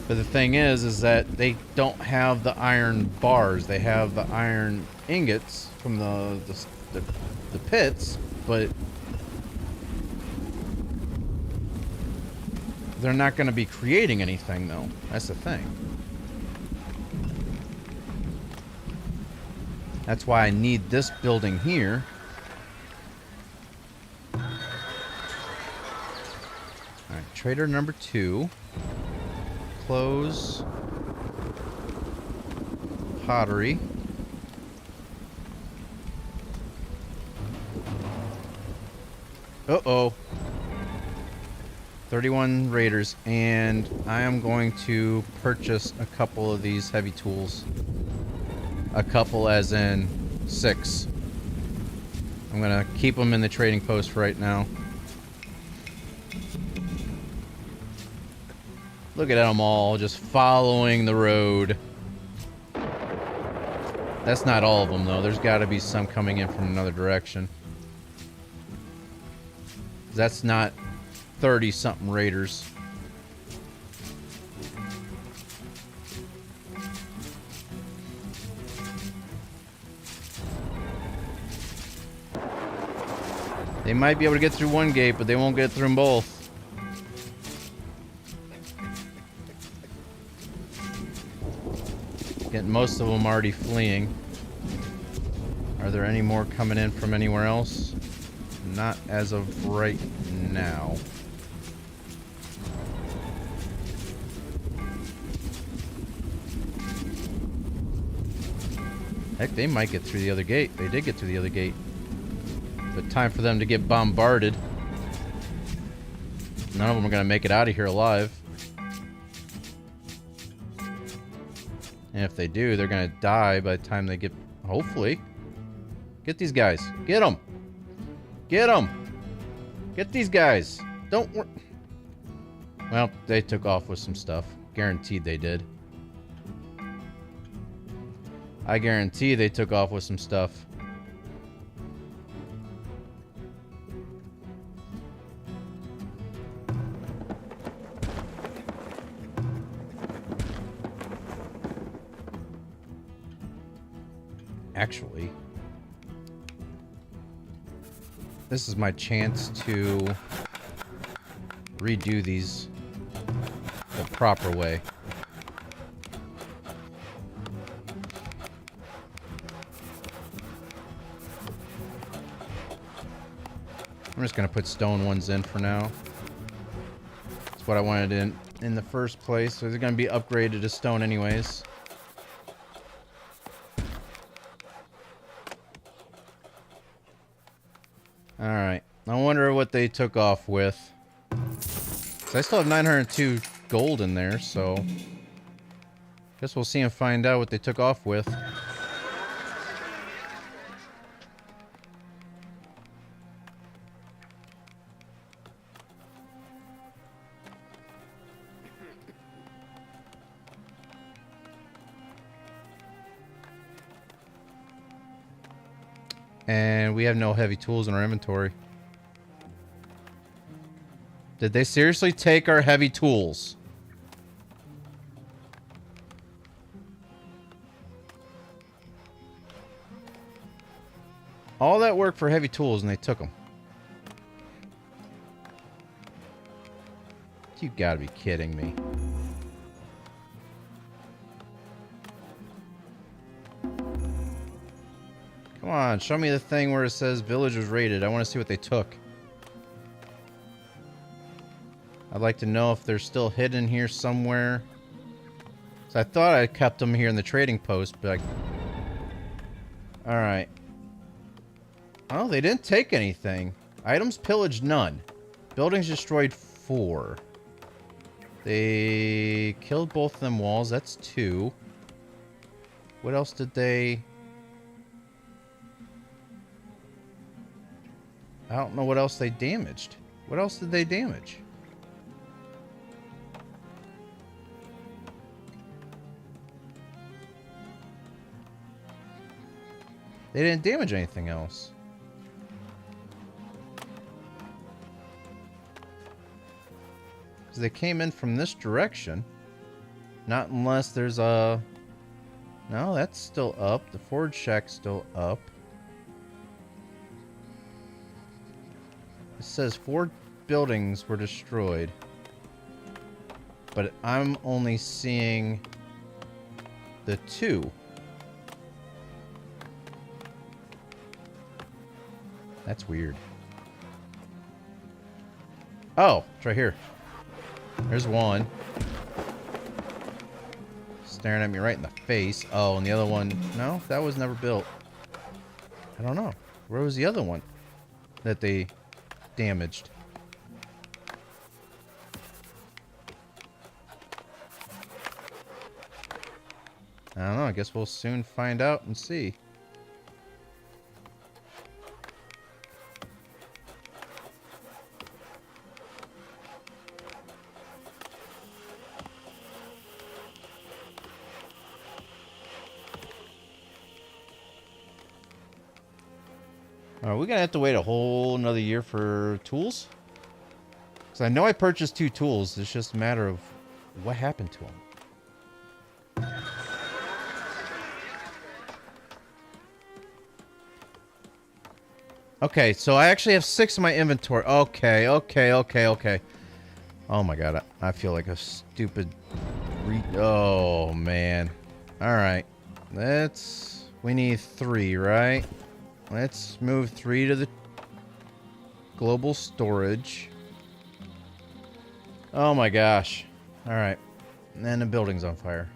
But the thing is that they don't have the iron bars. They have the iron ingots from the pits, but they're not going to be creating anything, though. That's the thing. That's why I need this building here. Alright, trader number 2. Close. Pottery. Uh-oh. 31 raiders, and I am going to purchase a couple of these heavy tools. A couple as in 6. I'm gonna keep them in the trading post right now. Look at them all just following the road. That's not all of them, though. There's got to be some coming in from another direction. That's not 30-something raiders. They might be able to get through one gate, but they won't get through them both. Getting most of them already fleeing. Are there any more coming in from anywhere else? Not as of right now. Heck, they might get through the other gate. They did get through the other gate. But time for them to get bombarded. None of them are going to make it out of here alive. And if they do, they're going to die by the time they get... Hopefully. Get these guys. Get them. Get them! Get these guys! Don't worry. Well, they took off with some stuff. Guaranteed they did. I guarantee they took off with some stuff. Actually, this is my chance to redo these the proper way. I'm just gonna put stone ones in for now. That's what I wanted in the first place. So they're gonna be upgraded to stone anyways. Alright. I wonder what they took off with. So I still have 902 gold in there, so guess we'll see and find out what they took off with. And we have no heavy tools in our inventory. Did they seriously take our heavy tools? All that work for heavy tools and they took them. You gotta be kidding me. Come on, show me the thing where it says village was raided. I want to see what they took. I'd like to know if they're still hidden here somewhere. So I thought I kept them here in the trading post, but alright. Oh, they didn't take anything. Items pillaged, none. Buildings destroyed, 4. They killed both of them walls. That's 2. What else did they... I don't know what else they damaged. What else did they damage? They didn't damage anything else. Because they came in from this direction. Not unless there's a... No, that's still up. The forge shack's still up. It says 4 buildings were destroyed. But I'm only seeing the 2. That's weird. Oh, it's right here. There's one. Staring at me right in the face. Oh, and the other one... No, that was never built. I don't know. Where was the other one that they damaged? I don't know. I guess we'll soon find out and see. Are we gonna have to wait a whole another year for tools? Because I know I purchased 2 tools. It's just a matter of what happened to them. Okay, so I actually have 6 in my inventory. Okay. Oh my god, I feel like a stupid oh man. Alright. We need 3, right? Let's move 3 to the global storage. Oh my gosh. Alright. And then the building's on fire.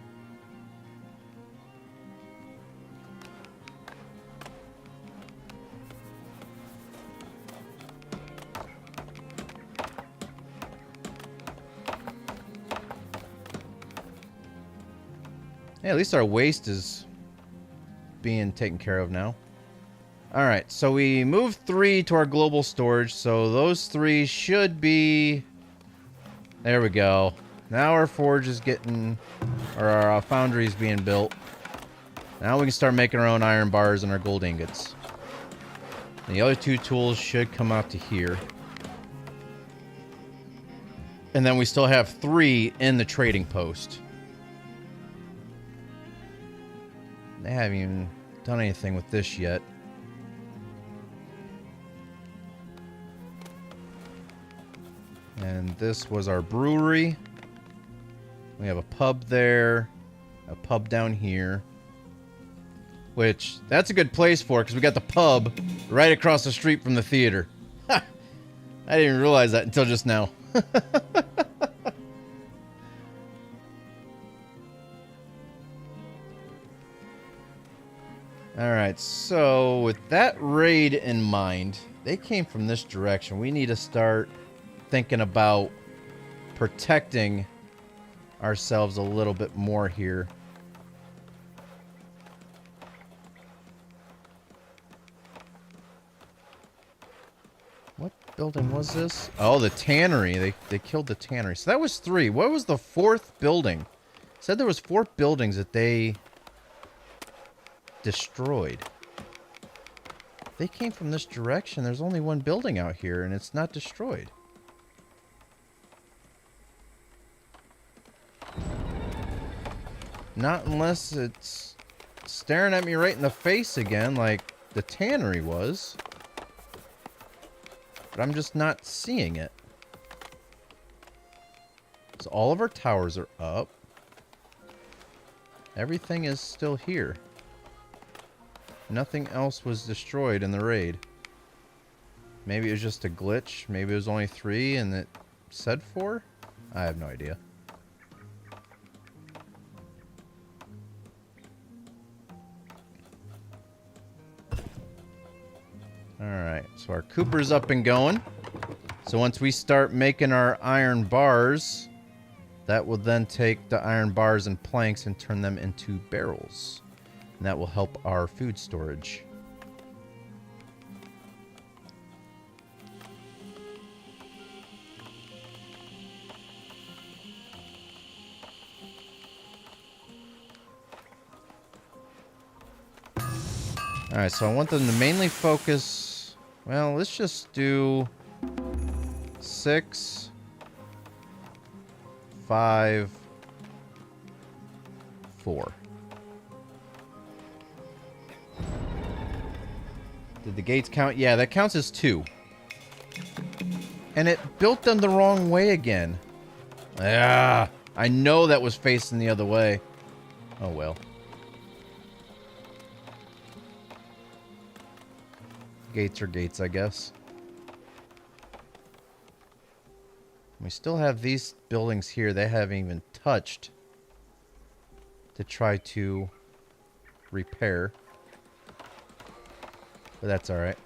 Hey, at least our waste is being taken care of now. Alright, so we moved 3 to our global storage, so those 3 should be... There we go. Now our forge is getting... Or our foundry is being built. Now we can start making our own iron bars and our gold ingots. And the other 2 tools should come out to here. And then we still have 3 in the trading post. They haven't even done anything with this yet. And this was our brewery. We have a pub there, a pub down here. Which, that's a good place for it, because we got the pub right across the street from the theater. Ha! I didn't even realize that until just now. Alright, so with that raid in mind, they came from this direction. We need to start thinking about protecting ourselves a little bit more here. What building was this? Oh, the tannery. They killed the tannery. So that was 3. What was the 4th building? It said there was 4 buildings that they destroyed. They came from this direction. There's only 1 building out here, and it's not destroyed. Not unless it's staring at me right in the face again, like the tannery was. But I'm just not seeing it. So all of our towers are up. Everything is still here. Nothing else was destroyed in the raid. Maybe it was just a glitch. Maybe it was only 3 and it said 4? I have no idea. Alright, so our Cooper's up and going. So once we start making our iron bars, that will then take the iron bars and planks and turn them into barrels. And that will help our food storage. Alright, so I want them to mainly focus... Well, let's just do 6, 5, 4. Did the gates count? Yeah, that counts as 2. And it built them the wrong way again. Ah, I know that was facing the other way. Oh well. Gates are gates, I guess. We still have these buildings here they haven't even touched to try to repair. But that's alright.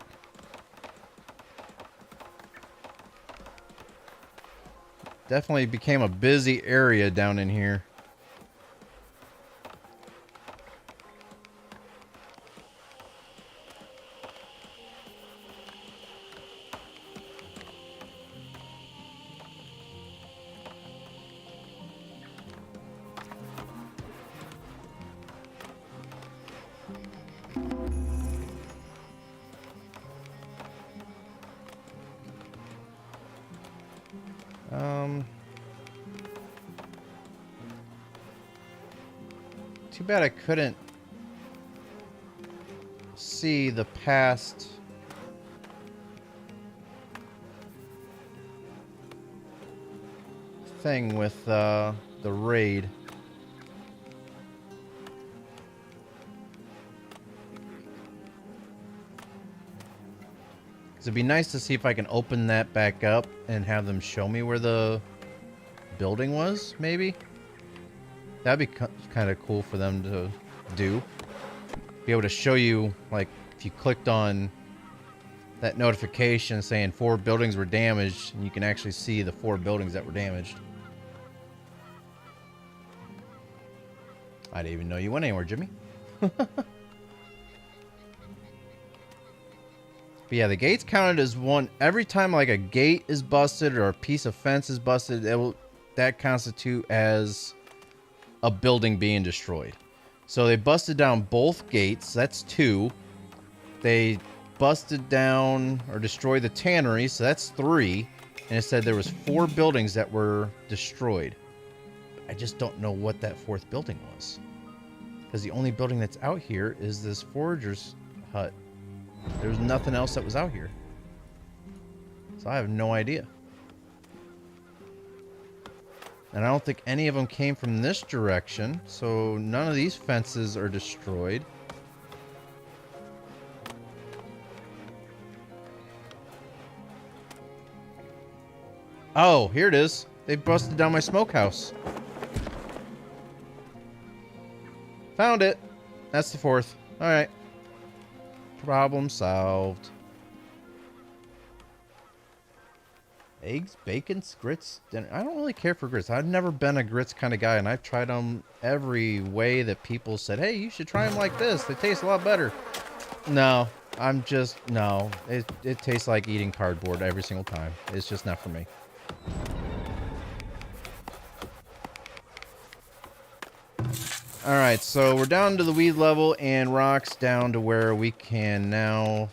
Definitely became a busy area down in here. Too bad I couldn't see the past thing with the raid. It'd be nice to see if I can open that back up and have them show me where the building was, maybe. That'd be kind of cool for them to do. Be able to show you, like, if you clicked on that notification saying 4 buildings were damaged, and you can actually see the 4 buildings that were damaged. I didn't even know you went anywhere, Jimmy. But yeah, the gate's counted as one. Every time like a gate is busted or a piece of fence is busted, that constitute as a building being destroyed. So they busted down both gates. That's 2. They busted down or destroyed the tannery. So that's 3. And it said there was 4 buildings that were destroyed. I just don't know what that 4th building was. Because the only building that's out here is this forager's hut. There's nothing else that was out here. So I have no idea. And I don't think any of them came from this direction. So none of these fences are destroyed. Oh, here it is. They busted down my smokehouse. Found it. That's the 4th. Alright. Problem solved. Eggs, bacon, grits, dinner. I don't really care for grits. I've never been a grits kind of guy, and I've tried them every way that people said, hey, you should try them like this. They taste a lot better. No, no. It tastes like eating cardboard every single time. It's just not for me. Alright, so we're down to the weed level, and rock's down to where we can now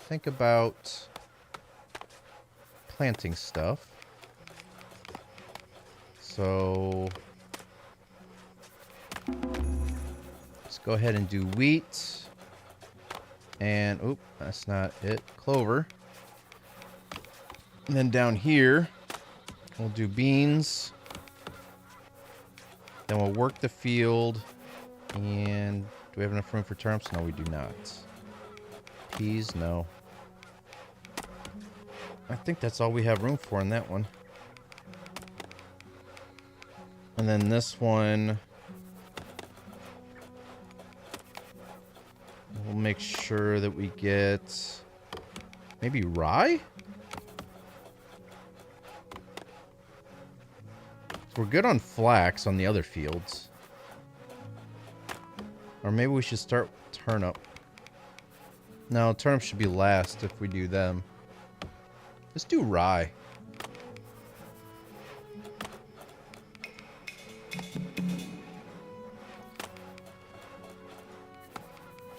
think about planting stuff. So let's go ahead and do wheat. And, oop, that's not it. Clover. And then down here, we'll do beans. Then we'll work the field. And do we have enough room for turnips? No, we do not. Peas, no. I think that's all we have room for in that one. And then this one, we'll make sure that we get maybe rye? So we're good on flax on the other fields. Or maybe we should start turnip. No, turnip should be last if we do them. Let's do rye.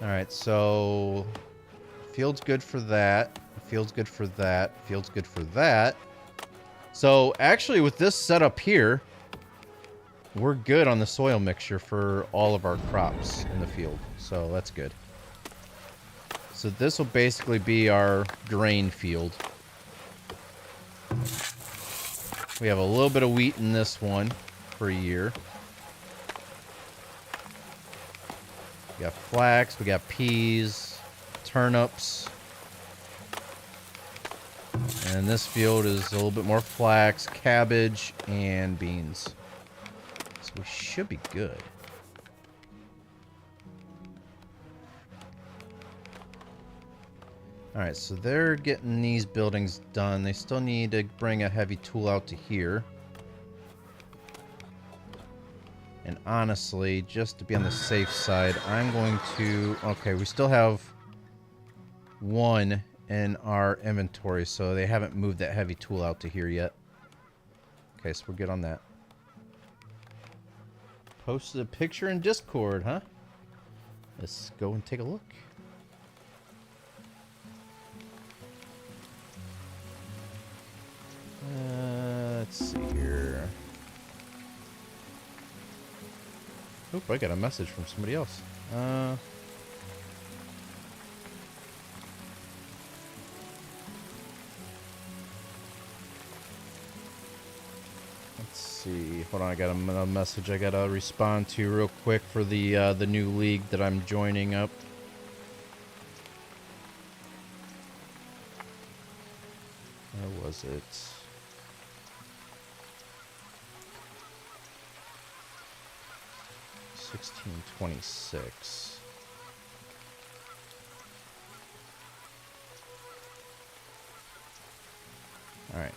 Alright, so field's good for that. Field's good for that. Field's good for that. So actually with this setup here, we're good on the soil mixture for all of our crops in the field. So that's good. So this will basically be our grain field. We have a little bit of wheat in this one for a year. We got flax, we got peas, turnips. And this field is a little bit more flax, cabbage, and beans. So we should be good. Alright, so they're getting these buildings done. They still need to bring a heavy tool out to here. And honestly, just to be on the safe side, I'm going to... Okay, we still have 1 in our inventory, so they haven't moved that heavy tool out to here yet. Okay, so we're good on that. Posted a picture in Discord, huh? Let's go and take a look. Let's see here. Oop, I got a message from somebody else. Let's see. Hold on, I got a message I gotta respond to real quick for the new league that I'm joining up. Where was it? $16.26. All right.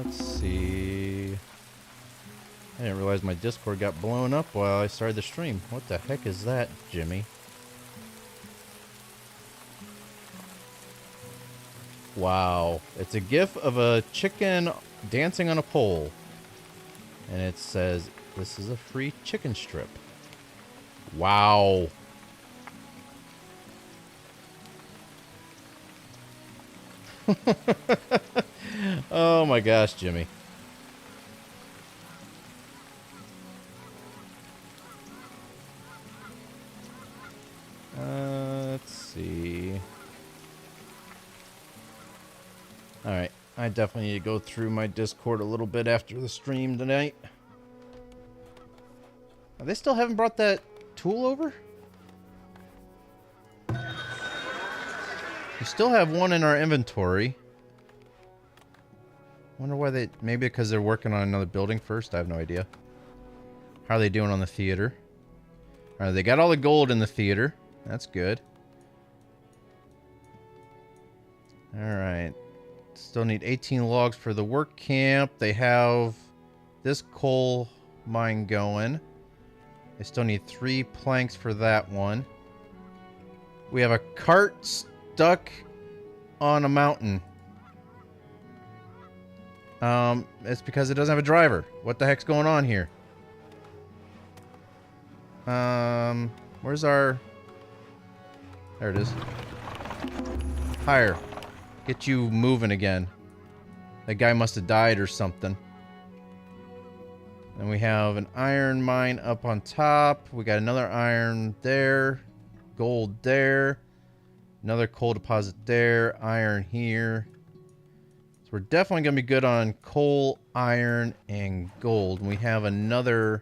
Let's see. I didn't realize my Discord got blown up while I started the stream. What the heck is that, Jimmy? Wow. It's a gif of a chicken dancing on a pole. And it says, this is a free chicken strip. Wow. Oh my gosh, Jimmy. Let's see. Alright, I definitely need to go through my Discord a little bit after the stream tonight. Oh, they still haven't brought that tool over? We still have one in our inventory. Wonder why they... Maybe because they're working on another building first? I have no idea. How are they doing on the theater? Alright, they got all the gold in the theater. That's good. Alright. Still need 18 logs for the work camp. They have this coal mine going. They still need 3 planks for that one. We have a cart stuck on a mountain. It's because it doesn't have a driver. What the heck's going on here? Where's our... There it is. Hire. Get you moving again. That guy must have died or something. Then we have an iron mine up on top. We got another iron there. Gold there. Another coal deposit there. Iron here. So we're definitely going to be good on coal, iron, and gold. And we have another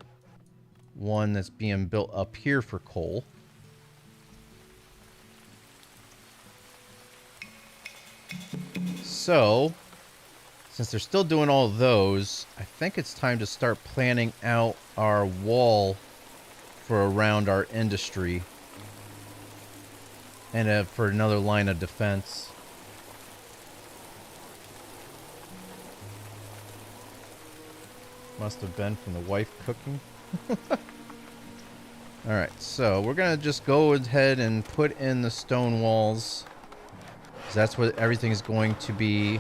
one that's being built up here for coal. So, since they're still doing all those, I think it's time to start planning out our wall for around our industry. And for another line of defense. Must have been from the wife cooking. Alright, so we're going to just go ahead and put in the stone walls. Because that's what everything's going to be.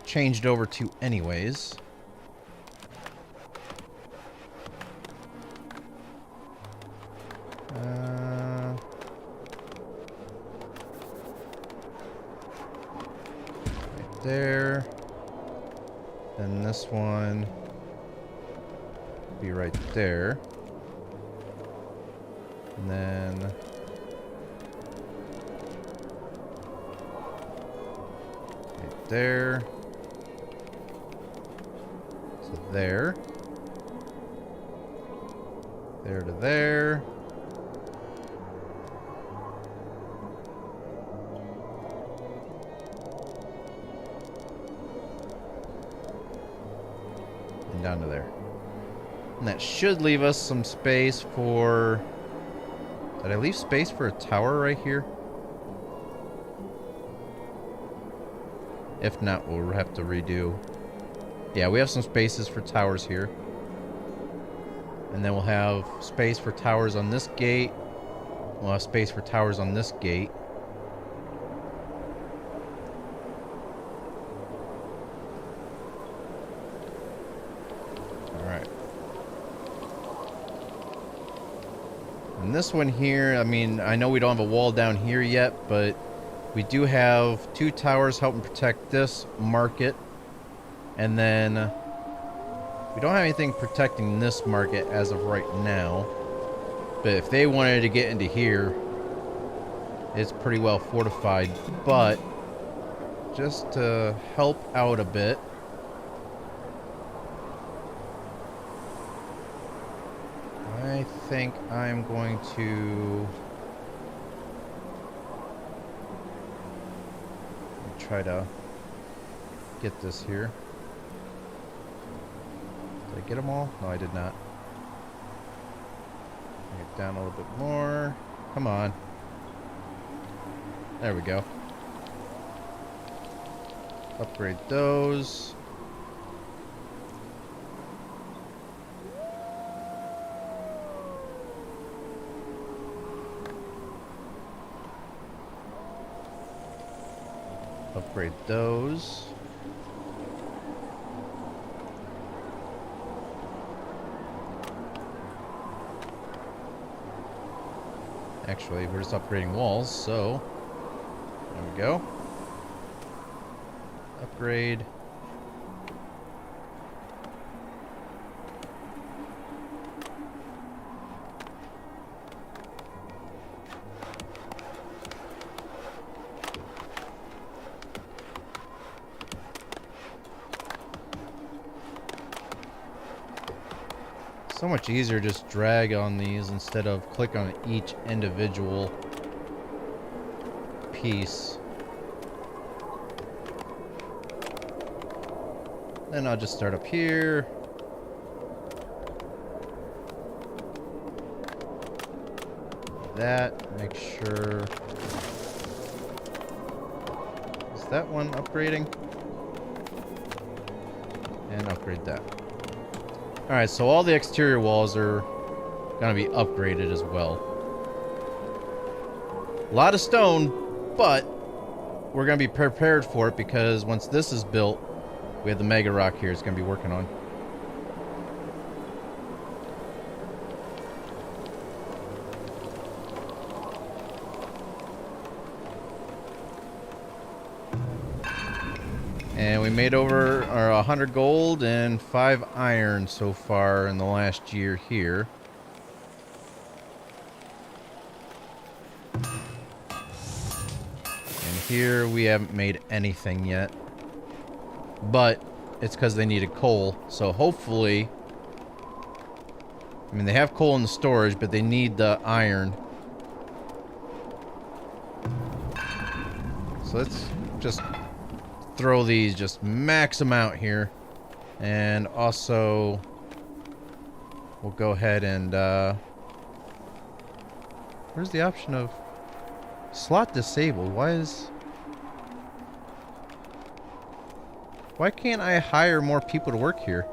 Changed over to anyways. Right there. Then this one be right there. And then right there. So there. There to there. And down to there. And that should leave us some space for... Did I leave space for a tower right here? If not, we'll have to redo. Yeah, we have some spaces for towers here. And then we'll have space for towers on this gate. We'll have space for towers on this gate. Alright. And this one here, I mean, I know we don't have a wall down here yet, but we do have 2 towers helping protect this market. And then we don't have anything protecting this market as of right now. But if they wanted to get into here, it's pretty well fortified. But just to help out a bit, I think I'm going to try to get this here. Did I get them all? No, I did not. Bring it down a little bit more. Come on. There we go. Upgrade those. Upgrade those. Actually, we're just upgrading walls, so there we go. Upgrade. So much easier to just drag on these instead of click on each individual piece. Then I'll just start up here. That, make sure. Is that one upgrading? And upgrade that. Alright, so all the exterior walls are gonna be upgraded as well. A lot of stone, but we're gonna be prepared for it because once this is built, we have the mega rock here it's gonna be working on. And we made over 100 gold and 5 iron so far in the last year here. And here we haven't made anything yet. But it's because they needed coal. So hopefully, I mean, they have coal in the storage, but they need the iron. So let's just throw these, just max them out here. And also, we'll go ahead and, where's the option of slot disabled? Why can't I hire more people to work here?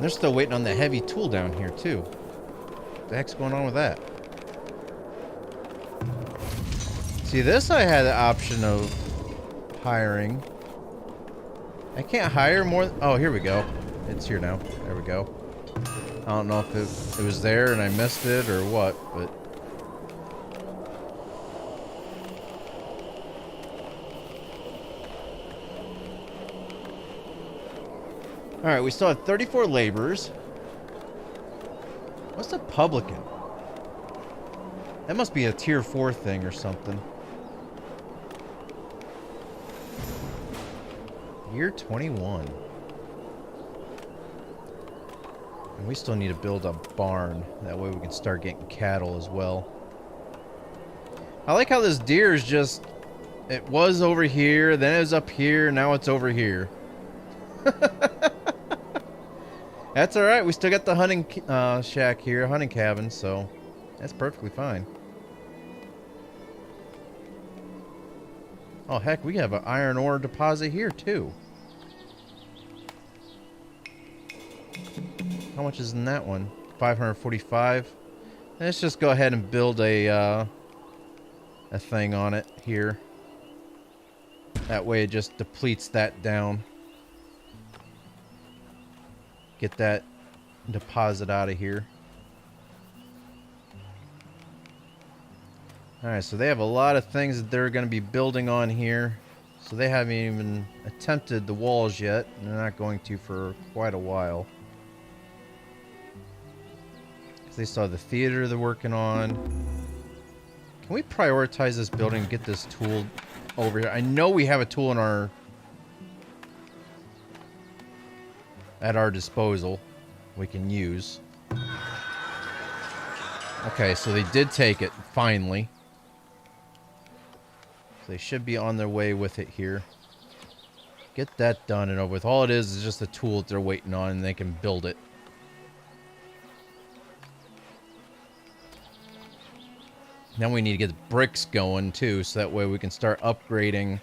They're still waiting on the heavy tool down here, too. What the heck's going on with that? See, this I had the option of hiring. I can't hire more. Oh, here we go. It's here now. There we go. I don't know if it was there and I missed it or what, but... Alright, we still have 34 laborers. What's a publican? That must be a tier 4 thing or something. Year 21. And we still need to build a barn. That way we can start getting cattle as well. I like how this deer is just... It was over here, then it was up here, now it's over here. That's alright, we still got the hunting shack here, hunting cabin, so that's perfectly fine. Oh heck, we have an iron ore deposit here too. How much is in that one? 545. Let's just go ahead and build a thing on it here. That way it just depletes that down. Get that deposit out of here. Alright, so they have a lot of things that they're going to be building on here. So they haven't even attempted the walls yet. And they're not going to for quite a while. Because they saw the theater they're working on. Can we prioritize this building and get this tool over here? I know we have a tool in our... at our disposal we can use. Okay, so they did take it finally. So they should be on their way with it here. Get that done and over with. All it is just a tool that they're waiting on and they can build it. Now we need to get bricks going too, so that way we can start upgrading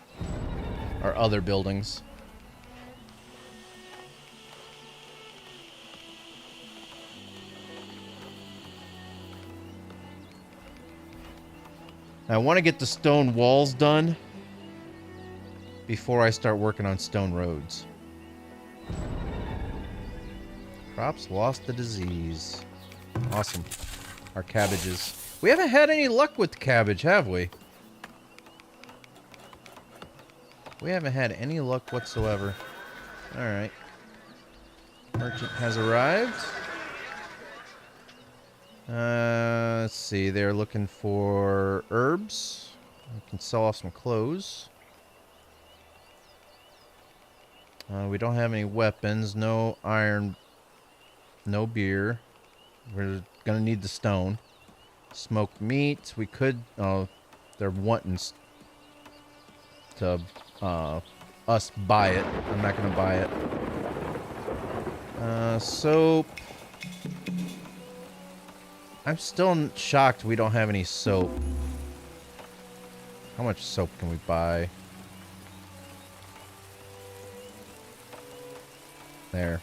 our other buildings. I want to get the stone walls done before I start working on stone roads. Crops lost the disease. Awesome. Our cabbages. We haven't had any luck with cabbage, have we? We haven't had any luck whatsoever. Alright. Merchant has arrived. Let's see. They're looking for herbs. We can sell off some clothes. We don't have any weapons. No iron. No beer. We're gonna need the stone. Smoked meat. We could... Oh, they're wanting to us buy it. I'm not gonna buy it. Soap. I'm still shocked we don't have any soap. How much soap can we buy? There.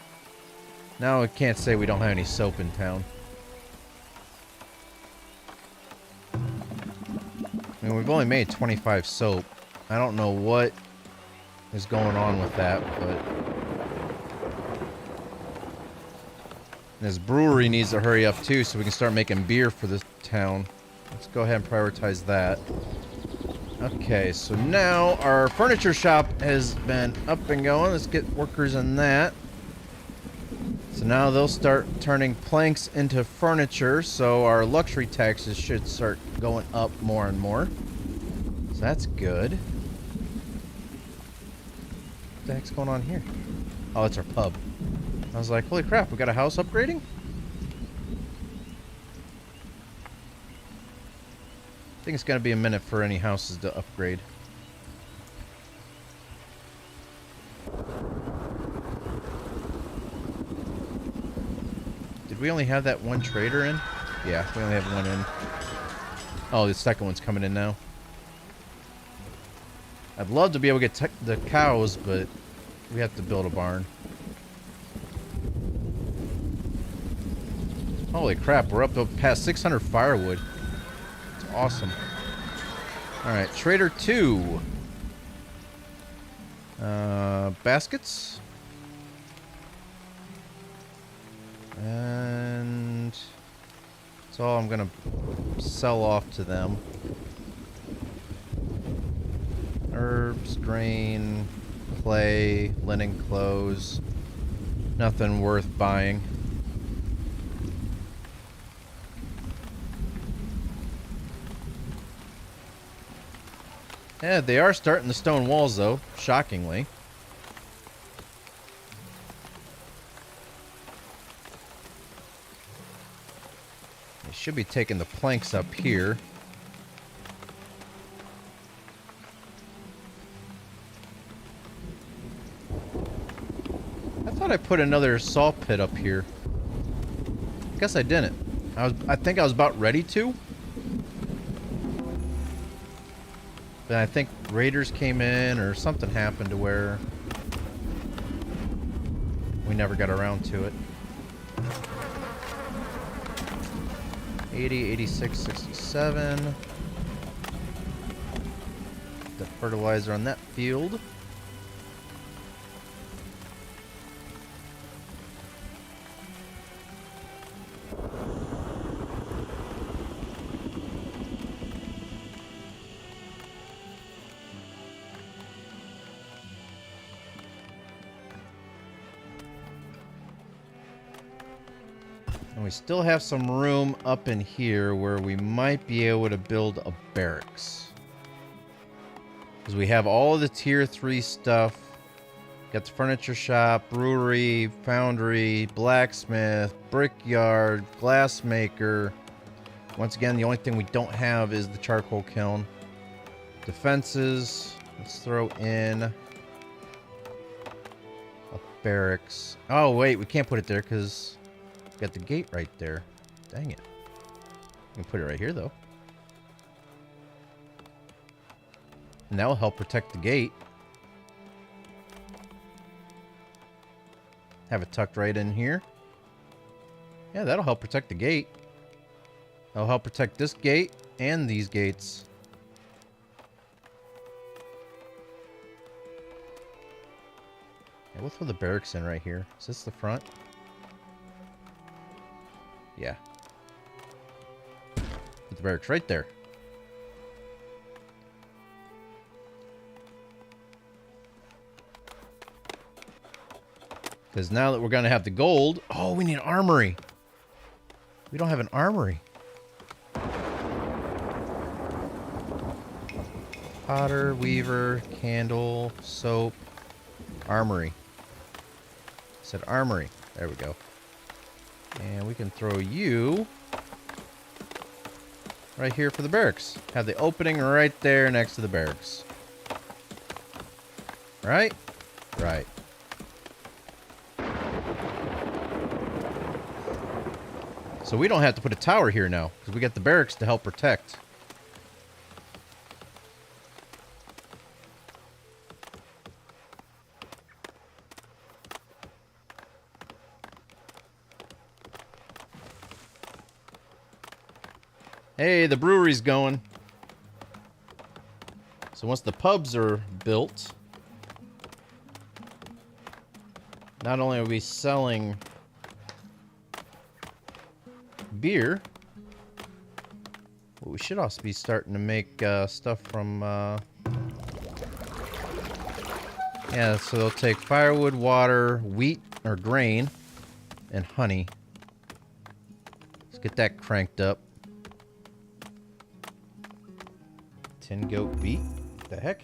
Now I can't say we don't have any soap in town. I mean, we've only made 25 soap. I don't know what is going on with that, but... This brewery needs to hurry up too so we can start making beer for this town. Let's go ahead and prioritize that. Okay, so now our furniture shop has been up and going. Let's get workers in that. So now they'll start turning planks into furniture, so our luxury taxes should start going up more and more. So that's good. What the heck's going on here? Oh, it's our pub. I was like, holy crap, we got a house upgrading? I think it's gonna be a minute for any houses to upgrade. Did we only have that one trader in? Yeah, we only have one in. Oh, the second one's coming in now. I'd love to be able to get the cows, but we have to build a barn. Holy crap, we're up to past 600 firewood. It's awesome. Alright, Trader 2. Baskets. And that's all I'm gonna sell off to them. Herbs, grain, clay, linen clothes. Nothing worth buying. Yeah, they are starting the stone walls, though, shockingly. They should be taking the planks up here. I thought I put another saw pit up here. I guess I didn't. I think I was about ready to. But I think raiders came in or something happened to where we never got around to it. 80, 86, 67. The fertilizer on that field. And we still have some room up in here where we might be able to build a barracks. Because we have all of the tier 3 stuff. Got the furniture shop, brewery, foundry, blacksmith, brickyard, glassmaker. Once again, the only thing we don't have is the charcoal kiln. Defenses. Let's throw in a barracks. Oh, wait, we can't put it there because... Got the gate right there. Dang it. We can put it right here, though. And that will help protect the gate. Have it tucked right in here. Yeah, that'll help protect the gate. That'll help protect this gate and these gates. Yeah, we'll throw the barracks in right here. Is this the front? Yeah. Put the barracks right there. Because now that we're going to have the gold... Oh, we need an armory. We don't have an armory. Potter, weaver, candle, soap, armory. I said armory. There we go. And we can throw you right here for the barracks. Have the opening right there next to the barracks. Right? Right. So we don't have to put a tower here now, because we got the barracks to help protect. Hey, the brewery's going. So once the pubs are built, not only are we selling beer, but we should also be starting to make stuff from yeah, so they'll take firewood, water, wheat or grain, and honey. Let's get that cranked up. Tin goat beet? What the heck?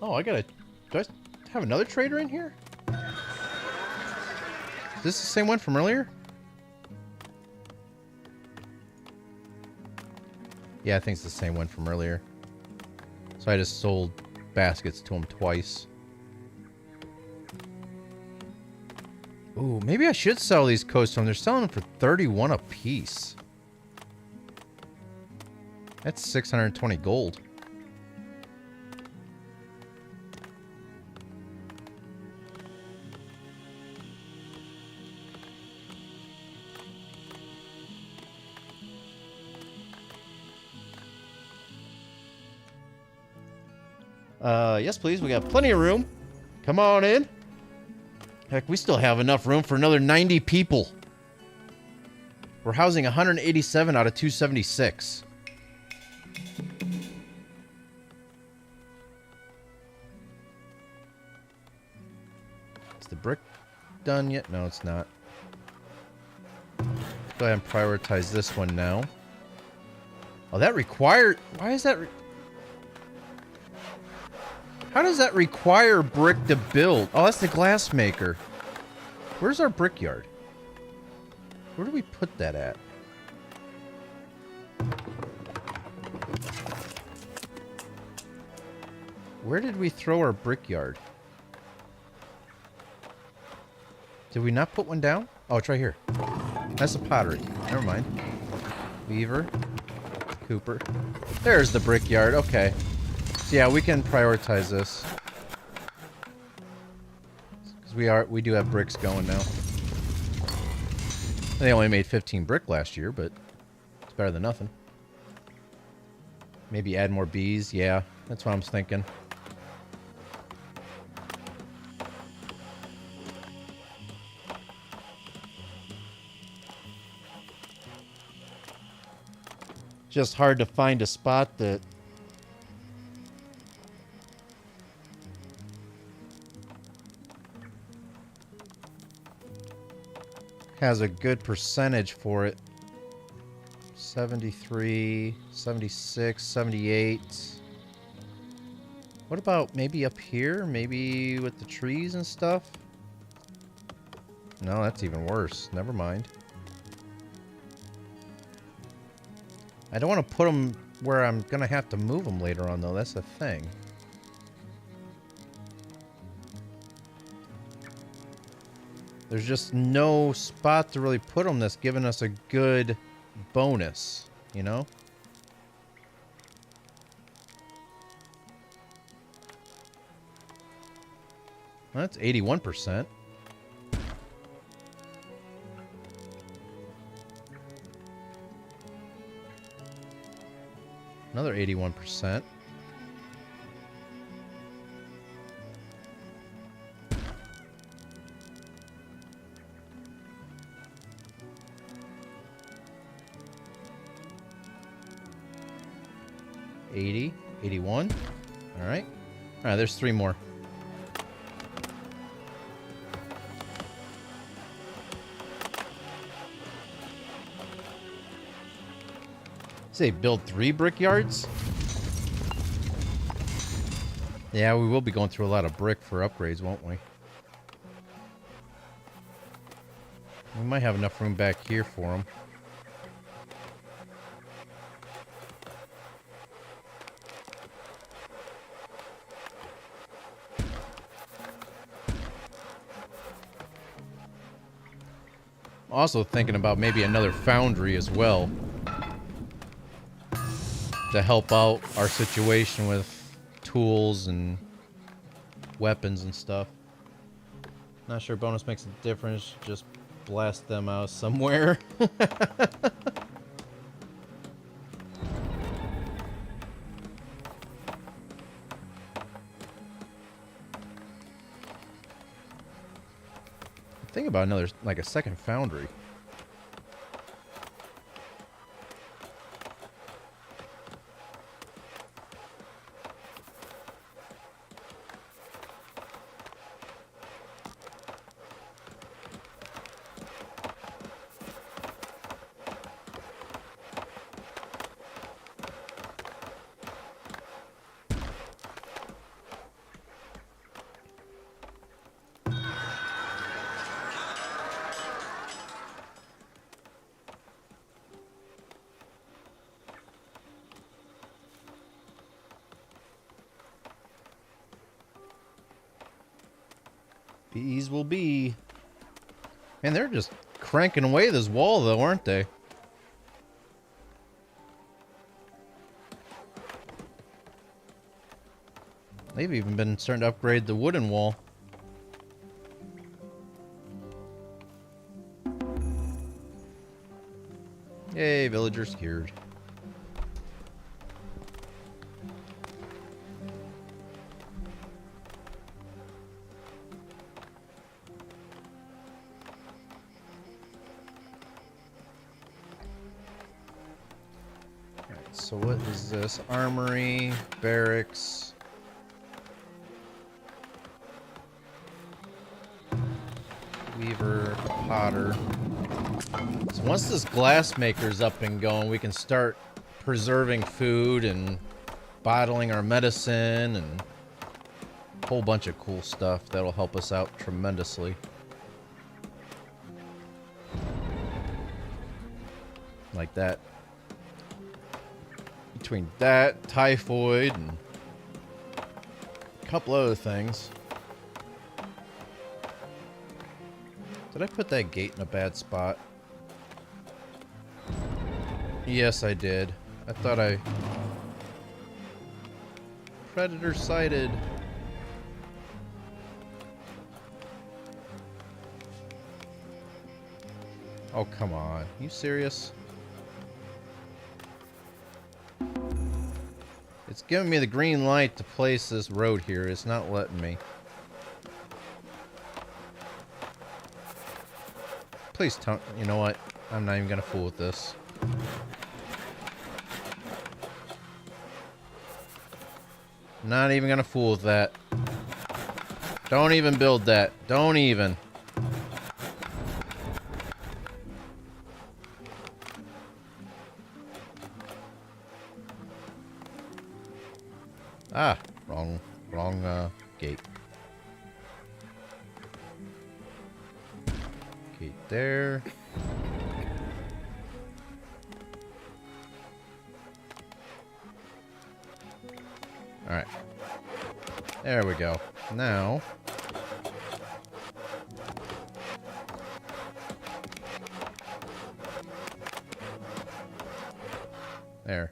Oh, I gotta... Do I have another trader in here? Is this the same one from earlier? Yeah, I think it's the same one from earlier. So I just sold baskets to him twice. Ooh, maybe I should sell these coats to them. They're selling them for 31 a piece. That's 620 gold. Yes, please. We got plenty of room. Come on in. Heck, we still have enough room for another 90 people. We're housing 187 out of 276. Is the brick done yet? No, it's not. Go ahead and prioritize this one now. Oh, that required... Why is that... How does that require brick to build? Oh, that's the glass maker. Where's our brickyard? Where do we put that at? Where did we throw our brickyard? Did we not put one down? Oh, it's right here. That's a pottery. Never mind. Weaver. Cooper. There's the brickyard. Okay. So yeah, we can prioritize this. Because we do have bricks going now. They only made 15 brick last year, but it's better than nothing. Maybe add more bees. Yeah, that's what I'm thinking. Just hard to find a spot that has a good percentage for it. 73, 76, 78. What about maybe up here? Maybe with the trees and stuff? No, that's even worse. Never mind. I don't want to put them where I'm going to have to move them later on, though. That's the thing. There's just no spot to really put them that's giving us a good bonus, you know? Well, that's 81%. Another 81%. $80, $81. All right. All right, there's 3 more. Say build 3 brickyards? Yeah, we will be going through a lot of brick for upgrades, won't we? We might have enough room back here for them. Also thinking about maybe another foundry as well to help out our situation with tools and weapons and stuff. Not sure bonus makes a difference. Just blast them out somewhere. Think about another, like a second foundry. These will be... Man, they're just cranking away this wall, though, aren't they? They've even been starting to upgrade the wooden wall. Yay, villagers cured. So what is this? Armory, barracks. Weaver, potter. So once this glass maker's up and going, we can start preserving food and bottling our medicine and a whole bunch of cool stuff that'll help us out tremendously. Like that. Between that, typhoid, and a couple other things. Did I put that gate in a bad spot? Yes, I did. I thought I... Predator sighted. Oh, come on. You serious? It's giving me the green light to place this road here. It's not letting me. Please tell... You know what? I'm not even gonna fool with this. Not even gonna fool with that. Don't even build that. Don't even. Ah, wrong gate. Gate there. All right. There we go. Now, There.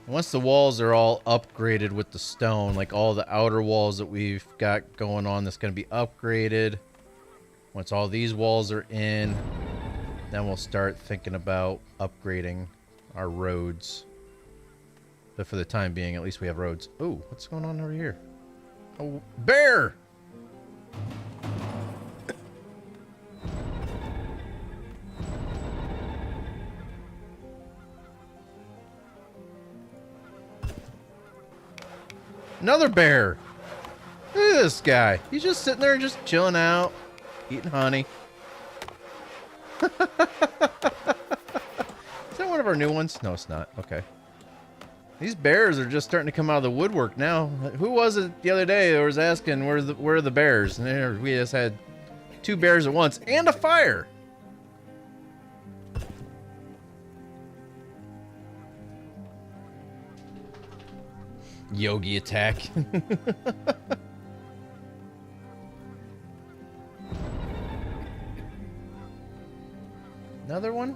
Once the walls are all upgraded with the stone, like all the outer walls that we've got going on, that's going to be upgraded. Once all these walls are in, then we'll start thinking about upgrading our roads. But for the time being, at least we have roads. Oh, what's going on over here? Oh, bear! Another bear! Look at this guy. He's just sitting there just chilling out, eating honey. Is that one of our new ones? No, it's not. Okay. These bears are just starting to come out of the woodwork now. Who was it the other day that was asking where are the bears? And there we just had 2 bears at once and a fire. Yogi attack. Another one?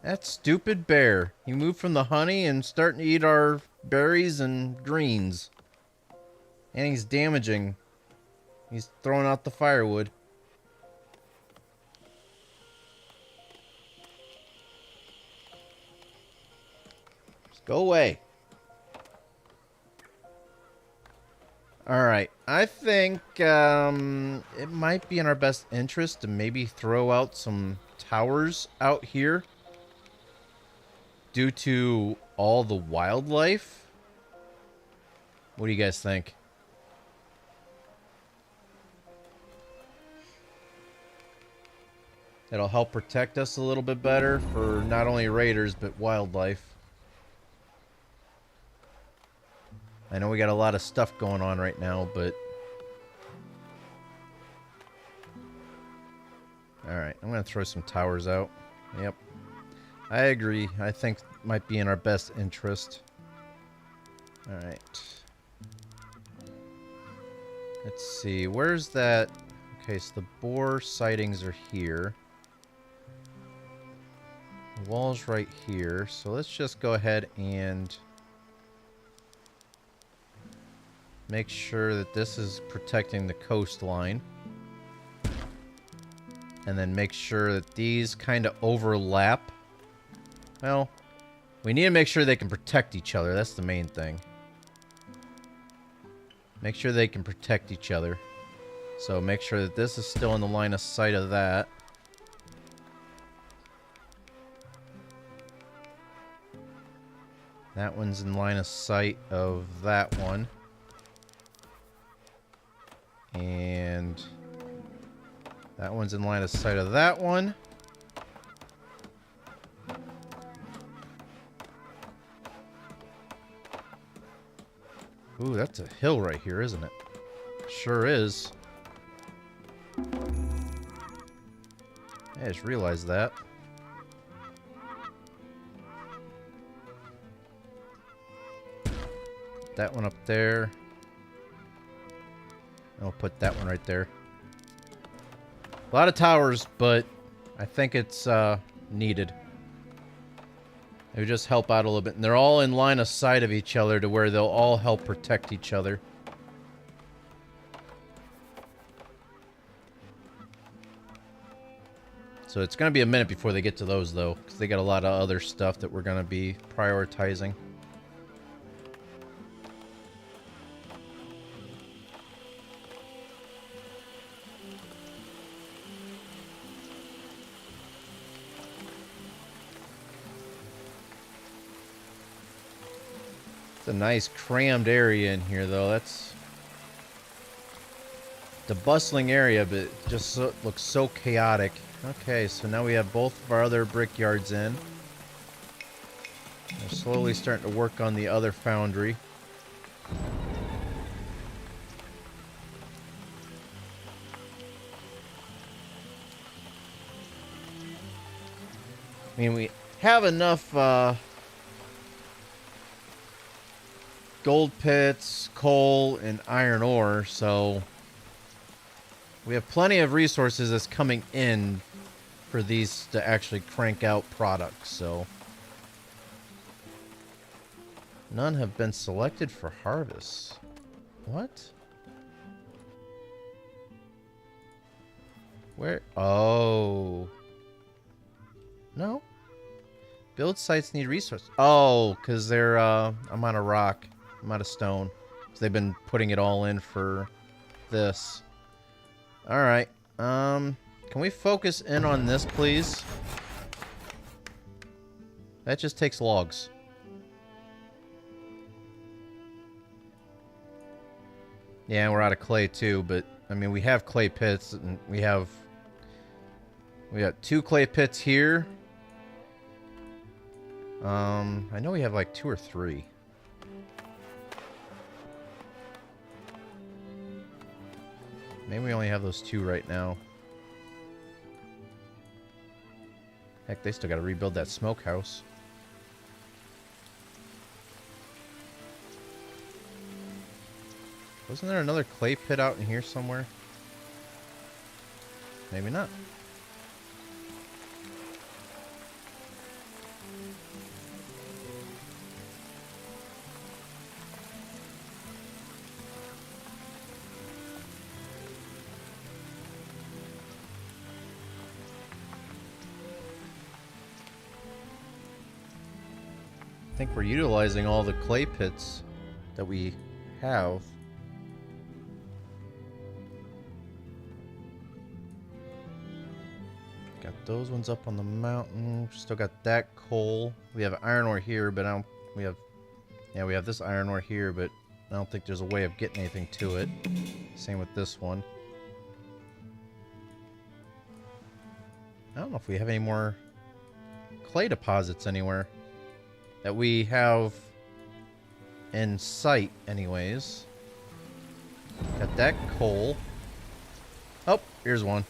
That stupid bear. He moved from the honey and starting to eat our berries and greens. And he's damaging. He's throwing out the firewood. Just go away. Alright, I think it might be in our best interest to maybe throw out some towers out here due to all the wildlife. What do you guys think? It'll help protect us a little bit better for not only raiders but wildlife. I know we got a lot of stuff going on right now, but... Alright, I'm going to throw some towers out. Yep. I agree. I think it might be in our best interest. Alright. Let's see. Where's that... Okay, so the boar sightings are here. The wall's right here. So let's just go ahead and... make sure that this is protecting the coastline. And then make sure that these kind of overlap. Well, we need to make sure they can protect each other. That's the main thing. Make sure they can protect each other. So make sure that this is still in the line of sight of that. That one's in line of sight of that one. And that one's in line of sight of that one. Ooh, that's a hill right here, isn't it? Sure is. I just realized that. Put that one up there. I'll put that one right there. A lot of towers, but I think it's needed. It would just help out a little bit. And they're all in line of sight of each other to where they'll all help protect each other. So it's going to be a minute before they get to those, though, because they got a lot of other stuff that we're going to be prioritizing. It's a nice crammed area in here, though. That's the bustling area, but it just looks so chaotic. Okay, so now we have both of our other brickyards in. We're slowly starting to work on the other foundry. I mean, we have enough gold pits, coal, and iron ore, so we have plenty of resources that's coming in for these to actually crank out products, so. None have been selected for harvest. What? Where? Oh. No. Build sites need resources. Oh, because they're, I'm out of rock. I'm out of stone. So they've been putting it all in for this. Alright. Can we focus in on this, please? That just takes logs. Yeah, we're out of clay too, but I mean we have clay pits and we got 2 clay pits here. I know we have like 2 or 3. Maybe we only have those 2 right now. Heck, they still gotta rebuild that smokehouse. Wasn't there another clay pit out in here somewhere? Maybe not. I think we're utilizing all the clay pits that we have. Got those ones up on the mountain. Still got that coal. We have iron ore here, but I don't. We have this iron ore here, but I don't think there's a way of getting anything to it. Same with this one. I don't know if we have any more clay deposits anywhere that we have in sight anyways. Got that coal. Oh, here's one.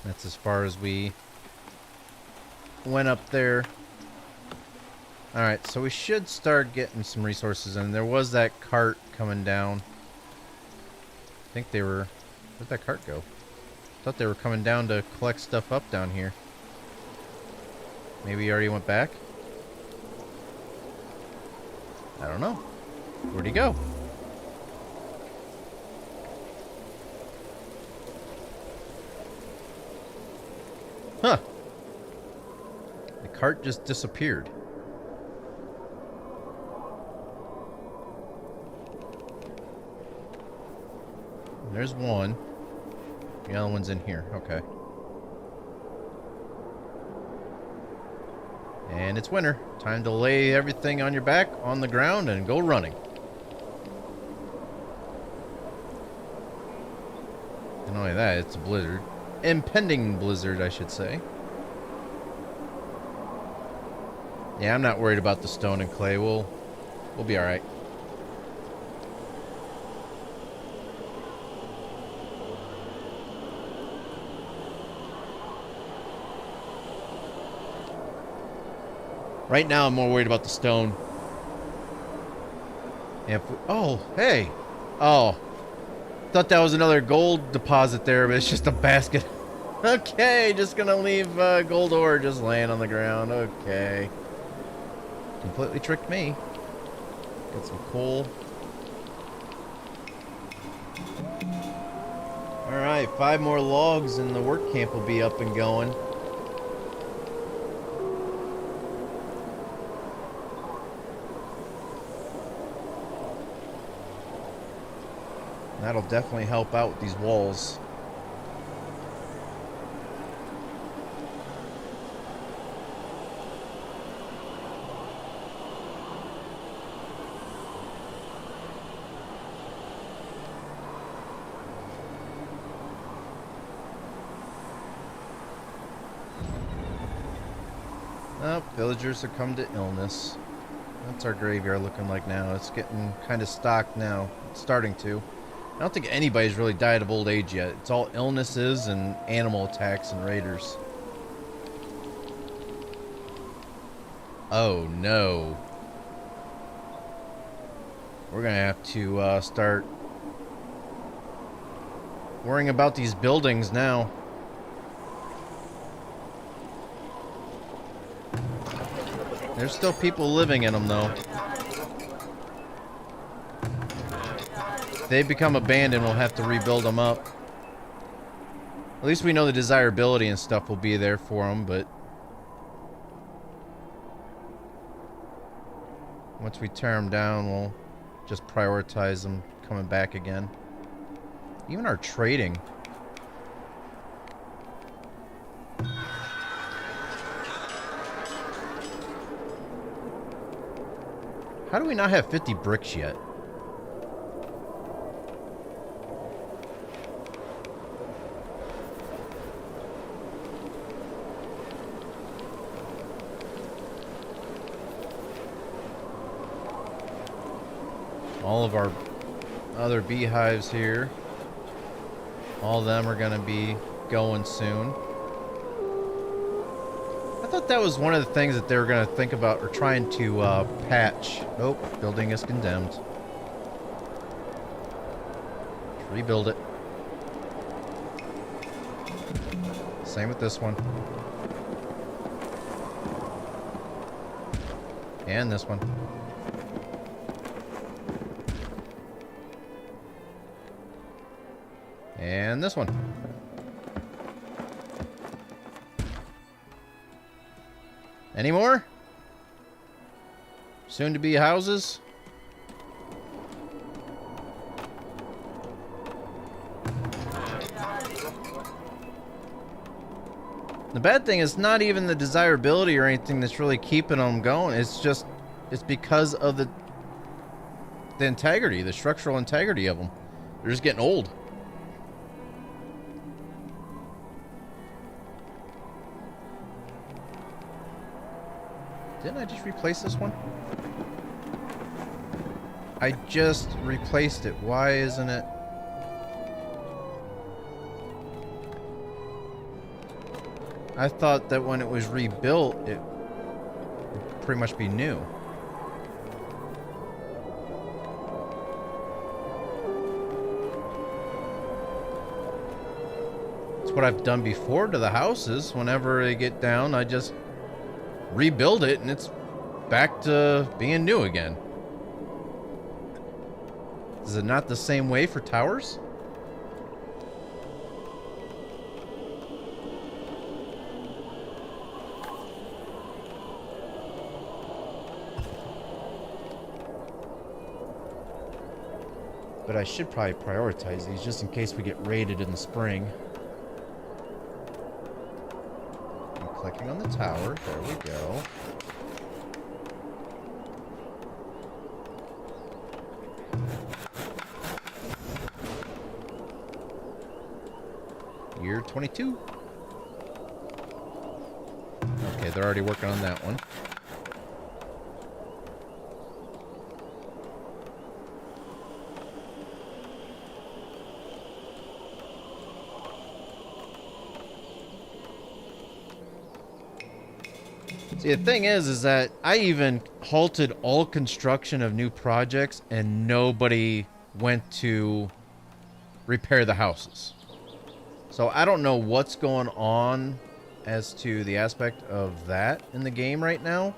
That's as far as we went up there. Alright, so we should start getting some resources in. There was that cart coming down. I think they were... Where'd that cart go? I thought they were coming down to collect stuff up down here. Maybe he already went back? I don't know. Where'd he go? Huh. The cart just disappeared. There's one. The other one's in here. Okay. And it's winter. Time to lay everything on your back, on the ground, and go running. And not only that, it's a blizzard. Impending blizzard, I should say. Yeah, I'm not worried about the stone and clay. We'll be alright. Right now, I'm more worried about the stone. Oh, hey. Oh. Thought that was another gold deposit there, but it's just a basket. Okay, just gonna leave gold ore just laying on the ground. Okay. Completely tricked me. Got some coal. Alright, 5 more logs and the work camp will be up and going. That'll definitely help out with these walls. Oh, villagers succumb to illness. That's our graveyard looking like now. It's getting kind of stocked now. It's starting to. I don't think anybody's really died of old age yet. It's all illnesses and animal attacks and raiders. Oh no. We're gonna have to start worrying about these buildings now. There's still people living in them, though. If they become abandoned, we'll have to rebuild them up. At least we know the desirability and stuff will be there for them, but once we tear them down, we'll just prioritize them coming back again. Even our trading. How do we not have 50 bricks yet? All of our other beehives here. All of them are going to be going soon. I thought that was one of the things that they were going to think about or trying to patch. Oh, building is condemned. Let's rebuild it. Same with this one. And this one. And this one. Any more? Soon to be houses? The bad thing is not even the desirability or anything that's really keeping them going. It's just, it's because of the integrity, the structural integrity of them. They're just getting old. Didn't I just replace this one? I just replaced it. Why isn't it? I thought that when it was rebuilt, it would pretty much be new. It's what I've done before to the houses. Whenever they get down, I just rebuild it and it's back to being new again. Is it not the same way for towers? But I should probably prioritize these just in case we get raided in the spring. Clicking on the tower. There we go. Year 22. Okay, they're already working on that one. See, the thing is that I even halted all construction of new projects and nobody went to repair the houses. So I don't know what's going on as to the aspect of that in the game right now.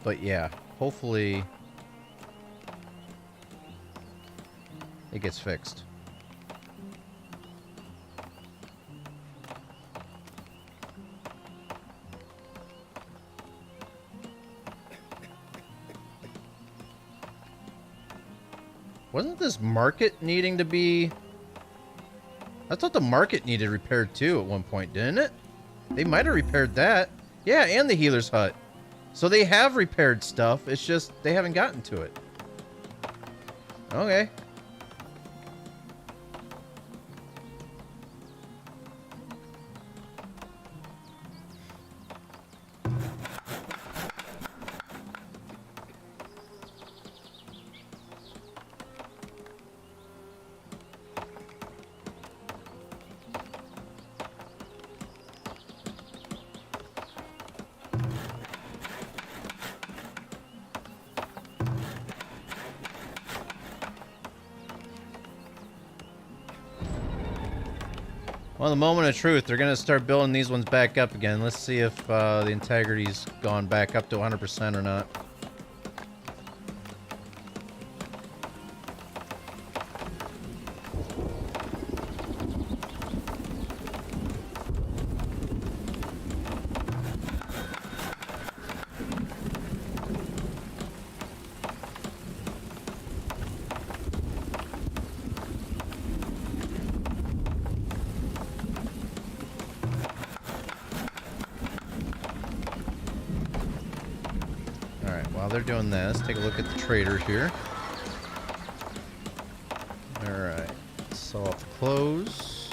But yeah, hopefully it gets fixed. Wasn't this market needing to be... I thought the market needed repaired too at one point, didn't it? They might have repaired that. Yeah, and the healer's hut. So they have repaired stuff. It's just they haven't gotten to it. Okay. Well, the moment of truth, they're going to start building these ones back up again. Let's see if the integrity's gone back up to 100% or not. While they're doing that, let's take a look at the trader here. Alright. Soft close.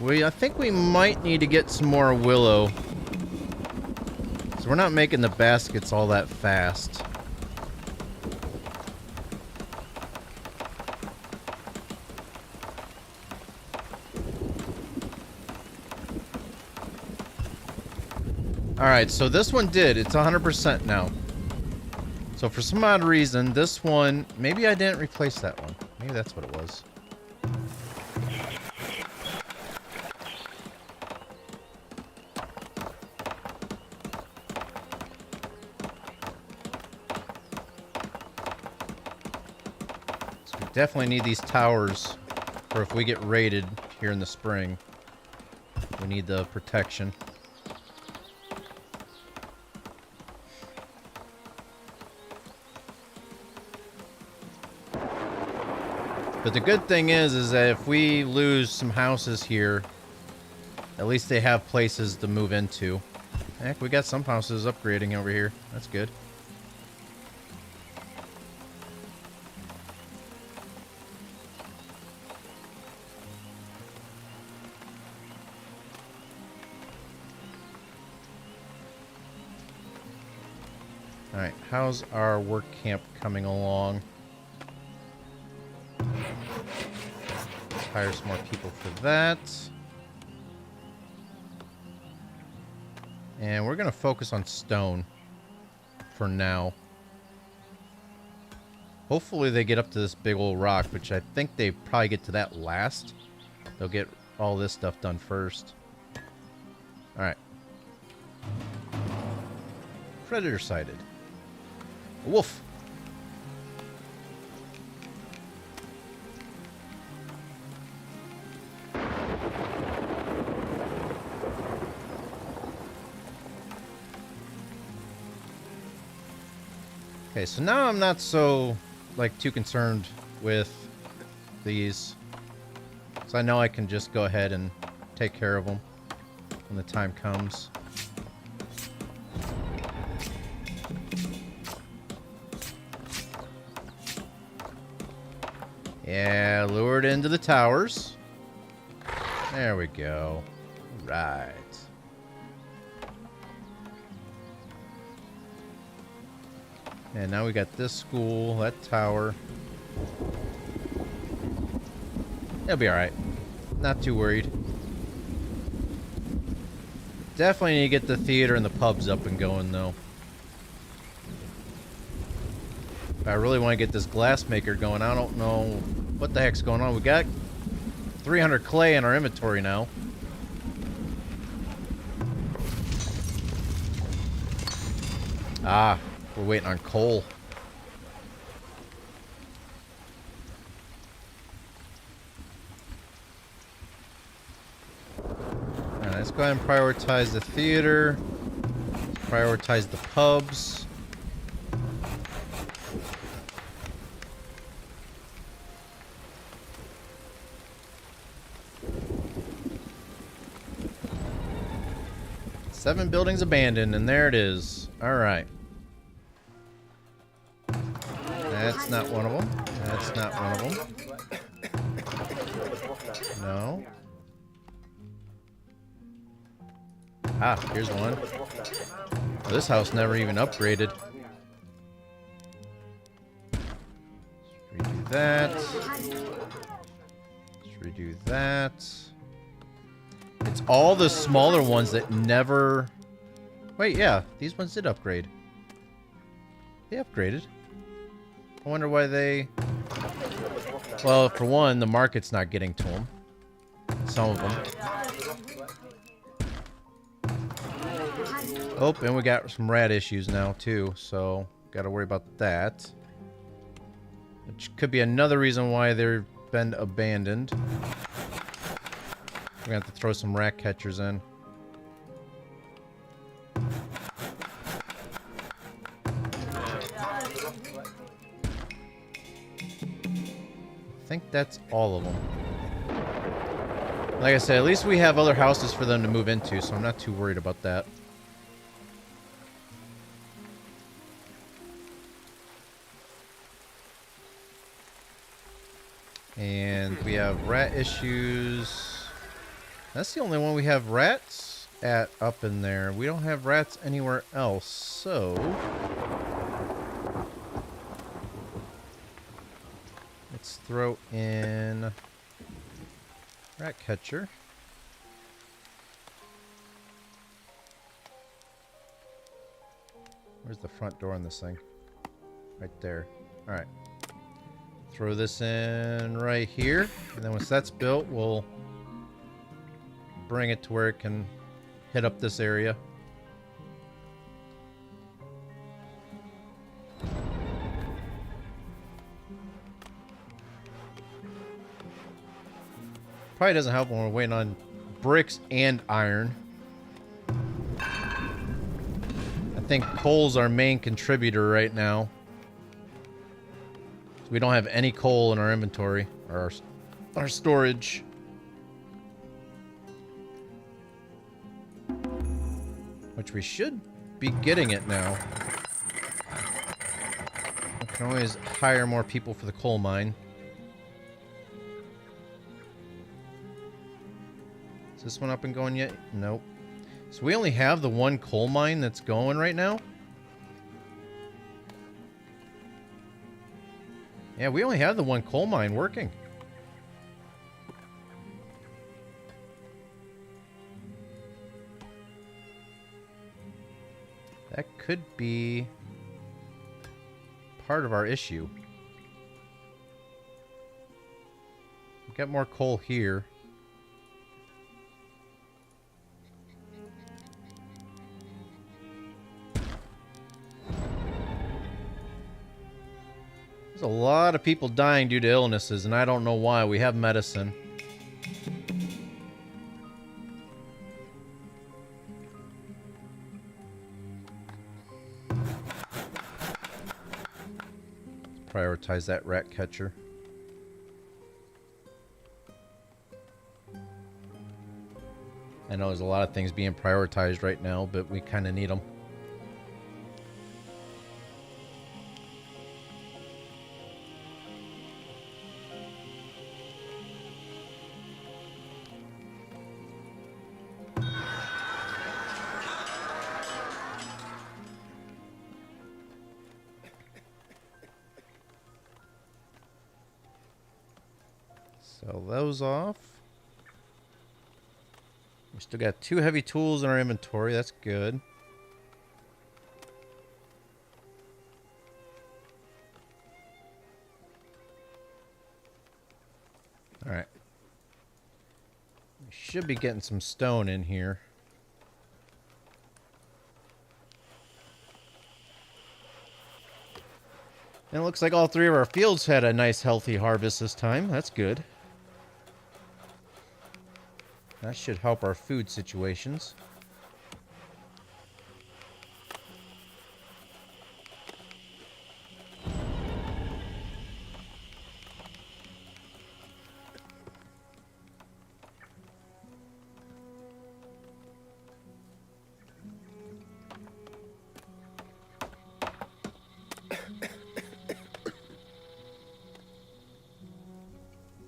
I think we might need to get some more willow. So we're not making the baskets all that fast. Alright, so this one did. It's 100% now. So for some odd reason, this one... Maybe I didn't replace that one. Maybe that's what it was. So we definitely need these towers for if we get raided here in the spring. We need the protection. But the good thing is that if we lose some houses here, at least they have places to move into. Heck, we got some houses upgrading over here. That's good. Alright, how's our work camp coming along? Hire some more people for that. And we're going to focus on stone for now. Hopefully they get up to this big old rock, which I think they probably get to that last. They'll get all this stuff done first. Alright. Predator sighted. A wolf. Okay, so now I'm not so, like, too concerned with these. So I know I can just go ahead and take care of them when the time comes. Yeah, lured into the towers. There we go. Right. And now we got this school, that tower. It'll be alright. Not too worried. Definitely need to get the theater and the pubs up and going, though. If I really want to get this glassmaker going, I don't know what the heck's going on. We got 300 clay in our inventory now. Ah, we're waiting on coal. Alright, let's go ahead and prioritize the theater. Prioritize the pubs. Seven buildings abandoned, and there it is. Alright. That's not one of them. That's not one of them. No. Ah, here's one. Oh, this house never even upgraded. Let's redo that. Let's redo that. It's all the smaller ones that never... Wait, yeah. These ones did upgrade. They upgraded. I wonder why they Well, for one, the market's not getting to them. Some of them. Oh, and we got some rat issues now, too. So, gotta worry about that. Which could be another reason why they've been abandoned. We're gonna have to throw some rat catchers in. I think that's all of them. Like I said, at least we have other houses for them to move into, so I'm not too worried about that. And we have rat issues. That's the only one we have rats at up in there. We don't have rats anywhere else, so... let's throw in rat catcher. Where's the front door on this thing? Right there. Alright. Throw this in right here. And then once that's built, we'll bring it to where it can hit up this area. Probably doesn't help when we're waiting on bricks and iron. I think coal's our main contributor right now. So we don't have any coal in our inventory or our storage. Which we should be getting it now. We can always hire more people for the coal mine. Is this one up and going yet? Nope. So we only have the one coal mine that's going right now? Yeah, we only have the one coal mine working. That could be part of our issue. We got more coal here. There's a lot of people dying due to illnesses, and I don't know why. We have medicine. Prioritize that rat catcher. I know there's a lot of things being prioritized right now, but we kind of need them. Sell those off. We still got 2 heavy tools in our inventory. That's good. Alright. We should be getting some stone in here. And it looks like all 3 of our fields had a nice healthy harvest this time. That's good. That should help our food situations.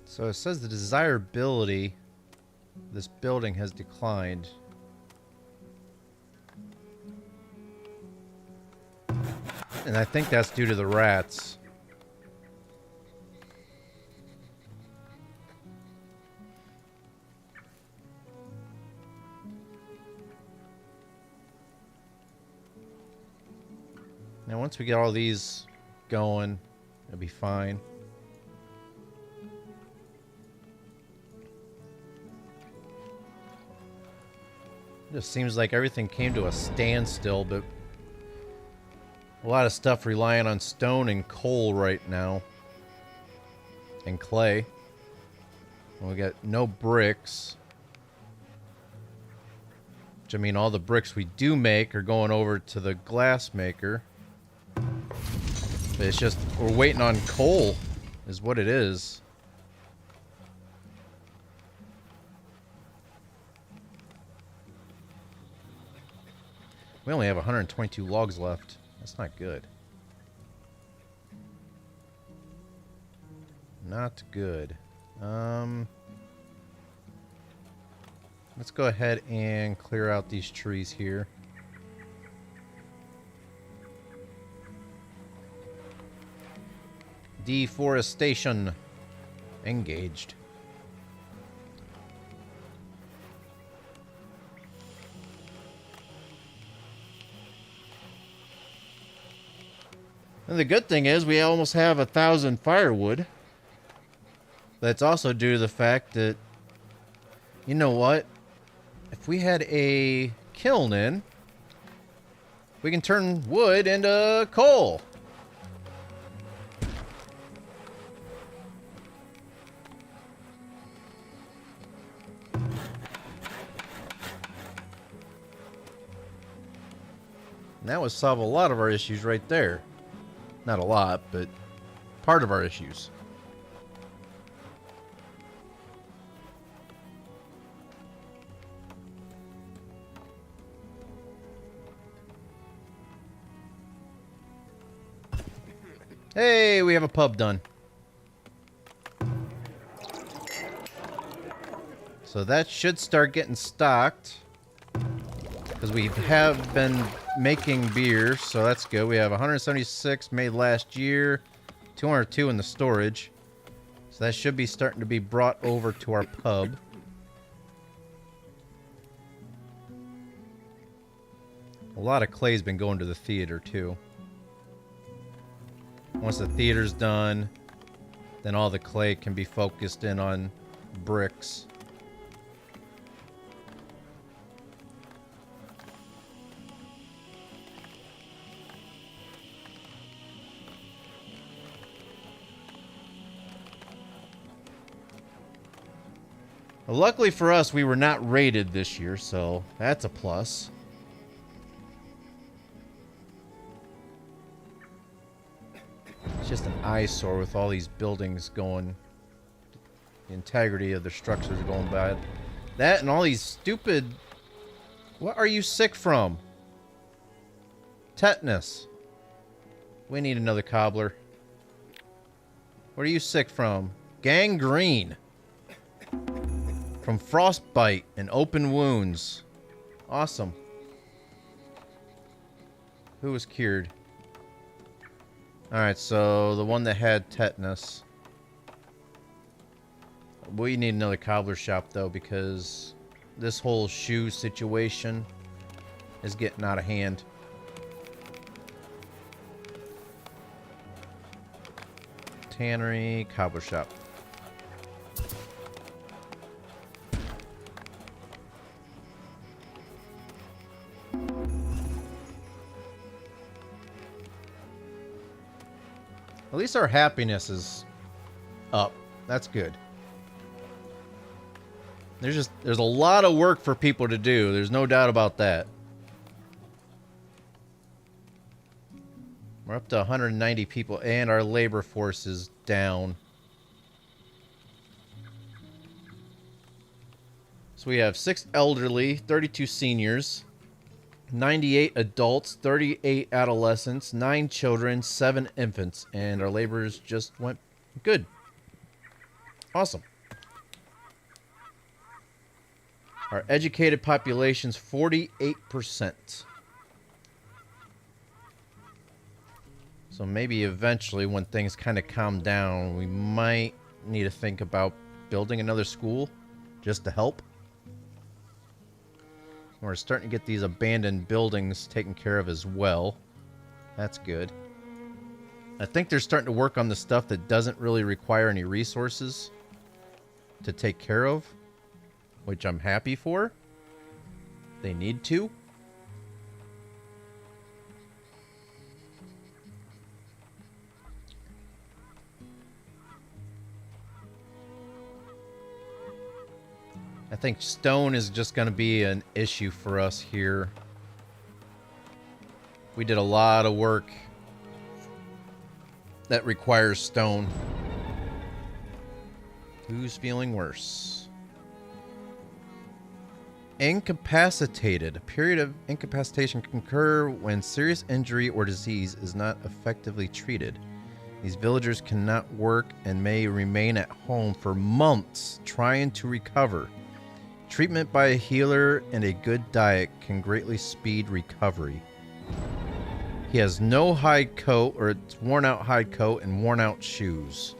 So it says the desirability of this building has declined. And I think that's due to the rats. Now once we get all these going, it'll be fine. Just seems like everything came to a standstill, but a lot of stuff relying on stone and coal right now. And clay. We got no bricks. Which, I mean, all the bricks we do make are going over to the glass maker. But it's just, we're waiting on coal, is what it is. We only have 122 logs left. That's not good. Not good. Let's go ahead and clear out these trees here. Deforestation engaged. And the good thing is we almost have 1,000 firewood. That's also due to the fact that, you know what? If we had a kiln in, we can turn wood into coal. And that would solve a lot of our issues right there. Not a lot, but part of our issues. Hey, we have a pub done. So that should start getting stocked. Because we have been making beer, so that's good. We have 176 made last year, 202 in the storage. So that should be starting to be brought over to our pub. A lot of clay's been going to the theater, too. Once the theater's done, then all the clay can be focused in on bricks. Well, luckily for us, we were not raided this year, so that's a plus. It's just an eyesore with all these buildings going. The integrity of the structures going bad. That and all these stupid... What are you sick from? Tetanus. We need another cobbler. What are you sick from? Gangrene. From frostbite and open wounds. Awesome. Who was cured? Alright, so the one that had tetanus. We need another cobbler shop, though, because this whole shoe situation is getting out of hand. Tannery, cobbler shop. At least our happiness is up. That's good. There's a lot of work for people to do. There's no doubt about that. We're up to 190 people and our labor force is down. So we have 6 elderly, 32 seniors, 98 adults, 38 adolescents, 9 children, 7 infants, and our laborers just went good. Awesome. Our educated population's 48%. So maybe eventually when things kind of calm down, we might need to think about building another school just to help. We're starting to get these abandoned buildings taken care of as well. That's good. I think they're starting to work on the stuff that doesn't really require any resources to take care of, which I'm happy for. They need to? I think stone is just going to be an issue for us here. We did a lot of work that requires stone. Who's feeling worse? Incapacitated. A period of incapacitation can occur when serious injury or disease is not effectively treated. These villagers cannot work and may remain at home for months trying to recover. Treatment by a healer and a good diet can greatly speed recovery. He has no hide coat, or it's worn out hide coat and worn out shoes.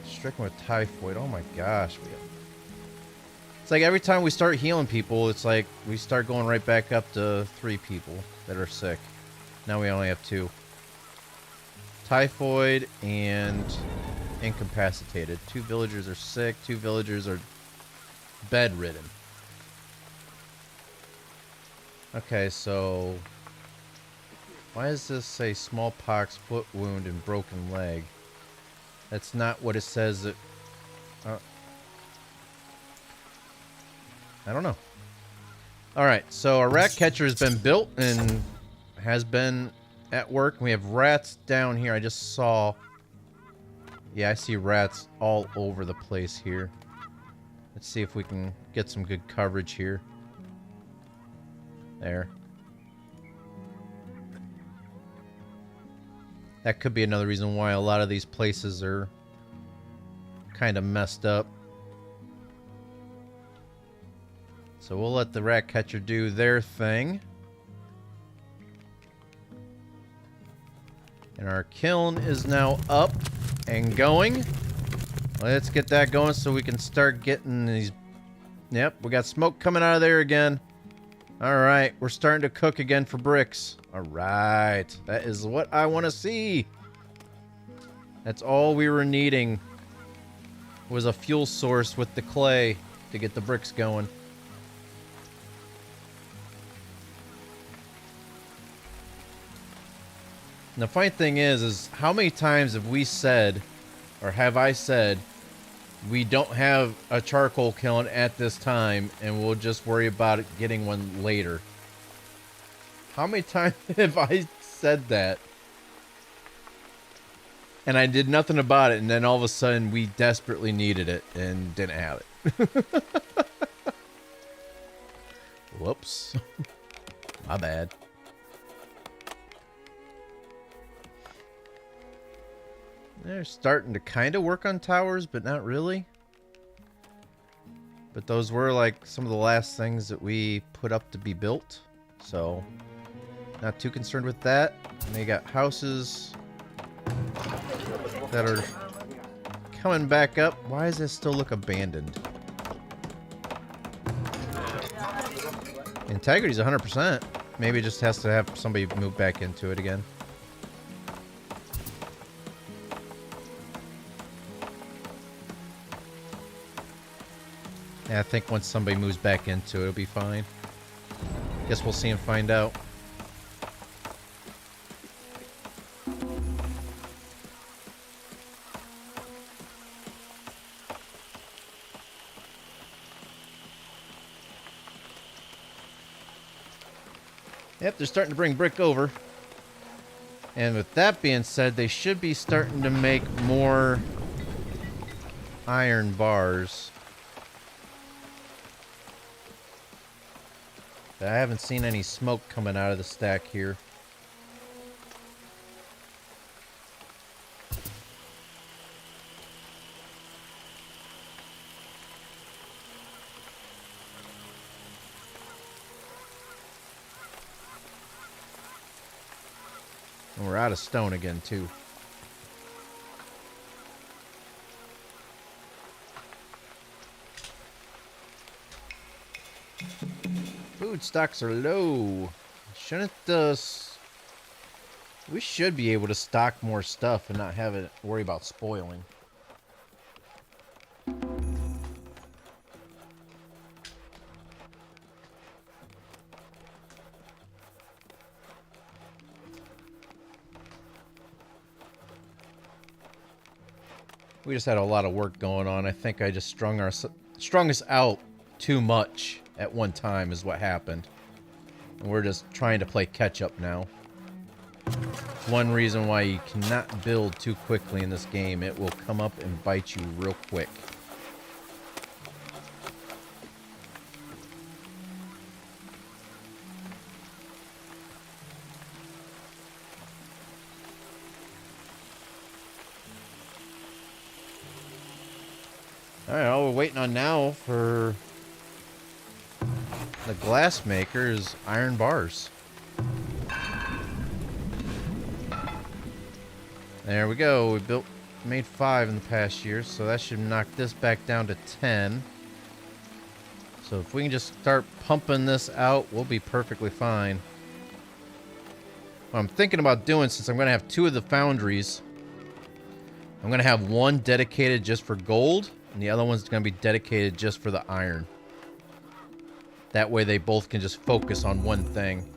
Stricken with typhoid. Oh my gosh. It's like every time we start healing people, it's like we start going right back up to 3 people that are sick. Now we only have 2. Typhoid and incapacitated. 2 villagers are sick. 2 villagers are bedridden. Okay, so why does this say smallpox, foot wound, and broken leg? That's not what it says. That I don't know. All right, so our rat catcher has been built and has been at work. We have rats down here. I just saw. Yeah, I see rats all over the place here. Let's see if we can get some good coverage here. There. That could be another reason why a lot of these places are kind of messed up. So we'll let the rat catcher do their thing. And our kiln is now up and going. Let's get that going so we can start getting these. Yep, we got smoke coming out of there again. Alright, we're starting to cook again for bricks. Alright, that is what I want to see. That's all we were needing, was a fuel source with the clay to get the bricks going. And the funny thing is how many times have we said, or have I said, we don't have a charcoal kiln at this time, and we'll just worry about it getting one later. How many times have I said that? And I did nothing about it, and then all of a sudden we desperately needed it and didn't have it. Whoops. My bad. They're starting to kind of work on towers, but not really. But those were like some of the last things that we put up to be built. So, not too concerned with that. And they got houses that are coming back up. Why does this still look abandoned? Integrity's 100%. Maybe it just has to have somebody move back into it again. Yeah, I think once somebody moves back into it, it'll be fine. Guess we'll see and find out. Yep, they're starting to bring brick over. And with that being said, they should be starting to make more iron bars. I haven't seen any smoke coming out of the stack here. And we're out of stone again, too. Food stocks are low. Shouldn't we should be able to stock more stuff and not have it worry about spoiling. We just had a lot of work going on. I think I just strung us out too much at one time is what happened. And we're just trying to play catch up now. One reason why you cannot build too quickly in this game. It will come up and bite you real quick. Alright, all we're waiting on now for the glass maker is iron bars. There we go. We made 5 in the past year, so that should knock this back down to 10. So if we can just start pumping this out, we'll be perfectly fine. What I'm thinking about doing, since I'm going to have 2 of the foundries, I'm going to have one dedicated just for gold, and the other one's going to be dedicated just for the iron. That way they both can just focus on one thing.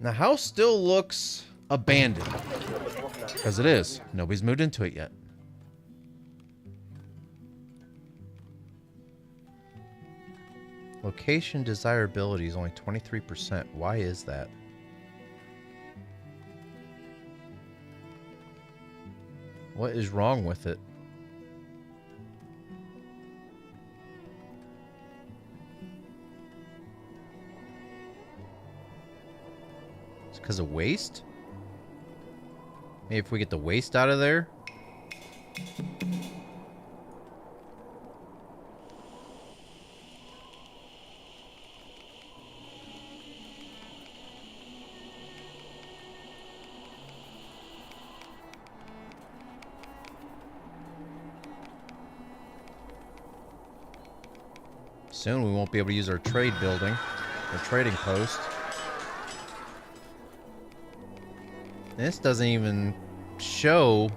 The house still looks abandoned. Because it is. Nobody's moved into it yet. Location desirability is only 23%. Why is that? What is wrong with it? It's because of waste? Maybe if we get the waste out of there? Soon we won't be able to use our trade building, our trading post. This doesn't even show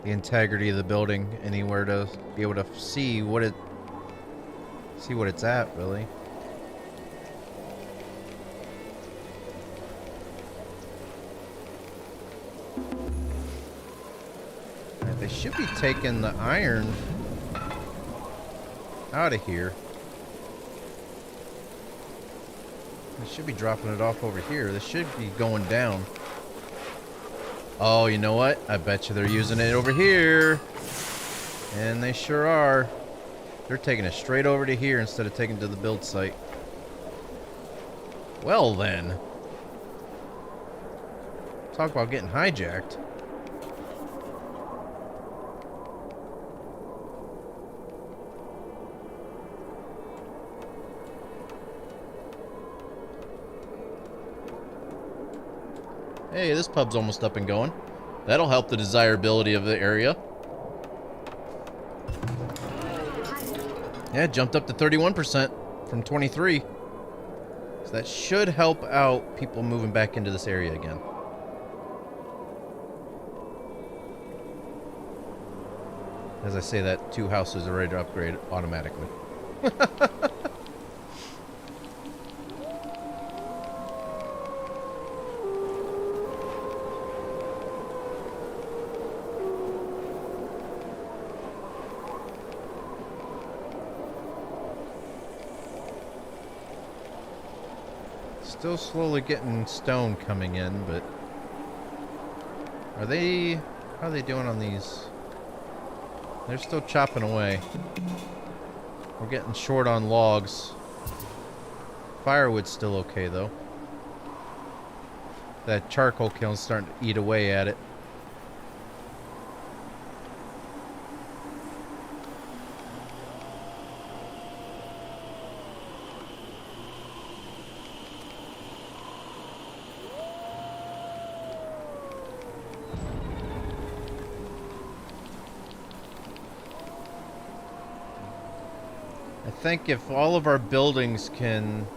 the integrity of the building anywhere to be able to see what it's at, really. Right, they should be taking the iron out of here. They should be dropping it off over here. This should be going down. Oh, you know what? I bet you they're using it over here. And they sure are. They're taking it straight over to here instead of taking it to the build site. Well then. Talk about getting hijacked. Hey, this pub's almost up and going. That'll help the desirability of the area. Yeah, it jumped up to 31% from 23. So that should help out people moving back into this area again. As I say that, 2 houses are ready to upgrade automatically. Still slowly getting stone coming in, but how are they doing on these? They're still chopping away. We're getting short on logs. Firewood's still okay though. That charcoal kiln's starting to eat away at it. I think if all of our buildings can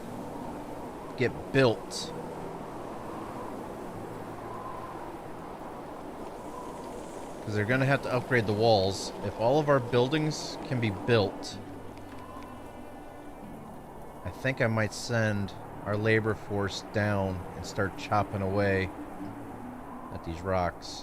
get built, because they're going to have to upgrade the walls. If all of our buildings can be built, think I might send our labor force down and start chopping away at these rocks.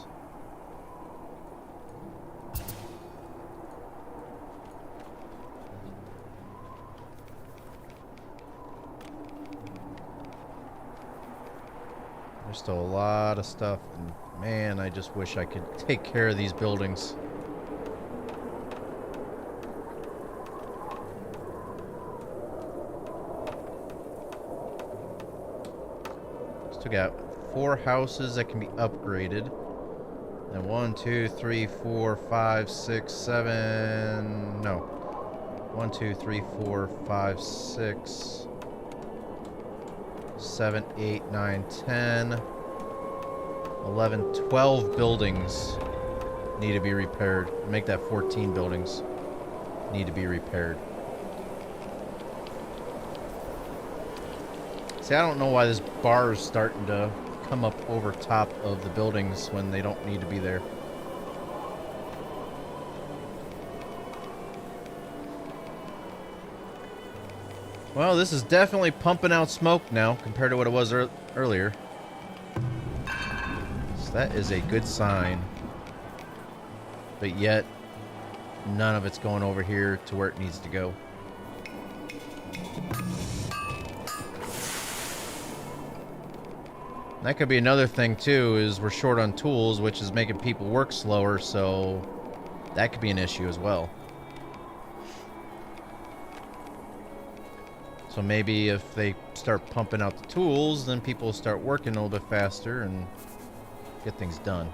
There's still a lot of stuff, and man, I just wish I could take care of these buildings. Still got 4 houses that can be upgraded. And 1, 2, 3, 4, 5, 6, 7. No. 1, 2, 3, 4, 5, 6, 7, 8, 9, 10, 11, 12 buildings need to be repaired. Make that 14 buildings need to be repaired. See, I don't know why this bar is starting to come up over top of the buildings when they don't need to be there. Well, this is definitely pumping out smoke now compared to what it was earlier. So that is a good sign. But yet, none of it's going over here to where it needs to go. That could be another thing too, is we're short on tools, which is making people work slower, so that could be an issue as well. So maybe if they start pumping out the tools, then people will start working a little bit faster and get things done.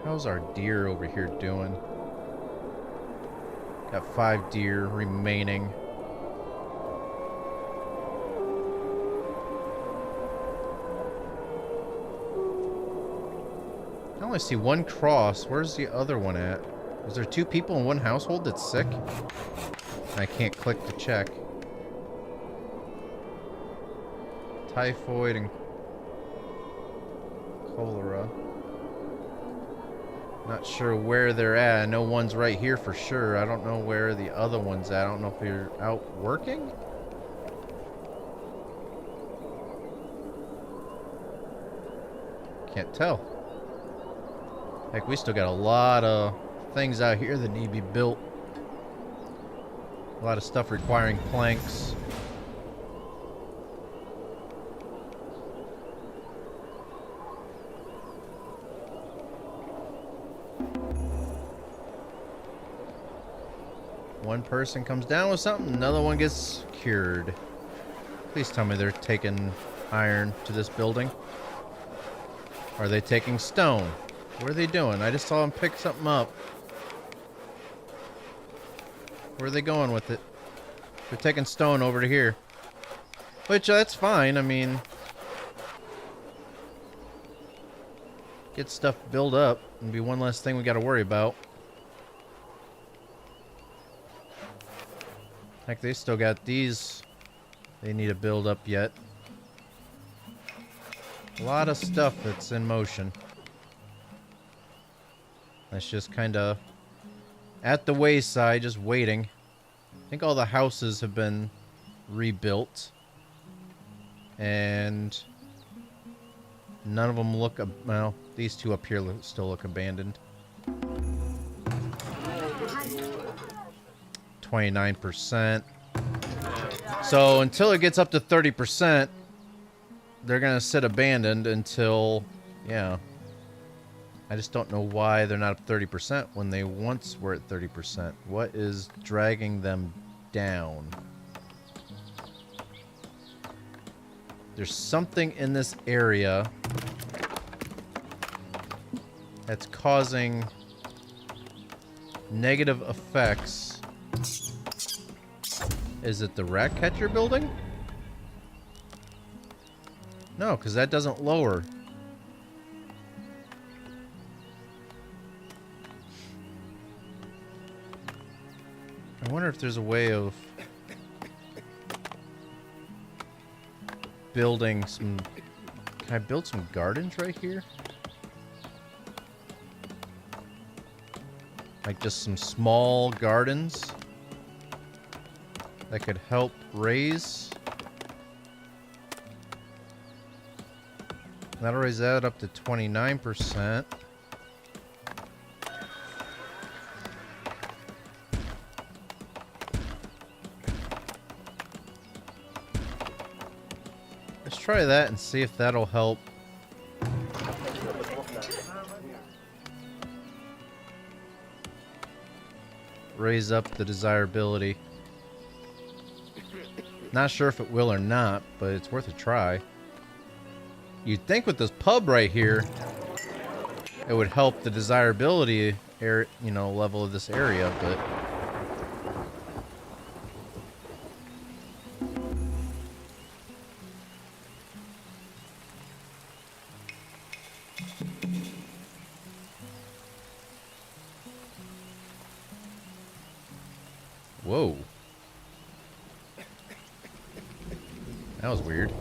How's our deer over here doing? Got 5 deer remaining. I only see 1 cross. Where's the other one at? Is there 2 people in 1 household that's sick? I can't click to check. Typhoid and cholera. Not sure where they're at. I know one's right here for sure. I don't know where the other one's at. I don't know if they're out working. Can't tell. Heck, we still got a lot of things out here that need to be built. A lot of stuff requiring planks. One person comes down with something, another one gets cured. Please tell me they're taking iron to this building. Are they taking stone? What are they doing? I just saw them pick something up. Where are they going with it? They're taking stone over to here. Which, that's fine. I mean, get stuff built up and be one less thing we got to worry about. Heck, they still got these they need to build up yet. A lot of stuff that's in motion. That's just kind of at the wayside, just waiting. I think all the houses have been rebuilt. And none of them look, well, these 2 up here still look abandoned. 29%. So until it gets up to 30%, they're gonna sit abandoned until, yeah. I just don't know why they're not up 30% when they once were at 30%. What is dragging them down? There's something in this area that's causing negative effects. Is it the rat catcher building? No, because that doesn't lower. I wonder if there's a way of building some... Can I build some gardens right here? Like just some small gardens that could help raise. That'll raise that up to 29%. Let's try that and see if that'll help. Raise up the desirability. Not sure if it will or not, but it's worth a try. You'd think with this pub right here, it would help the desirability level of this area, but whoa. That was weird.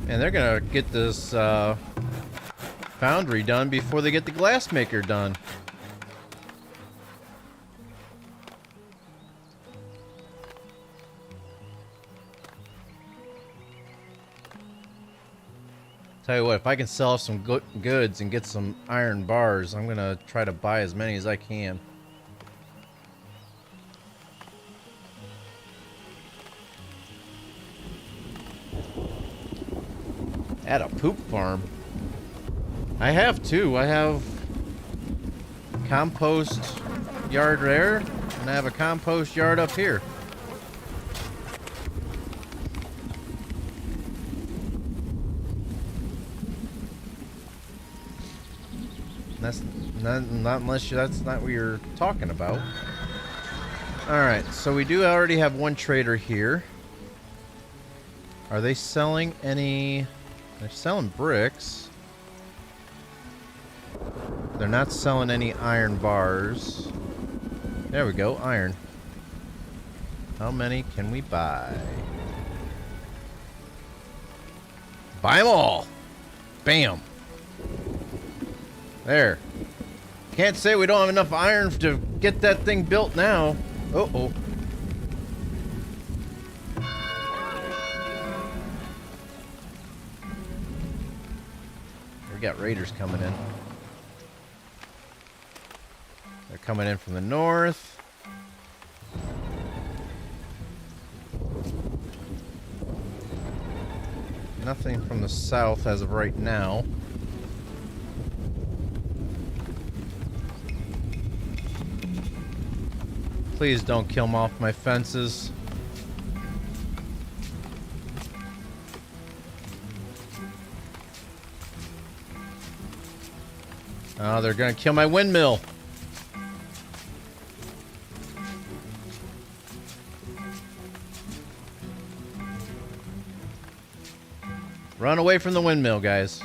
And they're gonna get this foundry done before they get the glass maker done. Tell you what, if I can sell some goods and get some iron bars, I'm gonna try to buy as many as I can. At a poop farm. I have two. I have compost yard there, and I have a compost yard up here. That's not unless that's not what you're talking about. Alright, so we do already have one trader here. Are they selling any... They're selling bricks. They're not selling any iron bars. There we go, iron. How many can we buy? Buy them all! Bam! There. Can't say we don't have enough iron to get that thing built now. Uh-oh. We got raiders coming in. They're coming in from the north. Nothing from the south as of right now. Please don't kill them off my fences. Oh, they're gonna kill my windmill. Run away from the windmill, guys.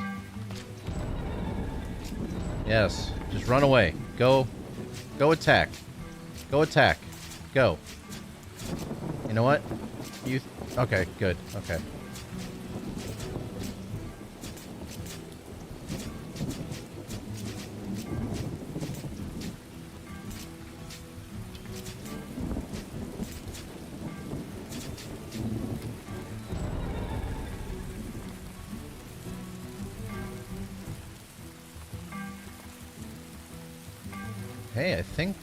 Yes, just run away. Go attack. Go attack. Go. You know what? Okay, good. Okay. Hey, I think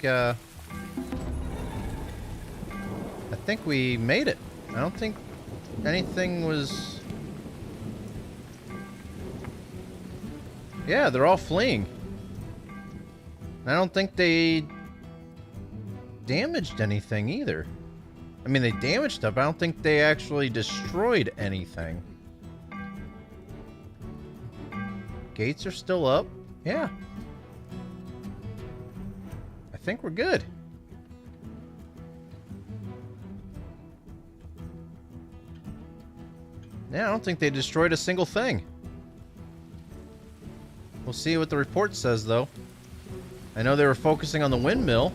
we made it. I don't think anything was... Yeah, they're all fleeing. I don't think they damaged anything either. I mean, they damaged stuff, but I don't think they actually destroyed anything. Gates are still up. Yeah. I think we're good. Yeah, I don't think they destroyed a single thing. We'll see what the report says, though. I know they were focusing on the windmill.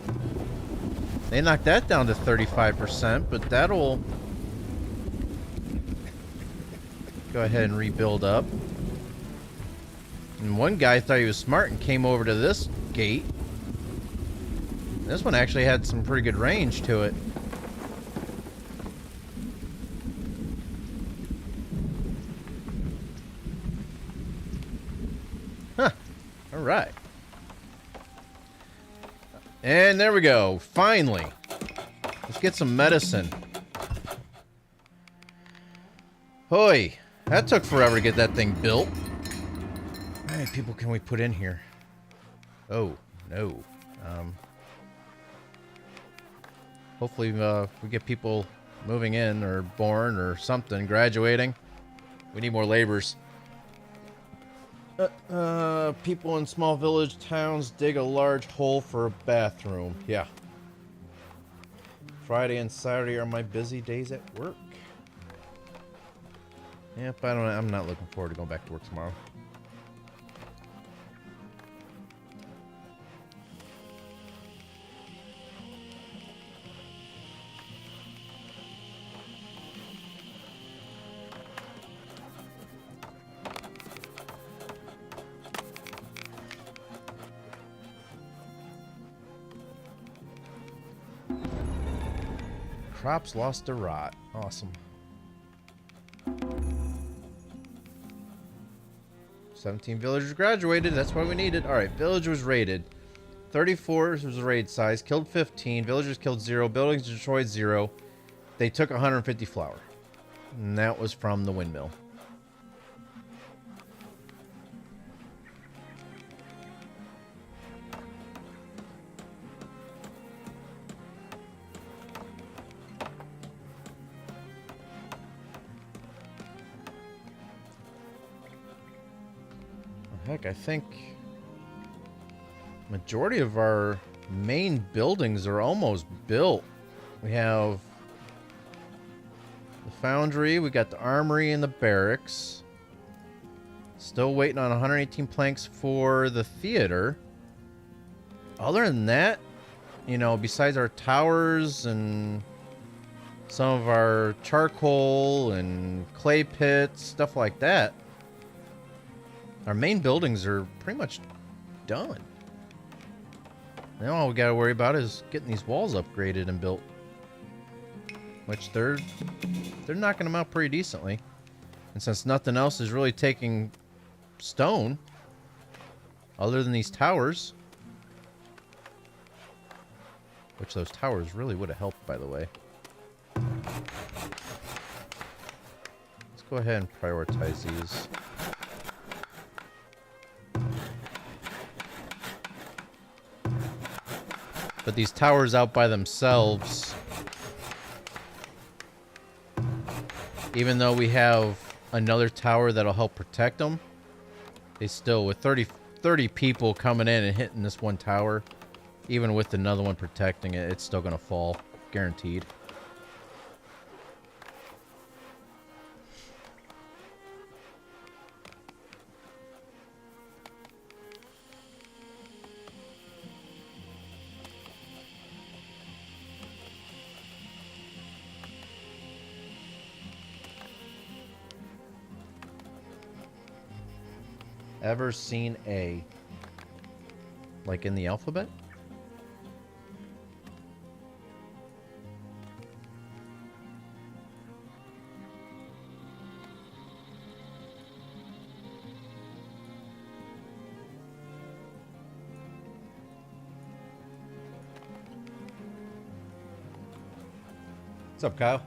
They knocked that down to 35%, but that'll go ahead and rebuild up. And one guy thought he was smart and came over to this gate. This one actually had some pretty good range to it. Huh. All right. And there we go. Finally. Let's get some medicine. Hoy. That took forever to get that thing built. How many people can we put in here? Oh, no. Hopefully we get people moving in or born or something, graduating. We need more laborers. People in small village towns dig a large hole for a bathroom. Yeah. Friday and Saturday are my busy days at work. Yep, I'm not looking forward to going back to work tomorrow. Crops lost to rot. Awesome. 17 villagers graduated. That's why we needed. Alright, village was raided. 34 was the raid size. Killed 15. Villagers killed 0. Buildings destroyed 0. They took 150 flour. And that was from the windmill. Heck, I think majority of our main buildings are almost built. We have the foundry, we got the armory and the barracks. Still waiting on 118 planks for the theater. Other than that, you know, besides our towers and some of our charcoal and clay pits, stuff like that, our main buildings are pretty much done. Now all we gotta worry about is getting these walls upgraded and built. Which they're knocking them out pretty decently. And since nothing else is really taking stone, other than these towers, which those towers really would have helped, by the way. Let's go ahead and prioritize these. But these towers out by themselves, even though we have another tower that'll help protect them, they still, with 30 people coming in and hitting this one tower, even with another one protecting it, it's still going to fall. Guaranteed. Ever seen a, like in the alphabet? What's up, Kyle?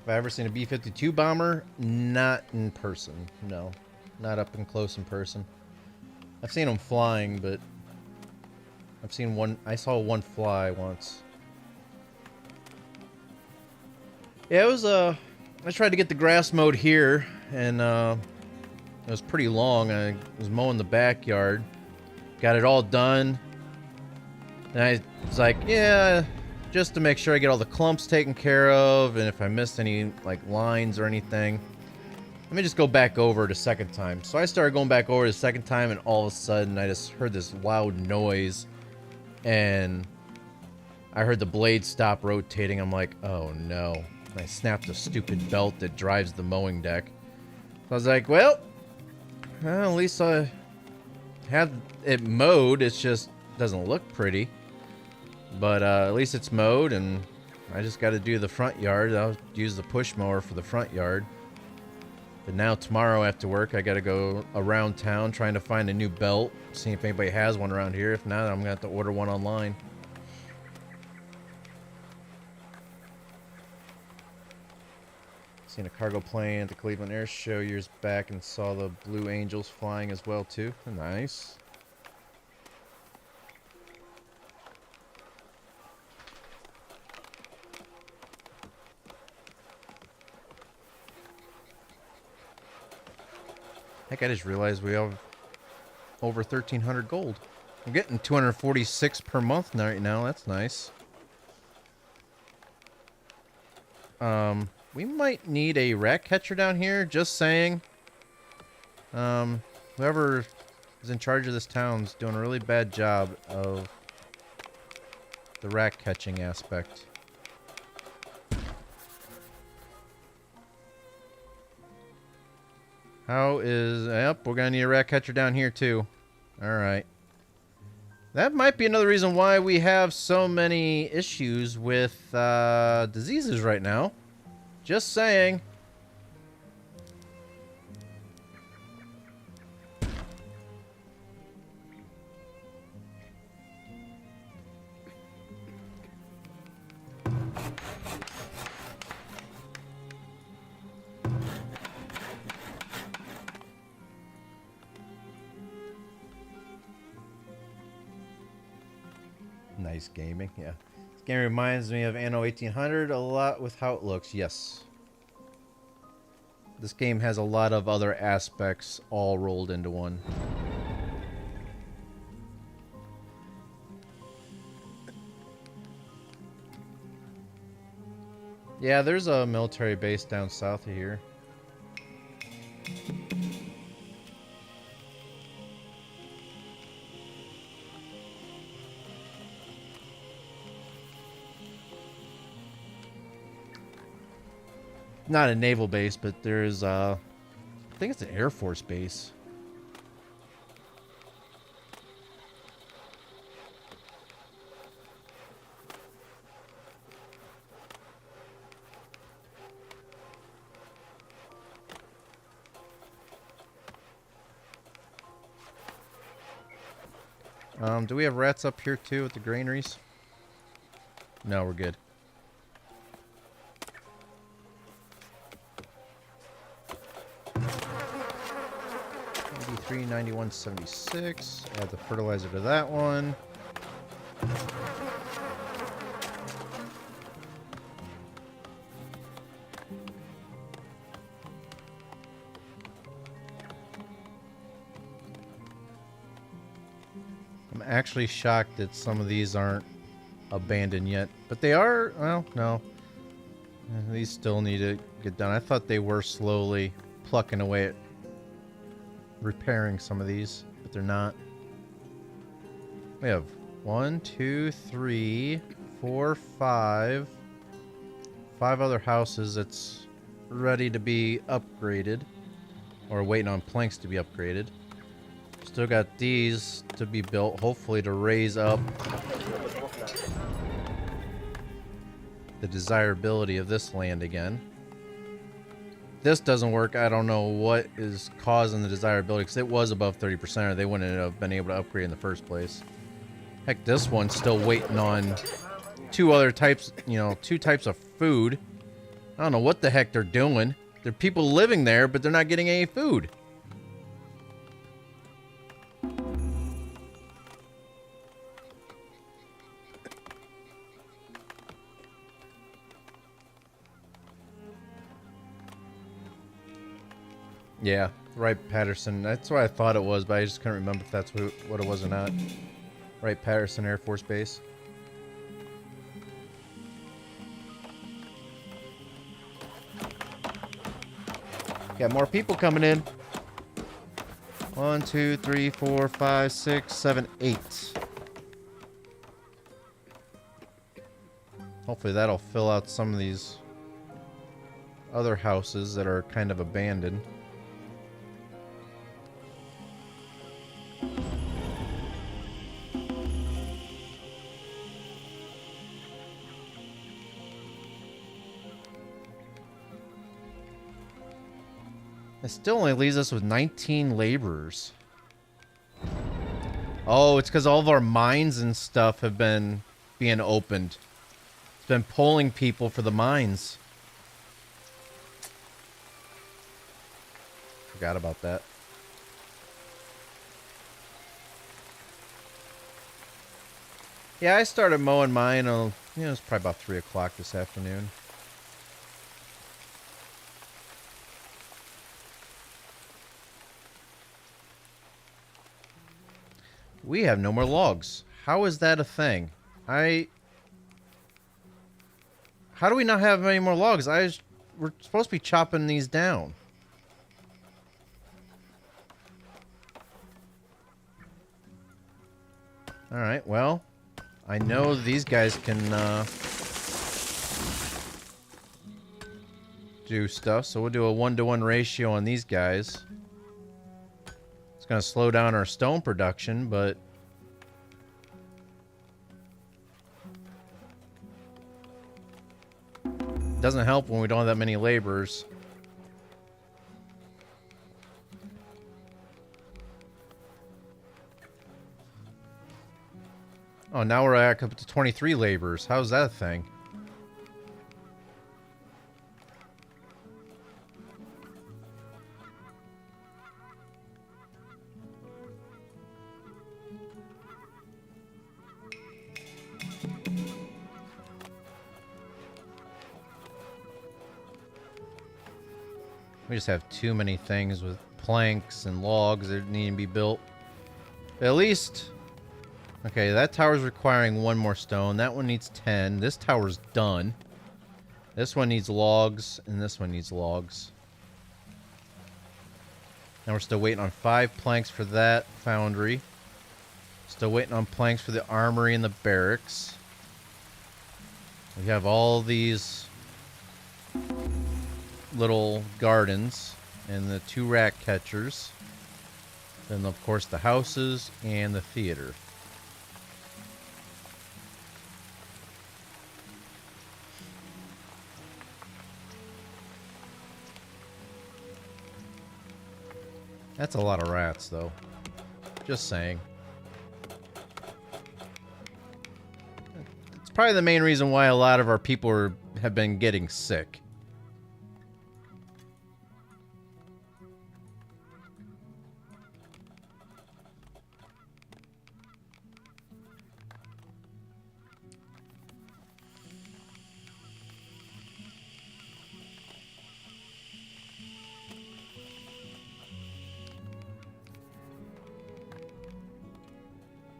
Have I ever seen a B-52 bomber? Not in person. No. Not up and close in person. I've seen them flying, but I've seen one. I saw one fly once. Yeah, it was I tried to get the grass mowed here, and it was pretty long. I was mowing the backyard. Got it all done. And I was like, yeah, just to make sure I get all the clumps taken care of, and if I missed any like lines or anything. Let me just go back over it a second time. So I started going back over the second time, and all of a sudden I just heard this loud noise, and I heard the blade stop rotating. I'm like, oh no. And I snapped the stupid belt that drives the mowing deck. So I was like, well, at least I have it mowed. It just doesn't look pretty. But at least it's mowed, and I just got to do the front yard. I'll use the push mower for the front yard. But now tomorrow after work, I got to go around town trying to find a new belt. See if anybody has one around here. If not, I'm going to have to order one online. Seen a cargo plane at the Cleveland Air Show years back and saw the Blue Angels flying as well too. Nice. Heck, I just realized we have over 1,300 gold. I'm getting 246 per month right now. That's nice. We might need a rat catcher down here. Just saying. Whoever is in charge of this town's doing a really bad job of the rat catching aspect. How is... Yep, we're going to need a rat catcher down here, too. Alright. That might be another reason why we have so many issues with diseases right now. Just saying. Nice gaming, yeah. This game reminds me of Anno 1800 a lot with how it looks, yes. This game has a lot of other aspects all rolled into one. Yeah, there's a military base down south of here. Not a naval base, but there's I think it's an Air Force base. Do we have rats up here too at the granaries? No, we're good. 9176. Add the fertilizer to that one. I'm actually shocked that some of these aren't abandoned yet, but they are. Well, no, these still need to get done. I thought they were slowly plucking away at repairing some of these, but they're not. We have 1, 2, 3, 4, 5 other houses that's ready to be upgraded, or waiting on planks to be upgraded. Still got these to be built, hopefully to raise up the desirability of this land again. This doesn't work. I don't know what is causing the desirability, because it was above 30%, or they wouldn't have been able to upgrade in the first place. Heck, this one's still waiting on two other types, you know, 2 types of food. I don't know what the heck they're doing. There are people living there, but they're not getting any food. Yeah, Wright-Patterson. That's what I thought it was, but I just couldn't remember if that's what it was or not. Wright-Patterson Air Force Base. Got more people coming in. 1, 2, 3, 4, 5, 6, 7, 8. Hopefully that'll fill out some of these other houses that are kind of abandoned. It still only leaves us with 19 laborers. Oh, it's because all of our mines and stuff have been being opened. It's been pulling people for the mines. Forgot about that. Yeah, I started mowing mine. It was probably about 3 o'clock this afternoon. We have no more logs. How is that a thing? How do we not have any more logs? We're supposed to be chopping these down. Alright, well, I know these guys can do stuff, so we'll do a 1-to-1 ratio on these guys. It's going to slow down our stone production, but it doesn't help when we don't have that many laborers. Oh, now we're up to 23 laborers. How's that a thing? We just have too many things with planks and logs that need to be built. But at least... Okay, that tower's requiring 1 more stone. That one needs 10. This tower's done. This one needs logs, and this one needs logs. Now we're still waiting on 5 planks for that foundry. Still waiting on planks for the armory and the barracks. We have all these little gardens and the 2 rat catchers. Then, of course, the houses and the theater. That's a lot of rats, though. Just saying. It's probably the main reason why a lot of our people have been getting sick.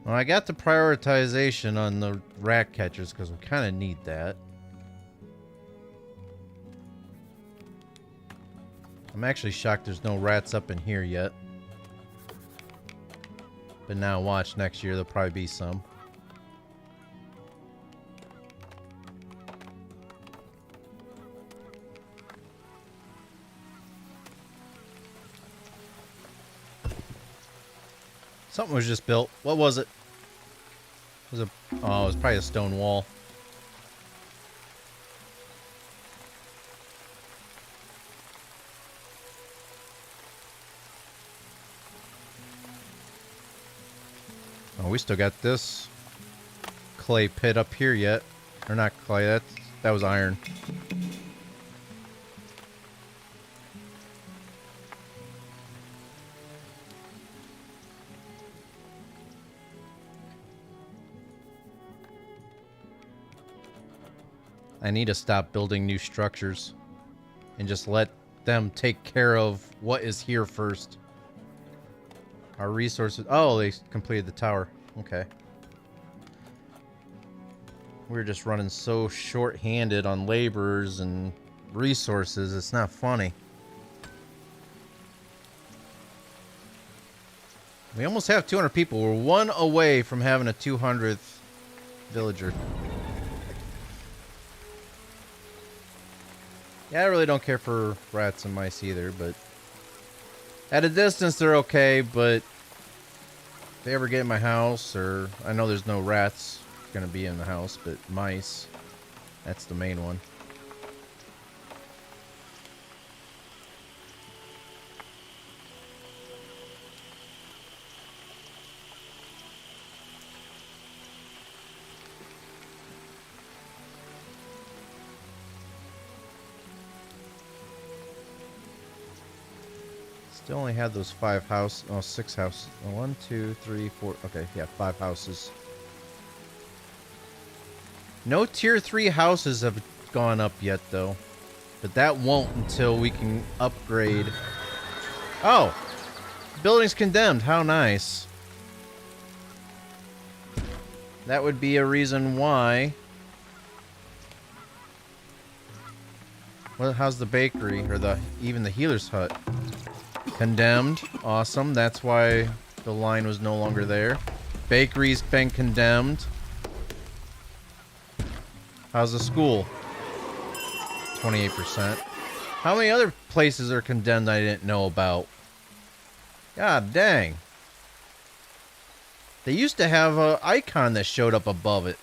Well, I got the prioritization on the rat catchers because we kind of need that. I'm actually shocked there's no rats up in here yet. But now watch, next year there'll probably be some. Something was just built. What was it? It was it was probably a stone wall. Oh, we still got this clay pit up here yet. Or not clay, that was iron. I need to stop building new structures and just let them take care of what is here first. Our resources... Oh, they completed the tower. Okay. We're just running so short-handed on laborers and resources, it's not funny. We almost have 200 people. We're one away from having a 200th villager. Yeah, I really don't care for rats and mice either, but at a distance they're okay, but if they ever get in my house, or I know there's no rats gonna be in the house, but mice, that's the main one. Still only had those 6 houses. 1, 2, 3, 4. Okay, yeah, 5 houses. No tier 3 houses have gone up yet, though. But that won't until we can upgrade. Oh! Building's condemned. How nice. That would be a reason why. Well, how's the bakery? Or even the healer's hut? Condemned. Awesome. That's why the line was no longer there. Bakery's been condemned. How's the school? 28%. How many other places are condemned I didn't know about? God dang. They used to have an icon that showed up above it.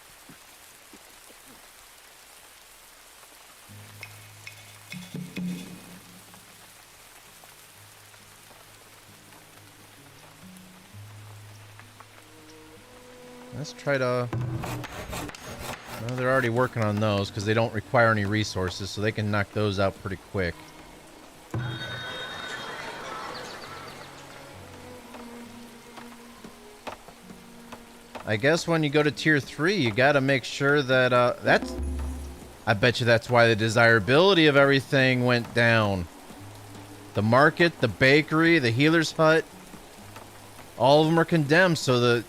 Let's try to... Well, they're already working on those because they don't require any resources, so they can knock those out pretty quick. I guess when you go to tier 3, you gotta make sure that, that's... I bet you that's why the desirability of everything went down. The market, the bakery, the healer's hut, all of them are condemned, so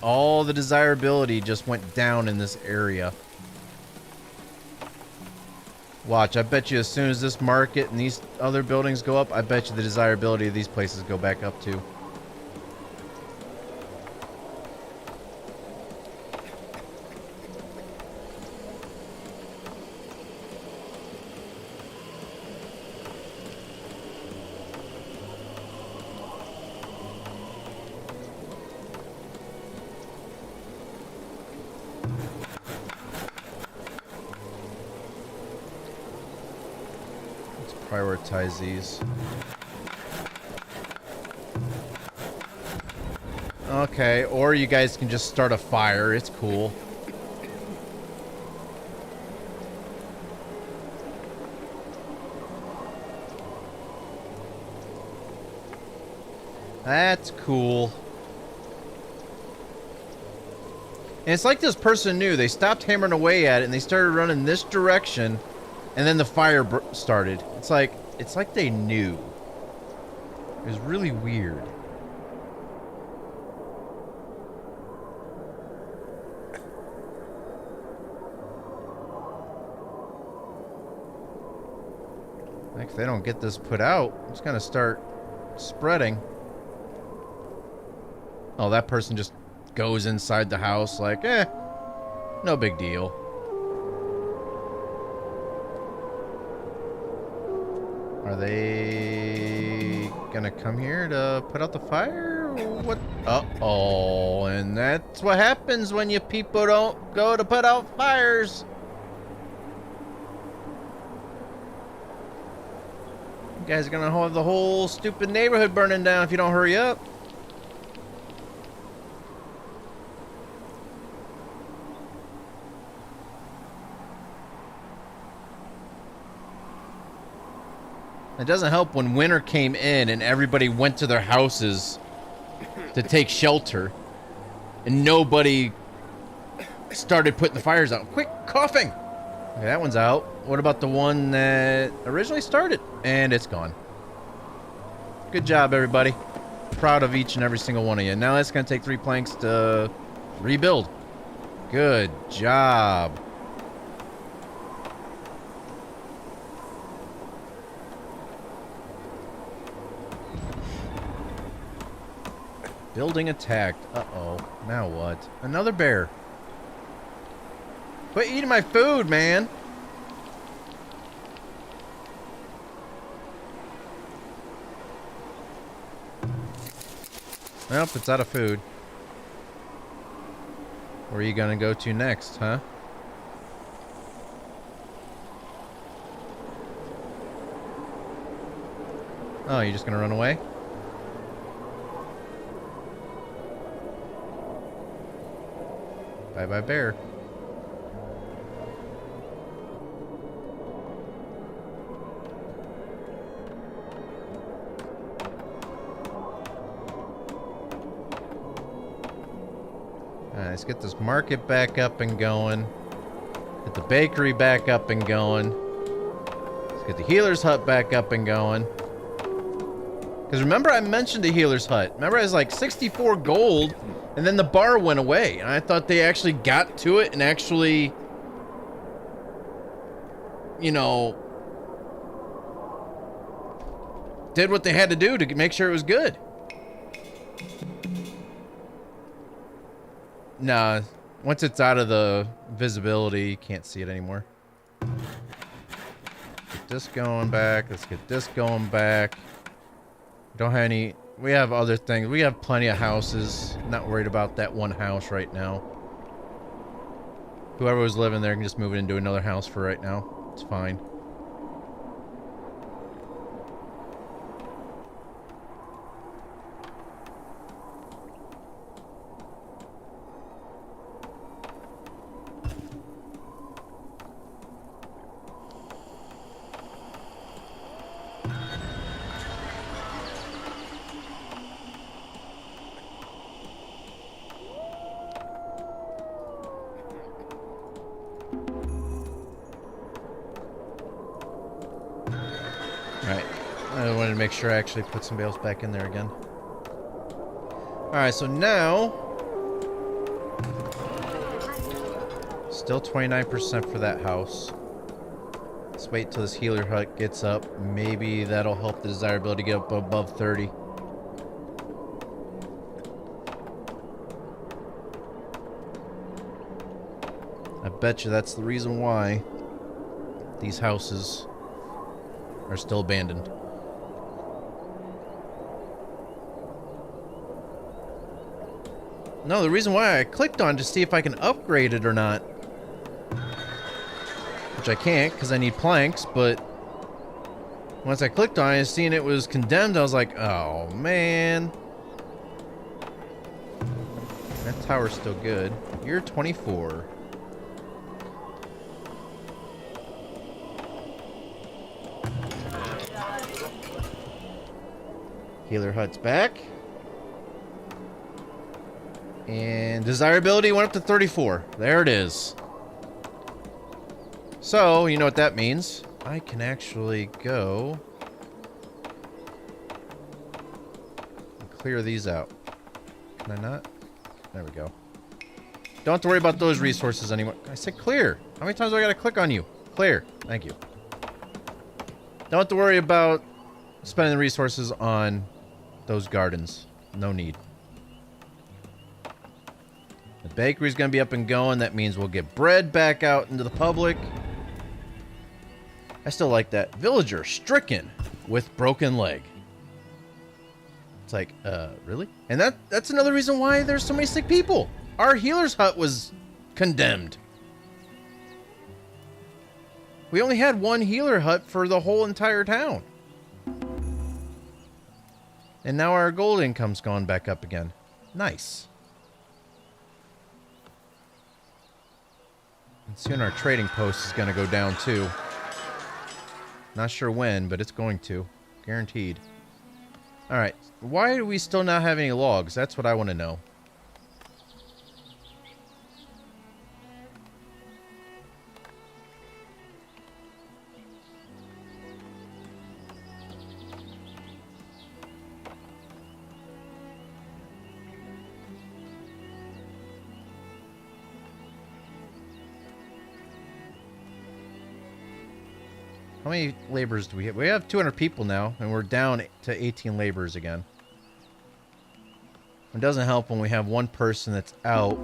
all the desirability just went down in this area. Watch, I bet you as soon as this market and these other buildings go up, I bet you the desirability of these places go back up too. Prioritize these. Okay, or you guys can just start a fire. It's cool. That's cool. And it's like this person knew. They stopped hammering away at it and they started running this direction. And then the fire started. It's like they knew. It was really weird. Like if they don't get this put out, it's gonna start spreading. Oh, that person just goes inside the house like, no big deal. Are they gonna come here to put out the fire? What? Uh-oh, and that's what happens when you people don't go to put out fires. You guys are gonna have the whole stupid neighborhood burning down if you don't hurry up. It doesn't help when winter came in and everybody went to their houses to take shelter and nobody started putting the fires out. Quick, coughing! Okay, that one's out. What about the one that originally started? And it's gone. Good job, everybody. Proud of each and every single one of you. Now it's going to take 3 planks to rebuild. Good job. Building attacked. Uh-oh. Now what? Another bear. Quit eating my food, man. Well, it's out of food. Where are you gonna go to next, huh? Oh, you're just gonna run away? Bye-bye, bear. Alright, let's get this market back up and going. Get the bakery back up and going. Let's get the healer's hut back up and going. Because remember I mentioned the healer's hut. Remember I was like 64 gold, and then the bar went away. And I thought they actually got to it and actually, you know, did what they had to do to make sure it was good. Nah, once it's out of the visibility, you can't see it anymore. Get this going back. Let's get this going back. Don't have any... We have other things. We have plenty of houses. Not worried about that one house right now. Whoever was living there can just move it into another house for right now. It's fine. Make sure I actually put some bales back in there again. Alright, so now still 29% for that house. Let's wait till this healer hut gets up. Maybe that'll help the desirability get up above 30. I bet you that's the reason why these houses are still abandoned. No, the reason why I clicked on to see if I can upgrade it or not. Which I can't, because I need planks, but once I clicked on it, seeing it was condemned, I was like, oh, man. That tower's still good. You're 24. Healer hut's back. And desirability went up to 34. There it is. So, you know what that means. I can actually go and clear these out. Can I not? There we go. Don't have to worry about those resources anymore. I said clear. How many times do I gotta click on you? Clear. Thank you. Don't have to worry about spending the resources on those gardens. No need. The bakery's gonna be up and going. That means we'll get bread back out into the public. I still like that. Villager stricken with broken leg. It's like, really? And that's another reason why there's so many sick people. Our healer's hut was condemned. We only had one healer hut for the whole entire town. And now our gold income's gone back up again. Nice. And soon our trading post is going to go down too. Not sure when, but it's going to. Guaranteed. Alright, why do we still not have any logs? That's what I want to know. How many laborers do we have? We have 200 people now, and we're down to 18 laborers again. It doesn't help when we have one person that's out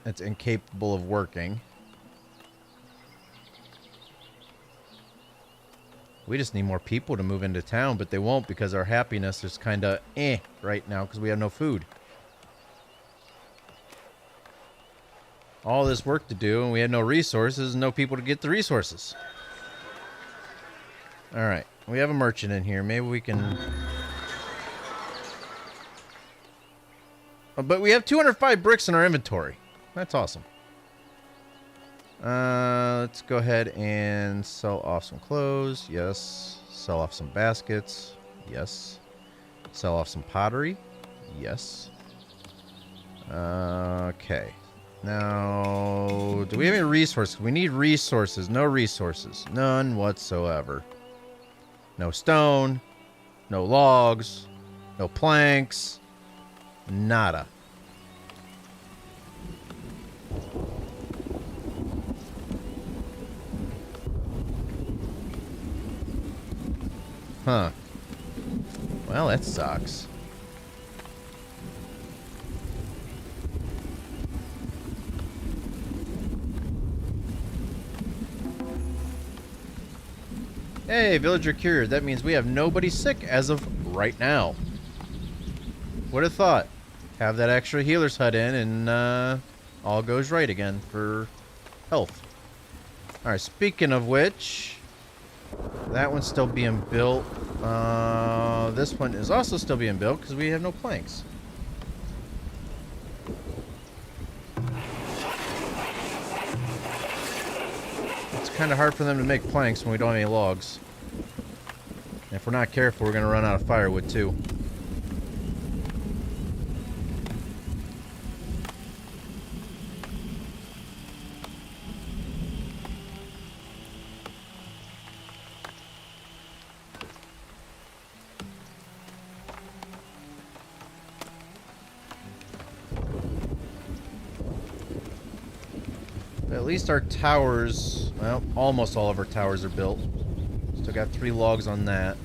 that's incapable of working. We just need more people to move into town, but they won't because our happiness is kind of right now because we have no food. All this work to do, and we had no resources and no people to get the resources. Alright, we have a merchant in here. Maybe we can... But we have 205 bricks in our inventory. That's awesome. Let's go ahead and sell off some clothes. Yes. Sell off some baskets. Yes. Sell off some pottery. Yes. Okay. Now, do we have any resources? We need resources. No resources. None whatsoever. No stone. No logs. No planks. Nada. Huh. Well, that sucks. Hey, villager cured. That means we have nobody sick as of right now. Would have thought. Have that extra healer's hut in and all goes right again for health. Alright, speaking of which, that one's still being built. This one is also still being built because we have no planks. It's kind of hard for them to make planks when we don't have any logs. And if we're not careful, we're going to run out of firewood too. At least our towers, well, almost all of our towers are built. Still got 3 logs on that.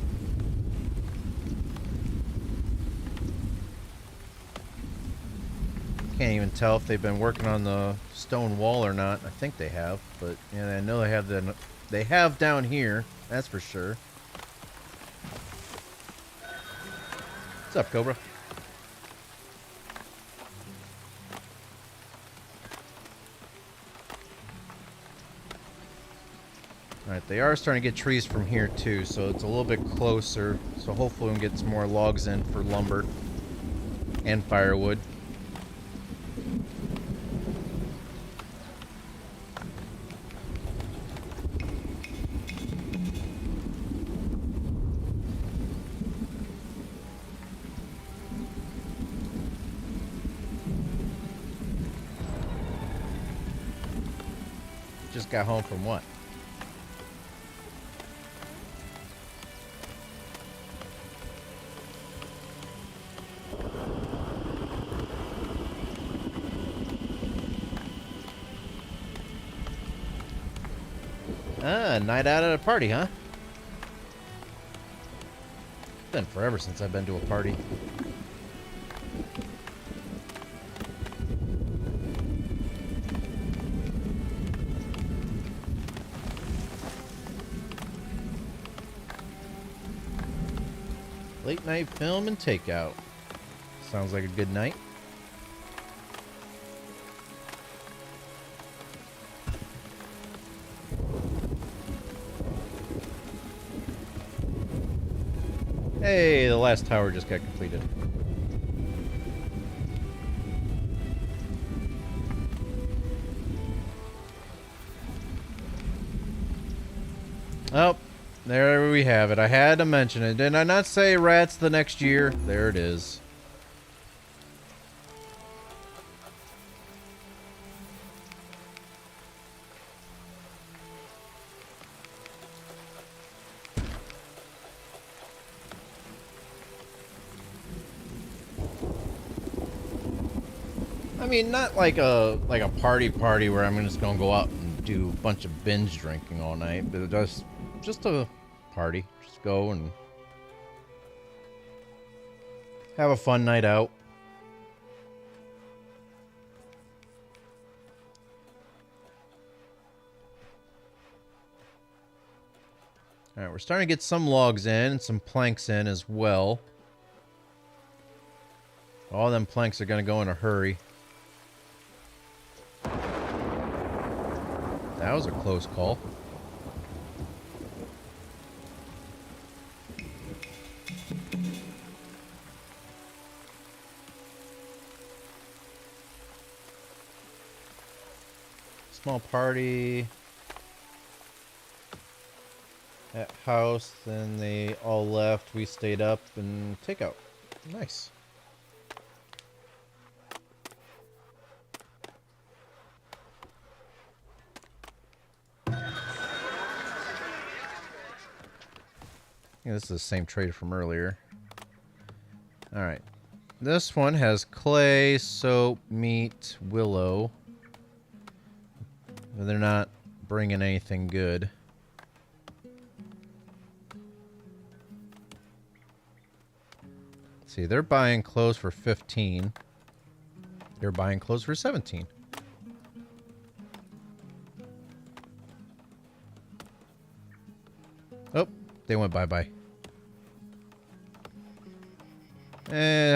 Can't even tell if they've been working on the stone wall or not. I think they have, but yeah, I know they have down here. That's for sure. What's up, Cobra? Alright, they are starting to get trees from here too, so it's a little bit closer. So hopefully we can get some more logs in for lumber and firewood. Just got home from what? Ah, night out at a party, huh? It's been forever since I've been to a party. Late night film and takeout. Sounds like a good night. Hey, the last tower just got completed. Oh, there we have it. I had to mention it. Did I not say rats the next year? There it is. I mean, not like a party where I'm just gonna go out and do a bunch of binge drinking all night, but just a party. Just go and have a fun night out. Alright, we're starting to get some logs in, and some planks in as well. All them planks are going to go in a hurry. That was a close call. Small party at house, then they all left. We stayed up and takeout. Nice. Yeah, this is the same trade from earlier. Alright. This one has clay, soap, meat, willow. But they're not bringing anything good. Let's see, they're buying clothes for 15. They're buying clothes for 17. Oh, they went bye-bye.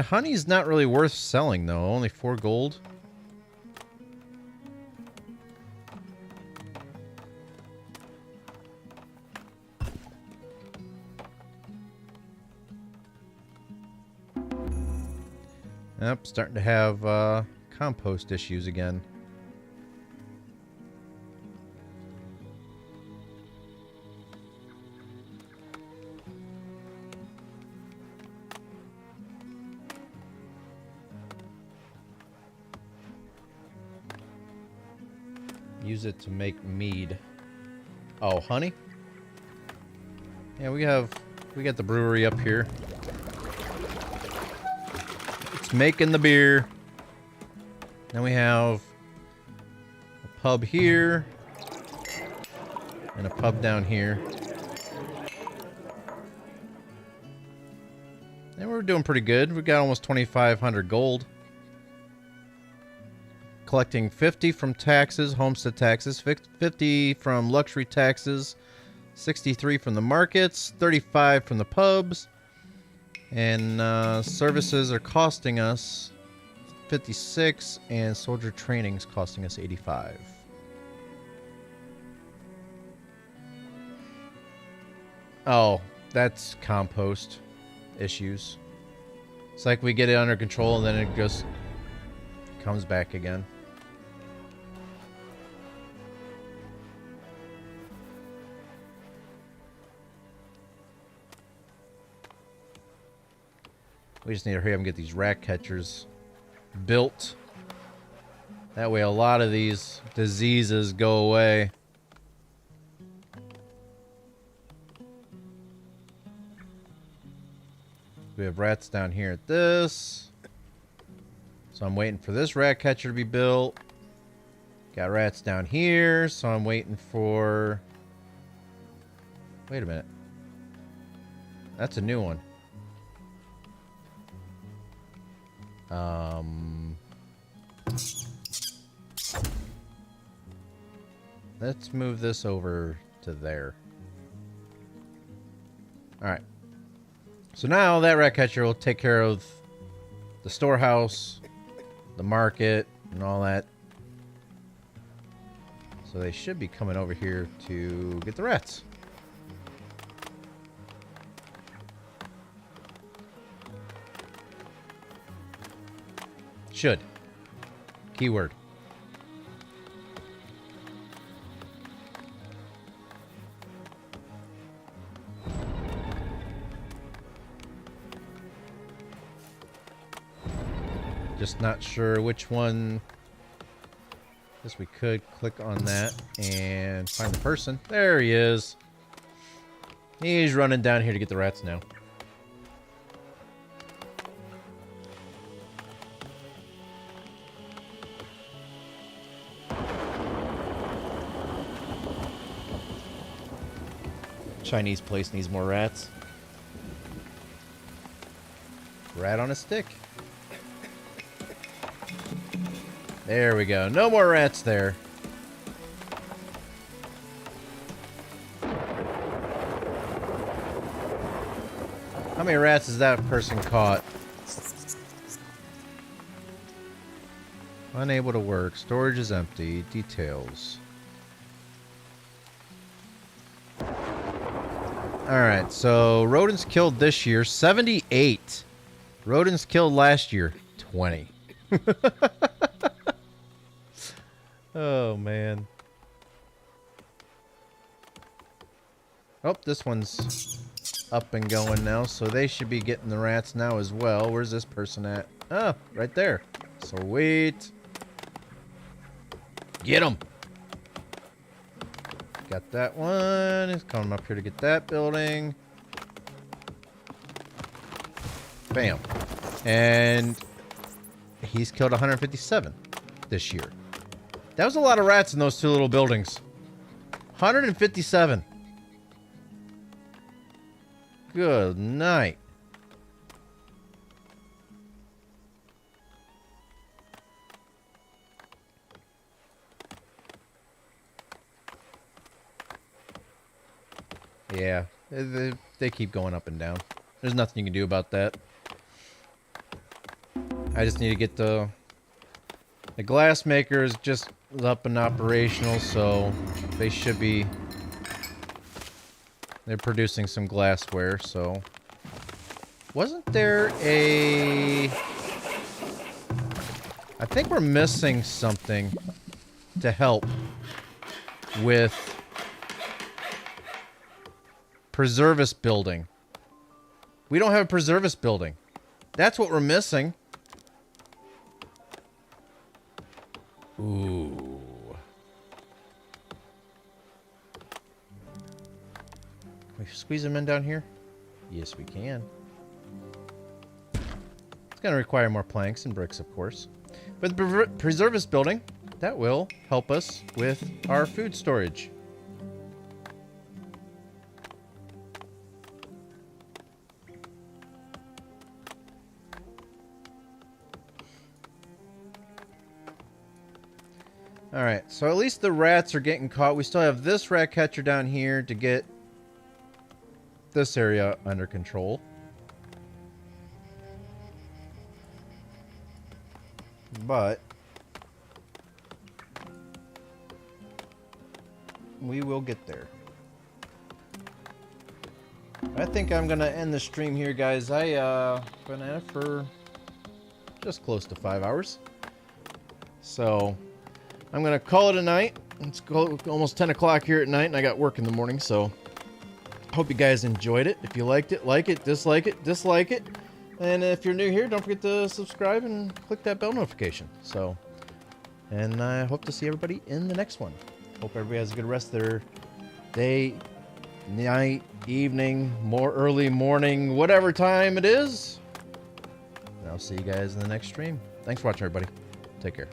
Honey's not really worth selling, though. Only 4 gold. Yep, starting to have compost issues again. Use it to make mead. Oh, honey? Yeah, we got the brewery up here. It's making the beer. Then we have a pub here and a pub down here. And we're doing pretty good. We got almost 2,500 gold. Collecting 50 from taxes, homestead taxes, 50 from luxury taxes, 63 from the markets, 35 from the pubs, and services are costing us 56, and soldier training is costing us 85. Oh, that's compost issues. It's like we get it under control and then it just comes back again. We just need to hurry up and get these rat catchers built. That way a lot of these diseases go away. We have rats down here at this. So I'm waiting for this rat catcher to be built. Got rats down here, so I'm waiting for... Wait a minute. That's a new one. Let's move this over to there. Alright. So now that rat catcher will take care of the storehouse, the market, and all that. So they should be coming over here to get the rats. Should. Keyword. Just not sure which one. Guess we could click on that and find the person. There he is. He's running down here to get the rats now. Chinese place needs more rats. Rat on a stick. There we go. No more rats there. How many rats has that person caught? Unable to work. Storage is empty. Details. Alright, so rodents killed this year, 78. Rodents killed last year, 20. Oh, man. Oh, this one's up and going now, so they should be getting the rats now as well. Where's this person at? Oh, right there. Sweet. Get him. Got that one. He's coming up here to get that building. Bam. And he's killed 157 this year. That was a lot of rats in those two little buildings. 157. Good night. Yeah, they keep going up and down. There's nothing you can do about that. I just need to get the glass maker is just up and operational, so they should be... They're producing some glassware, so... Wasn't there a... I think we're missing something to help with preservist building. We don't have a preservist building. That's what we're missing. Ooh. Can we squeeze them in down here? Yes, we can. It's going to require more planks and bricks, of course. But the preservist building, that will help us with our food storage. Alright, so at least the rats are getting caught. We still have this rat catcher down here to get this area under control. But we will get there. I think I'm going to end the stream here, guys. Been at it for just close to 5 hours. So I'm going to call it a night. It's almost 10 o'clock here at night, and I got work in the morning, so hope you guys enjoyed it. If you liked it, like it, dislike it, dislike it. And if you're new here, don't forget to subscribe and click that bell notification. So, and I hope to see everybody in the next one. Hope everybody has a good rest of their day, night, evening, more early morning, whatever time it is. And I'll see you guys in the next stream. Thanks for watching, everybody. Take care.